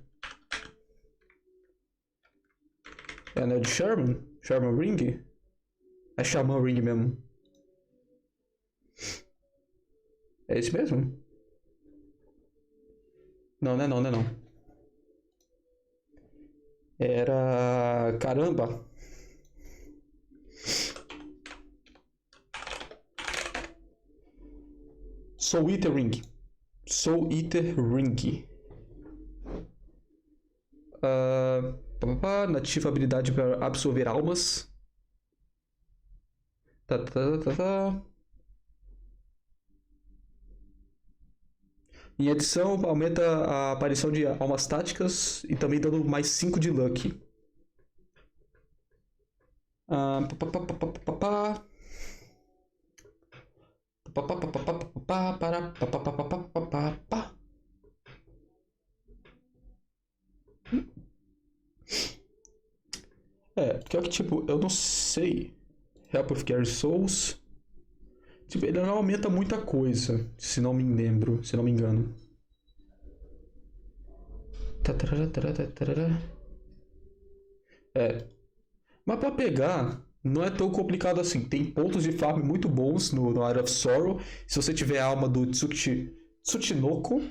É anel de Shaman? Shaman Ring? É Shaman Ring mesmo. É esse mesmo? Não, não é não, não é não. Era... Caramba! Soul Eater Ring. Soul Eater Ring. Nativa habilidade para absorver almas. Em adição, aumenta a aparição de almas táticas e também dando mais 5 de luck. Porque é que tipo, eu não sei. Help of Gary Souls. Tipo, ele não aumenta muita coisa, se não me lembro, se não me engano. Mas pra pegar, não é tão complicado assim. Tem pontos de farm muito bons no Eye of Sorrow. Se você tiver a alma do Tsuchinoko.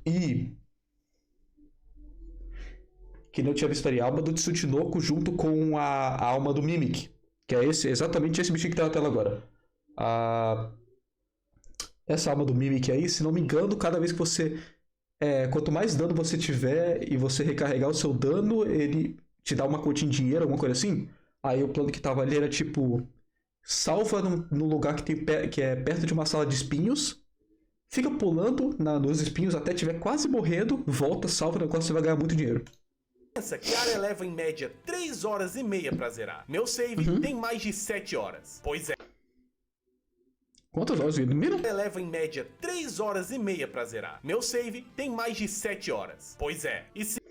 E... que não tinha visto ali, a alma do Tsuchinoko junto com a alma do Mimic. Que é exatamente esse bichinho que tá na tela agora. Essa alma do Mimic aí, se não me engano, cada vez que você... quanto mais dano você tiver e você recarregar o seu dano, ele te dá uma quantia em dinheiro, alguma coisa assim. Aí o plano que tava ali era tipo... salva num lugar que é perto de uma sala de espinhos. Fica pulando nos espinhos até estiver quase morrendo. Volta, salva o negócio, você vai ganhar muito dinheiro. Pensa que a área leva em média 3 horas e meia pra zerar. Meu save tem mais de 7 horas. Pois é. Quantas horas de mira? Leva em média 3 horas e meia pra zerar. Meu save tem mais de 7 horas. Pois é. E se...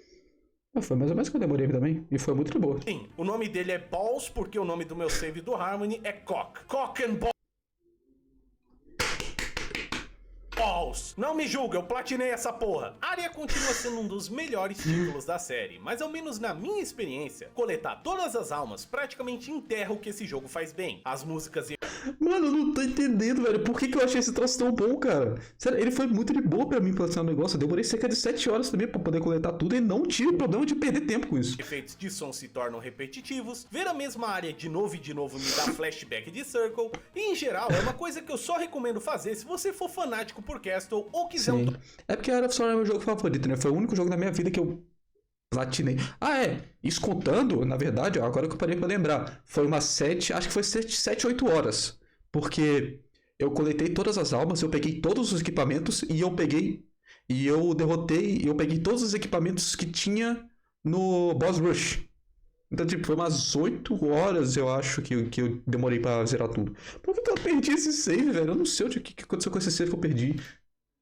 foi mais ou menos que eu demorei também. E foi muito de boa. Sim, o nome dele é Balls porque o nome do meu save do Harmony é Cock. Cock and Balls. Não me julga, eu platinei essa porra. Aria continua sendo um dos melhores títulos da série, mas ao menos na minha experiência, coletar todas as almas praticamente enterra o que esse jogo faz bem. As músicas e... Mano, eu não tô entendendo, velho. Por que eu achei esse troço tão bom, cara? Sério, ele foi muito de boa pra mim platinar o negócio. Eu demorei cerca de 7 horas também pra poder coletar tudo e não tive problema de perder tempo com isso. Efeitos de som se tornam repetitivos, ver a mesma área de novo e de novo me dá flashback de Circle, e em geral é uma coisa que eu só recomendo fazer se você for fanático por Castle ou quiser Sim. É porque Area of Sorrow é meu jogo favorito, né? Foi o único jogo da minha vida que eu platinei. Isso contando, na verdade, ó, agora que eu parei pra lembrar, foi umas 7, acho que foi 7, 8 horas. Porque eu coletei todas as almas, eu peguei todos os equipamentos e eu peguei todos os equipamentos que tinha no Boss Rush. Então, tipo, foi umas 8 horas, eu acho, que eu demorei pra zerar tudo. Por que eu perdi esse save, velho? Eu não sei o que aconteceu com esse save que eu perdi.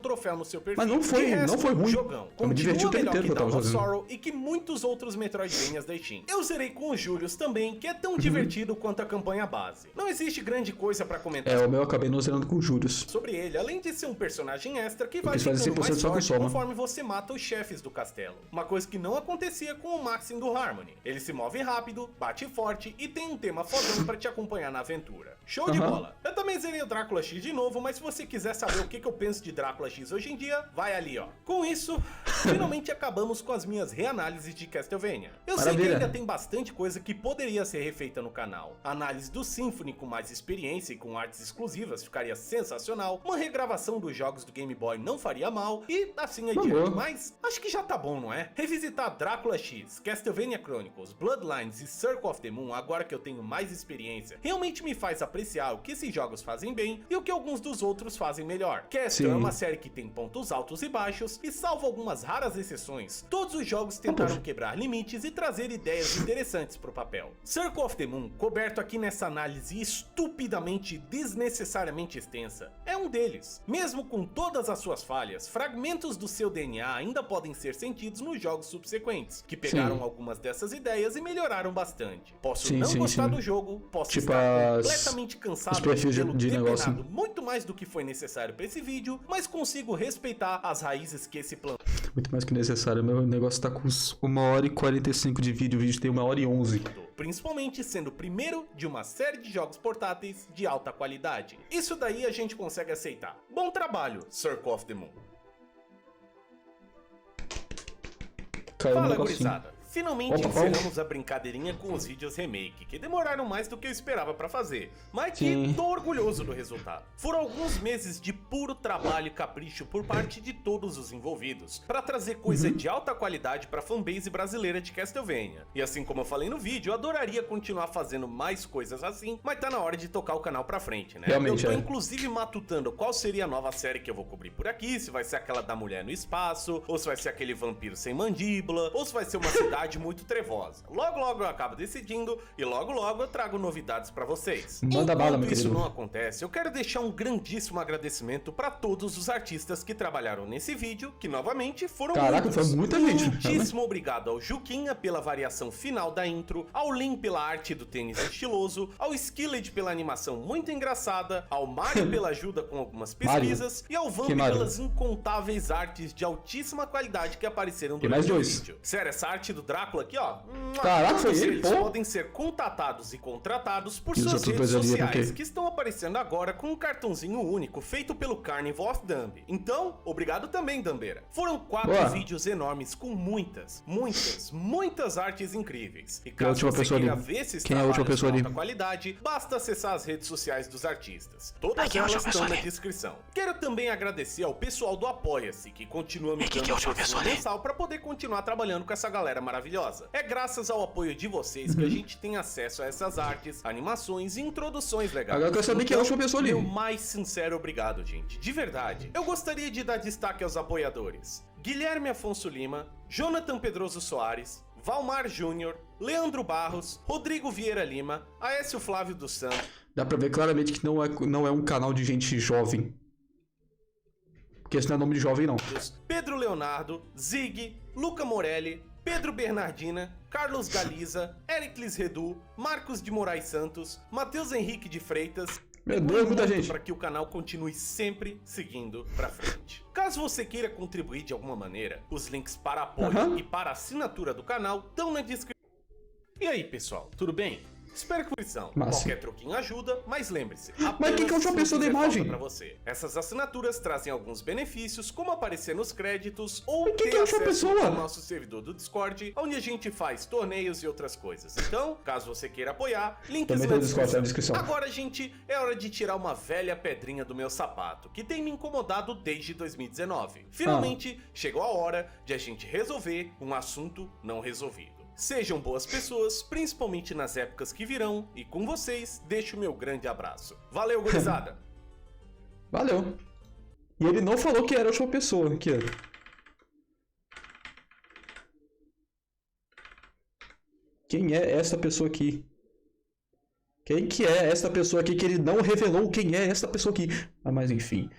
Troféu no seu perfil. Mas não foi ruim. Jogão. Eu me diverti o tempo inteiro que eu tava fazendo. Sorrow e que muitos outros Metroidvanias da Steam. Eu zerei com o Julius também, que é tão divertido quanto a campanha base. Não existe grande coisa pra comentar. O meu eu acabei não zerando com o Julius. Sobre ele, além de ser um personagem extra que vai ficando mais forte conforme você mata os chefes do castelo. Uma coisa que não acontecia com o Maxim do Harmony. Ele se move rápido, bate forte e tem um tema fodão pra te acompanhar na aventura. Show de bola! Eu também zerei o Drácula X de novo, mas se você quiser saber o que eu penso de Drácula X hoje em dia, vai ali, ó. Com isso, finalmente acabamos com as minhas reanálises de Castlevania. Eu sei que ainda tem bastante coisa que poderia ser refeita no canal. A análise do Symphony com mais experiência e com artes exclusivas ficaria sensacional. Uma regravação dos jogos do Game Boy não faria mal e assim adiante. Mas acho que já tá bom, não é? Revisitar Drácula X, Castlevania Chronicles, Bloodlines e Circle of the Moon agora que eu tenho mais experiência, realmente me faz apreciar o que esses jogos fazem bem e o que alguns dos outros fazem melhor. Castle é uma série que tem pontos altos e baixos, e salvo algumas raras exceções, todos os jogos tentaram quebrar limites e trazer ideias interessantes pro papel. Circle of the Moon, coberto aqui nessa análise estupidamente desnecessariamente extensa, é um deles. Mesmo com todas as suas falhas, fragmentos do seu DNA ainda podem ser sentidos nos jogos subsequentes, que pegaram algumas dessas ideias e melhoraram bastante. Posso não gostar do jogo, posso estar completamente cansado de negócio muito mais do que foi necessário para esse vídeo, mas consigo respeitar as raízes que esse plano... Muito mais que necessário, meu negócio tá com 1h45 de vídeo, o vídeo tem 1h11. Principalmente sendo o primeiro de uma série de jogos portáteis de alta qualidade. Isso daí a gente consegue aceitar. Bom trabalho, Circle of the Moon. Fala, gurizada. finalmente Opa, palmas. encerramos a brincadeirinha com os vídeos remake, que demoraram mais do que eu esperava pra fazer, mas que Sim. tô orgulhoso do resultado. Foram alguns meses de puro trabalho e capricho por parte de todos os envolvidos, pra trazer coisa de alta qualidade pra fanbase brasileira de Castlevania. E assim como eu falei no vídeo, eu adoraria continuar fazendo mais coisas assim, mas tá na hora de tocar o canal pra frente, né? Realmente, eu tô é. inclusive matutando qual seria a nova série que eu vou cobrir por aqui, se vai ser aquela da mulher no espaço, ou se vai ser aquele vampiro sem mandíbula, ou se vai ser uma cidade muito trevosa. Logo logo eu acabo decidindo e logo logo eu trago novidades pra vocês. Manda bala, meu Enquanto isso querido. não acontece, eu quero deixar um grandíssimo agradecimento pra todos os artistas que trabalharam nesse vídeo, que novamente foram Caraca, muitos. foi muita gente. Muitíssimo obrigado ao Juquinha pela variação final da intro, ao Lin pela arte do tênis estiloso, ao Skillet pela animação muito engraçada, ao Mario pela ajuda com algumas pesquisas e ao Vamp Que Mario? pelas incontáveis artes de altíssima qualidade que apareceram Tem mais durante o dois. vídeo. Sério, essa arte do Drácula aqui, ó. Caraca, foi todos ele, eles pô. podem ser contatados e contratados por E os suas outros redes dois ali, sociais, porque- que estão aparecendo agora com um cartãozinho único feito pelo Carnival of Dumb. Então, obrigado também, Dambeira. Foram 4 Boa. vídeos enormes com muitas artes incríveis. E a caso última você pessoa queira ali? ver esses Quem é a última trabalhos pessoa de ali? alta qualidade, basta acessar as redes sociais dos artistas. Todas quem é a elas última estão pessoa na ali? descrição. Quero também agradecer ao pessoal do Apoia-se, que continua me quem dando é a última força pessoa ali? mensal para poder continuar trabalhando com essa galera maravilhosa. É graças ao apoio de vocês que a gente tem acesso a essas artes, animações e introduções legais. Agora eu quero saber quem é a última pessoa ali. Meu mais sincero obrigado, gente. De verdade. Eu gostaria de dar destaque aos apoiadores: Guilherme Afonso Lima, Jonathan Pedroso Soares, Valmar Júnior, Leandro Barros, Rodrigo Vieira Lima, Aécio Flávio dos Santos, Dá pra ver claramente que não é um canal de gente jovem. Porque esse não é nome de jovem, não. Pedro Leonardo, Zig, Luca Morelli, Pedro Bernardina, Carlos Galiza, Ericles Redu, Marcos de Moraes Santos, Matheus Henrique de Freitas. Meu Deus, muita gente. Para que o canal continue sempre seguindo pra frente. Caso você queira contribuir de alguma maneira, os links para apoio e para assinatura do canal estão na descrição. E aí, pessoal, tudo bem? Espero que são. Massa. Qualquer troquinho ajuda, mas lembre-se. Mas quem que é a última pessoa da imagem? Para você. Essas assinaturas trazem alguns benefícios, como aparecer nos créditos ou Mas quem ter que é a última acesso pessoa? ao nosso servidor do Discord, onde a gente faz torneios e outras coisas. Então, caso você queira apoiar, links Também na tem o Discord na descrição. descrição. Agora, gente, é hora de tirar uma velha pedrinha do meu sapato, que tem me incomodado desde 2019. Finalmente, chegou a hora de a gente resolver um assunto não resolvido. Sejam boas pessoas, principalmente nas épocas que virão, e com vocês, deixo o meu grande abraço. Valeu, gurizada! Valeu. E ele não falou que era a última pessoa. Aqui, ó. Quem é essa pessoa aqui? Quem que é essa pessoa aqui que ele não revelou quem é essa pessoa aqui? Ah, mas enfim.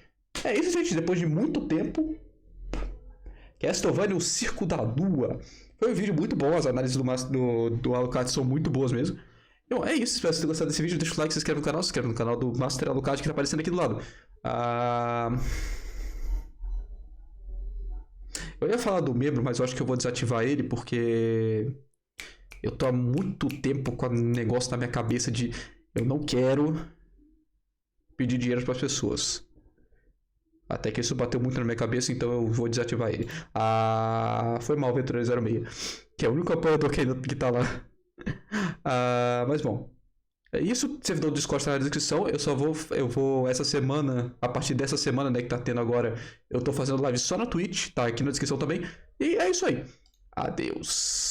É isso, gente. Depois de muito tempo, Castlevania, o Circo da Lua. Foi um vídeo muito bom, as análises do Alucard são muito boas mesmo. Então é isso, espero que vocês tenham gostado desse vídeo. Deixa o like, se inscreve no canal, se inscreve no canal do Master Alucard que tá aparecendo aqui do lado. Eu ia falar do membro, mas eu acho que eu vou desativar ele porque eu tô há muito tempo com o negócio na minha cabeça de eu não quero pedir dinheiro para as pessoas. Até que isso bateu muito na minha cabeça, então eu vou desativar ele. Foi mal, Aventureiro 06, que é o único apoiador que tá lá. Mas bom, é isso. O servidor do Discord tá na descrição. Eu vou essa semana, a partir dessa semana, né, que tá tendo agora, eu tô fazendo live só na Twitch, tá aqui na descrição também. E é isso aí. Adeus.